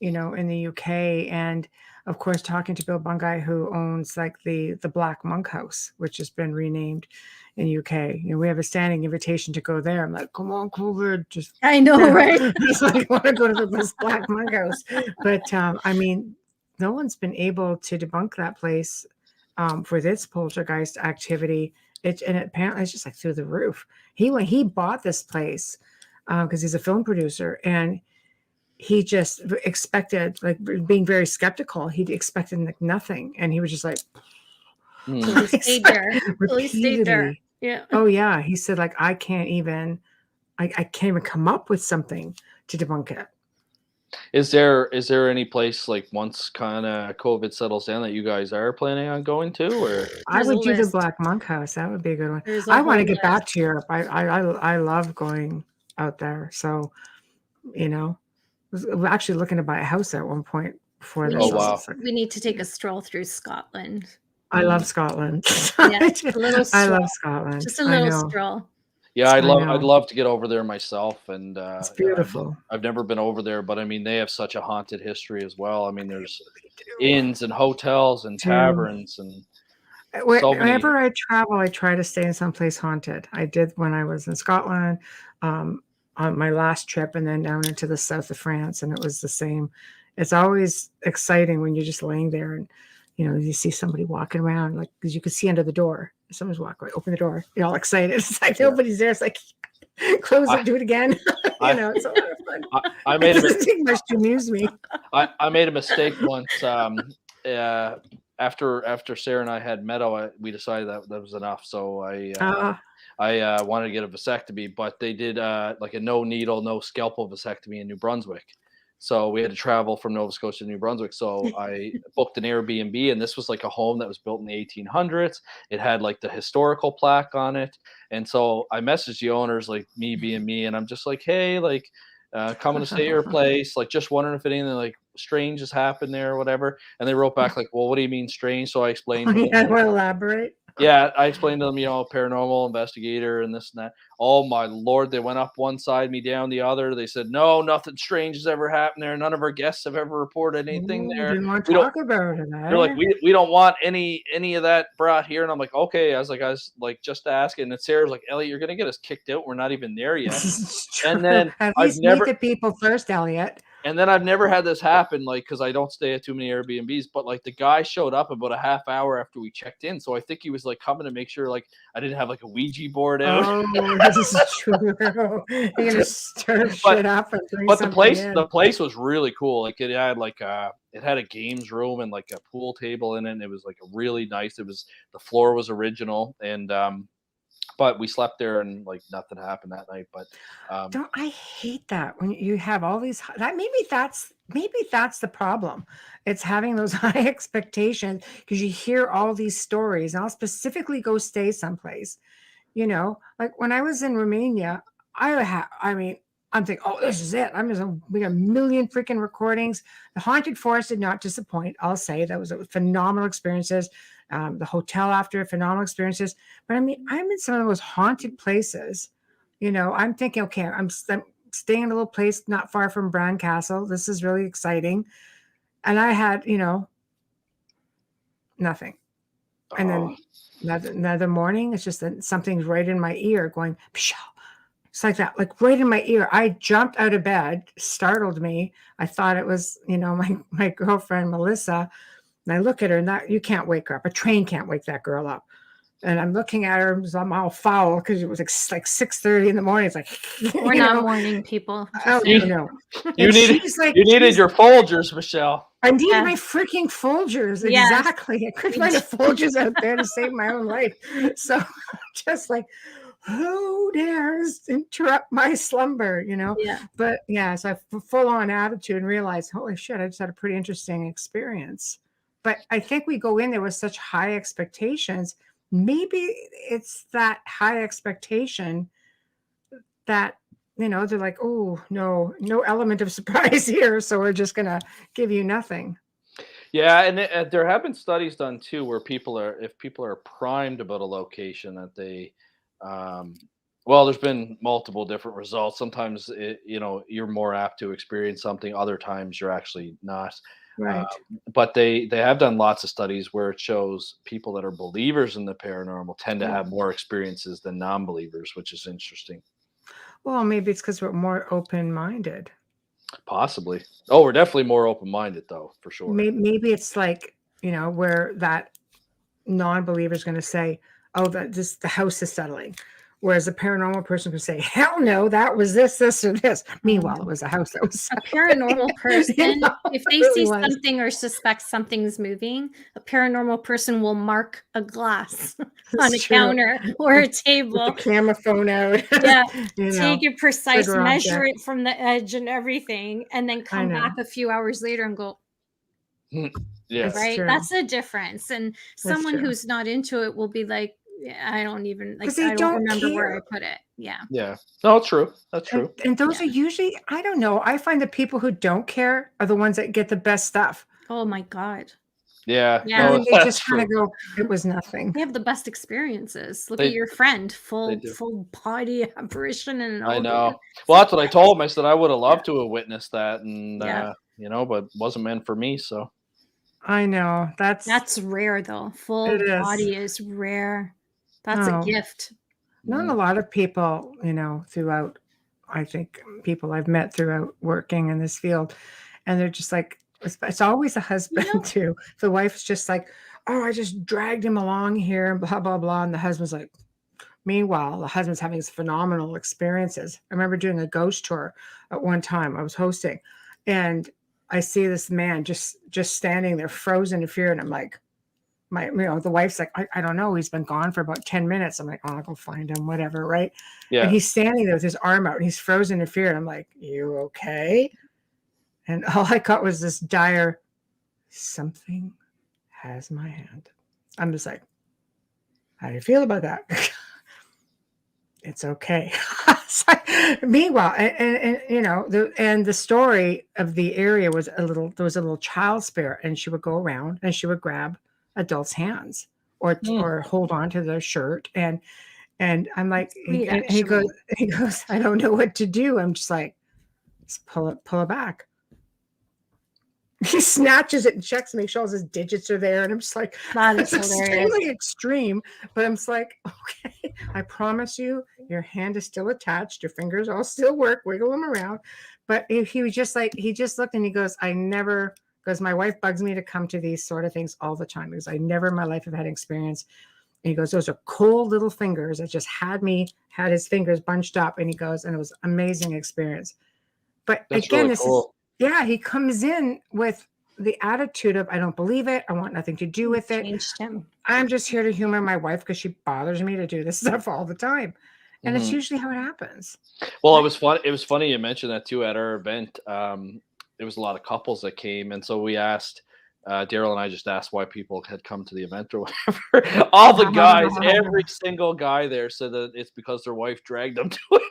A: in the UK, and of course talking to Bill Bungay, who owns like the Black Monk House, which has been renamed in UK. We have a standing invitation to go there. I'm like, come on, COVID, just
B: I know, right?
A: just like want to go to this Black Monk House. But I mean, no one's been able to debunk that place for this poltergeist activity. And apparently it's just like through the roof. He bought this place because he's a film producer, and he just expected, like, being very skeptical. He expected like nothing, and he was just like,
B: He stayed there. He stayed there.
A: repeatedly.
B: Yeah.
A: Oh yeah, he said, like, I can't even come up with something to debunk it.
C: Is there any place, like, once kind of COVID settles down, that you guys are planning on going to, or?
A: I would do the
B: list.
A: Black Monk House. That would be a good one.
B: There's a
A: I want to
B: whole
A: get back
B: list.
A: to Europe. I love going out there. So, we're actually looking to buy a house at one point before
B: We
A: this.
B: need,
C: Oh, wow.
B: we need to take a stroll through Scotland.
A: I love Scotland.
B: Yeah, a little
A: I
B: stroll.
A: love Scotland.
B: Just a
A: I
B: little
A: know.
B: stroll.
C: Yeah,
A: I
C: I'd
A: know.
C: love to get over there myself, and
A: It's beautiful.
C: I've never been over there, but I mean they have such a haunted history as well. I mean, there's
A: They do.
C: inns and hotels and
A: Too.
C: taverns, and
A: Whenever I travel, I try to stay in someplace haunted. I did when I was in Scotland, on my last trip, and then down into the south of France, and it was the same. It's always exciting when you're just laying there and you see somebody walking around, like, because you could see under the door. Someone's walking, open the door, you're all excited. It's like nobody's there. It's like, close it, do it again. It's a lot of fun.
C: I made
A: it doesn't take much to amuse me.
C: I made a mistake once. After Sarah and I had met, we decided that was enough. So I wanted to get a vasectomy, but they did like a no needle, no scalpel vasectomy in New Brunswick. So we had to travel from Nova Scotia to New Brunswick. So I booked an Airbnb, and this was like a home that was built in the 1800s. It had like the historical plaque on it. And so I messaged the owners, like me being me, and I'm just like, hey, like coming to stay at your place, like just wondering if anything like strange has happened there or whatever. And they wrote back like, well, what do you mean strange? So I explained to them,
A: I want to elaborate.
C: Yeah, I explained to them, paranormal investigator and this and that. Oh my Lord, they went up one side, me down the other. They said, no, nothing strange has ever happened there. None of our guests have ever reported anything there.
A: Didn't want to talk about it.
C: They're like, we don't want any of that brought here. And I'm like, okay. I was like just asking. And Sarah's like, Elliott, you're gonna get us kicked out. We're not even there yet. And then
A: at least meet the people first, Elliott.
C: And then I've never had this happen, like, because I don't stay at too many Airbnbs, but like the guy showed up about a half hour after we checked in. So I think he was like coming to make sure like I didn't have like a Ouija board out.
A: Oh, this is true. You're gonna stir shit up.
C: But the place was really cool. Like it had a games room and like a pool table in it. And it was like a really nice. The floor was original, and but we slept there and like nothing happened that night. But
A: I hate that when you have all these maybe that's the problem. It's having those high expectations because you hear all these stories. And I'll specifically go stay someplace, like when I was in Romania, I'm thinking, oh, this is it. We got a million freaking recordings. The Haunted Forest did not disappoint. I'll say that was phenomenal experiences. The hotel after, phenomenal experiences. But I'm in some of the most haunted places. I'm thinking, okay, I'm staying in a little place not far from Bran Castle. This is really exciting. And I had, nothing. And then another morning, it's just that something's right in my ear going, Michelle. It's like that, like right in my ear. I jumped out of bed, startled me. I thought it was, my girlfriend, Melissa. And I look at her, and you can't wake her up. A train can't wake that girl up. And I'm looking at her, so I'm all foul because it was like 6:30 in the morning. It's like,
B: we're not morning people.
A: Oh, no.
C: You needed your Folgers, Michelle.
A: I needed my freaking Folgers. Exactly. Yes. I couldn't find the Folgers out there to save my own life. So just like, who dares interrupt my slumber, Yeah. But so I have full on attitude and realized, holy shit, I just had a pretty interesting experience. But I think we go in there with such high expectations. Maybe it's that high expectation that, they're like, oh, no element of surprise here. So we're just going to give you nothing.
C: Yeah. And there have been studies done too, where if people are primed about a location that they, there's been multiple different results. Sometimes, you're more apt to experience something. Other times you're actually not.
A: Right.
C: But they have done lots of studies where it shows people that are believers in the paranormal tend to have more experiences than non-believers, which is interesting.
A: Well, maybe it's because we're more open-minded.
C: Possibly. Oh, we're definitely more open-minded, though, for sure.
A: Maybe it's like, where that non-believer is going to say, oh, the house is settling. Whereas a paranormal person could say, hell no, that was this, or this. Meanwhile, it was a house that was
B: a paranormal person. If they see something or suspect something's moving, a paranormal person will mark a glass on a counter or a table.
A: With the camera phone out.
B: Yeah. Take it precise, measure it from the edge and everything, and then come back a few hours later and go,
C: yeah,
B: right? That's the difference. And someone who's not into it will be like, I don't even I don't remember where I put it. Yeah.
C: No, it's true. That's true.
A: And those are usually, I don't know. I find the people who don't care are the ones that get the best stuff.
B: Oh my God.
C: Yeah.
A: No, they just kind of go, it was nothing.
B: They have the best experiences. Look at your friend, full body apparition and all.
C: I know. Well, that's what I told him. I said I would have loved to have witnessed that, and but it wasn't meant for me. So.
A: I know.
B: That's rare though. Full
A: It is.
B: body is rare. That's a
A: Oh,
B: gift.
A: not a lot of people, throughout, I think people I've met throughout working in this field, and they're just like, it's always a husband too. The wife's just like, oh, I just dragged him along here and blah, blah, blah. And the husband's like, meanwhile, the husband's having these phenomenal experiences. I remember doing a ghost tour at one time. I was hosting, and I see this man just standing there, frozen in fear, and I'm like, the wife's like, I don't know. He's been gone for about 10 minutes. I'm like, oh, I'll go find him, whatever, right?
C: Yeah.
A: And he's standing there with his arm out, and he's frozen in fear. And I'm like, you okay? And all I got was this dire, something has my hand. I'm just like, how do you feel about that? It's okay. Meanwhile, and the story of the area was there was a little child spirit, and she would go around and she would grab adults' hands or hold on to their shirt, and I'm like, and he goes, I don't know what to do. I'm just like, just pull it back. He snatches it and checks to make sure all his digits are there. And I'm just like, that's extremely extreme. But I'm just like, okay, I promise you, your hand is still attached. Your fingers all still work. Wiggle them around. But he was just like, he just looked and he goes, because my wife bugs me to come to these sort of things all the time. Because I never in my life have had experience. And he goes, those are cold little fingers that just had his fingers bunched up. And he goes, and it was amazing experience. But
C: that's
A: again,
C: really cool.
A: Yeah, he comes in with the attitude of, I don't believe it. I want nothing to do with it.
B: Changed him.
A: I'm just here to humor my wife because she bothers me to do this stuff all the time. And it's usually how it happens.
C: Well, it was fun. It was funny you mentioned that too at our event. There was a lot of couples that came. And so we asked, Daryl and I just asked why people had come to the event or whatever. All the guys, every single guy there said that it's because their wife dragged them to it.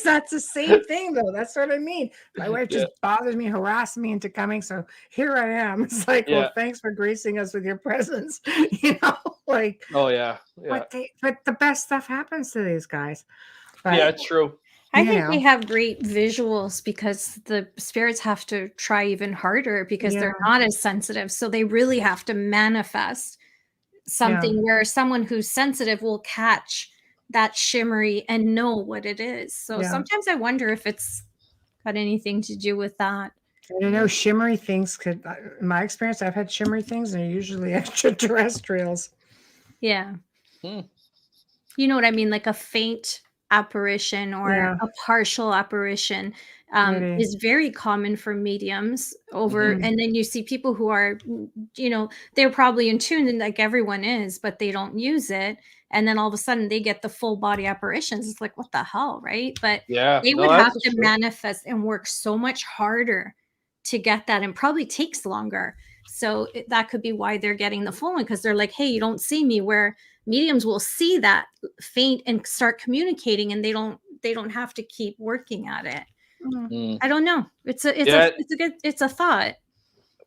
A: That's the same thing though. That's what I mean. My wife just bothers me, harasses me into coming. So here I am. It's like, well, thanks for gracing us with your presence. Like,
C: oh yeah.
A: But the best stuff happens to these guys.
C: But, yeah, it's true.
B: I think they have great visuals because the spirits have to try even harder because they're not as sensitive. So they really have to manifest something where someone who's sensitive will catch that shimmery and know what it is. So sometimes I wonder if it's got anything to do with that.
A: I don't know. Shimmery things could, in my experience, I've had shimmery things and they're usually extraterrestrials.
B: Yeah. You know what I mean? Like a faint apparition or a partial apparition is very common for mediums and then you see people who are, they're probably in tune and like everyone is, but they don't use it. And then all of a sudden they get the full body apparitions. It's like, what the hell, right? But they would have to manifest and work so much harder to get that and probably takes longer. So that could be why they're getting the full one because they're like, hey, you don't see me, where mediums will see that faint and start communicating and they don't have to keep working at it. I don't know. It's a thought.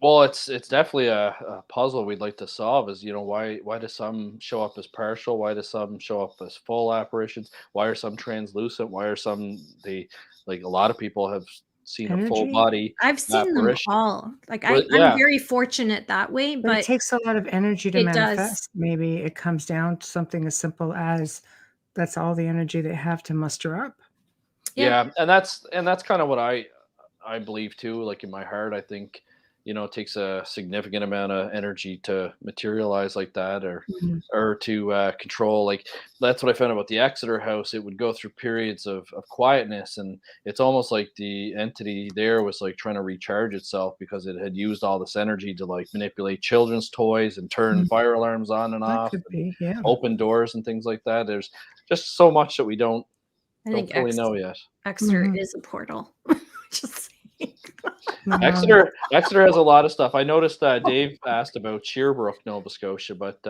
C: Well, it's definitely a puzzle we'd like to solve is, why do some show up as partial? Why do some show up as full apparitions? Why are some translucent? Why are some like a lot of people have seen a full body?
B: I've seen them all. Like I'm very fortunate that way, but
A: it takes a lot of energy to manifest. Maybe it comes down to something as simple as that's all the energy they have to muster up.
C: Yeah, and that's kind of what I believe too. Like in my heart, I think it takes a significant amount of energy to materialize like that or to control. Like that's what I found about the Exeter house. It would go through periods of quietness, and it's almost like the entity there was like trying to recharge itself because it had used all this energy to like manipulate children's toys and turn fire alarms on and off, and open doors and things like that. There's just so much that we don't fully know yet.
B: Exeter is a portal. Just
C: Exeter has a lot of stuff. I noticed Dave asked about Sherbrooke, Nova Scotia, but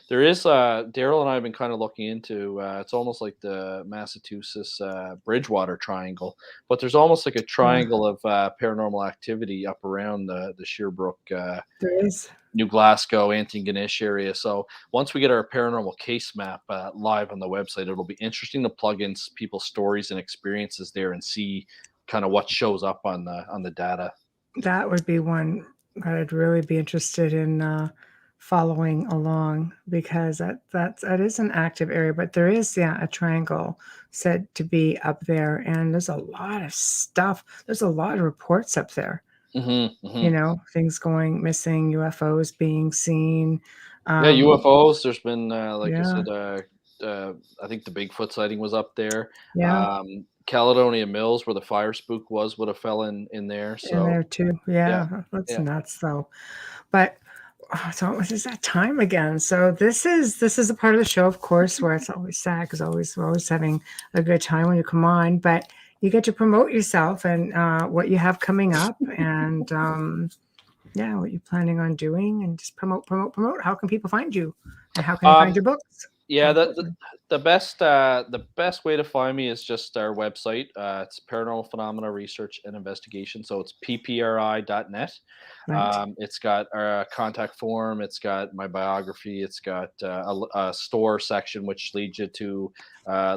C: there is Daryl and I have been kind of looking into. It's almost like the Massachusetts Bridgewater Triangle, but there's almost like a triangle of paranormal activity up around the Sherbrooke, there is New Glasgow, Antigonish area. So once we get our paranormal case map live on the website, it'll be interesting to plug in people's stories and experiences there and see kind of what shows up on the data.
A: That would be one I'd really be interested in following along, because that is an active area, but there is, a triangle said to be up there, and there's a lot of stuff. There's a lot of reports up there. Things going missing, UFOs being seen.
C: Yeah,
A: Um,
C: UFOs. There's been, like I
A: yeah,
C: said, I think the Bigfoot sighting was up there.
A: yeah,
C: Caledonia Mills, where the fire spook was, would have fell in there.
A: in
C: So
A: there too.
C: yeah,
A: Yeah, that's
C: yeah.
A: nuts though. But so it is that time again. So this is a part of the show, of course, where it's always sad, because we're always having a good time when you come on, but you get to promote yourself and what you have coming up, and what you're planning on doing, and just promote. How can people find you, and how can they find
C: Um,
A: your books? More
C: Yeah,
A: importantly,
C: the best way to find me is just our website. It's Paranormal Phenomena Research and Investigation. So it's ppri.net.
A: right?
C: It's got our contact form. It's got my biography. It's got a store section which leads you to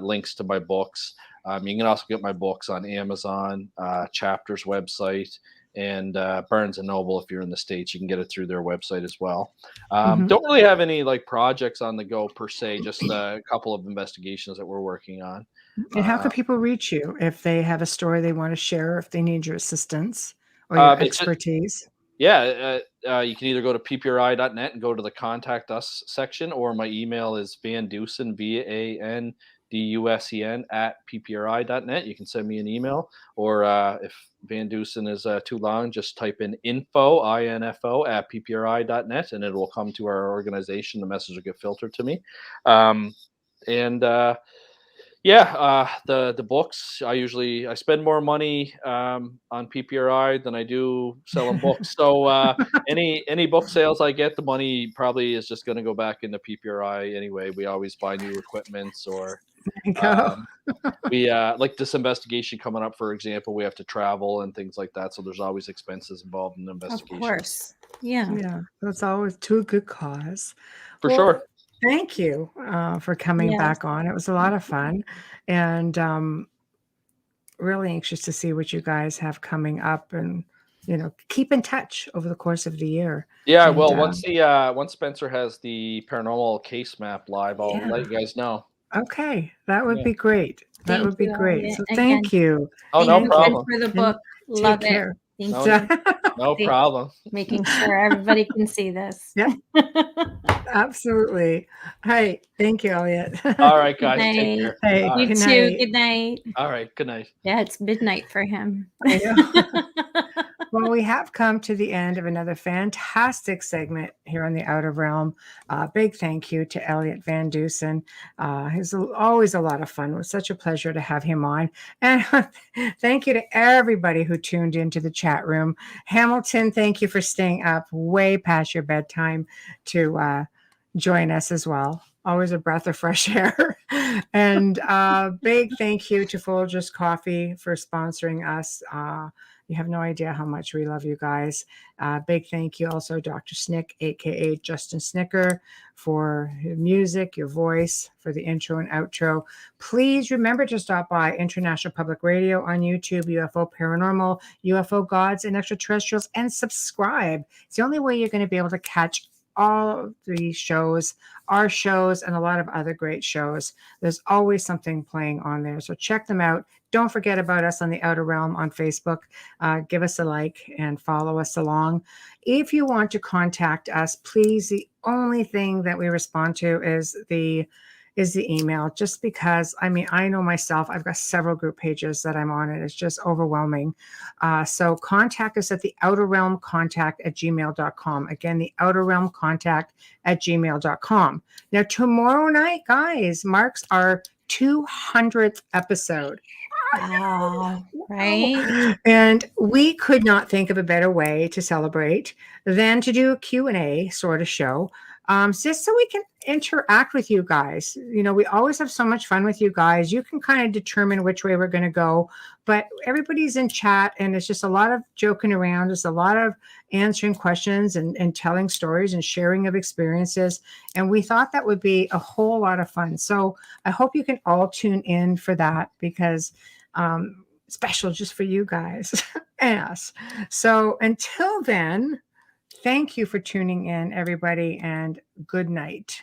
C: links to my books. You can also get my books on Amazon, Chapter's website, and Barnes and Noble. If you're in the States, you can get it through their website as well.
A: Hmm.
C: Don't really have any like projects on the go per se, just a couple of investigations that we're working on.
A: And how
C: Uh,
A: can people reach you if they have a story they want to share, if they need your assistance or your
C: it's just,
A: expertise?
C: yeah, you can either go to ppri.net and go to the contact us section, or my email is Van Dusen, VanDusen at ppri.net. You can send me an email, or if Van Dusen is too long, just type in info at ppri.net, and it will come to our organization. The message will get filtered to me. Um, and Yeah, the books, I spend more money on PPRI than I do selling books. So any book sales I get, the money probably is just going to go back into PPRI anyway. We always buy new equipments, or
A: There you go.
C: um, we like this investigation coming up, for example. We have to travel and things like that, so there's always expenses involved in
B: Of
C: investigations.
B: course. Yeah.
A: Yeah, that's always to a good cause.
C: For
A: Well,
C: sure.
A: thank you for coming
B: Yes.
A: back on. It was a lot of fun, and really anxious to see what you guys have coming up, and keep in touch over the course of the year.
C: Yeah,
A: And
C: well, once Spencer has the paranormal case map live, I'll
A: yeah,
C: let you guys know.
A: okay, that would
C: Yeah.
A: be great. That
B: Thank
A: would be
B: you,
A: great.
B: Elliot.
A: So
B: Again,
A: thank you,
C: Oh,
B: thank
C: no
B: you
A: thank
B: again
A: you,
C: problem.
B: for the
A: and
B: book.
A: take
B: Love it.
A: care.
B: Thank
C: No,
B: you.
C: no
B: See-
C: problem.
B: Making sure everybody can see this.
A: Yep, absolutely. Hey, thank you, Elliot.
C: All right,
B: Good
C: guys, take
B: night.
C: care.
A: Hey,
C: All
B: You
C: right.
A: good
B: too.
A: night.
B: Good night.
C: All right, good night.
B: Yeah, it's midnight for him.
A: I know. Well, we have come to the end of another fantastic segment here on the Outer Realm. Big thank you to Elliott Van Dusen. He's always a lot of fun. It was such a pleasure to have him on. And thank you to everybody who tuned into the chat room. Hamilton, thank you for staying up way past your bedtime to join us as well. Always a breath of fresh air. And big thank you to Folgers Coffee for sponsoring us. You have no idea how much we love you guys. Big thank you also, Dr. Snick, aka Justin Snicker, for your music, your voice, for the intro and outro. Please remember to stop by International Public Radio on YouTube, UFO Paranormal, UFO Gods, and Extraterrestrials, and subscribe. It's the only way you're going to be able to catch all of the shows, our shows, and a lot of other great shows. There's always something playing on there. So check them out. Don't forget about us on the Outer Realm on Facebook. Give us a like and follow us along. If you want to contact us, please, the only thing that we respond to is the email, just because I know myself, I've got several group pages that I'm on, and it's just overwhelming. So contact us at the outer realm contact at gmail.com. Again, the outer realm contact at gmail.com. Now, tomorrow night, guys, marks our 200th episode.
B: Wow. Right?
A: And we could not think of a better way to celebrate than to do a Q&A sort of show, just so we can interact with you guys. We always have so much fun with you guys. You can kind of determine which way we're going to go, but everybody's in chat, and it's just a lot of joking around. It's a lot of answering questions and telling stories and sharing of experiences. And we thought that would be a whole lot of fun. So I hope you can all tune in for that, because special just for you guys and us. So until then, Thank you for tuning in, everybody, and good night.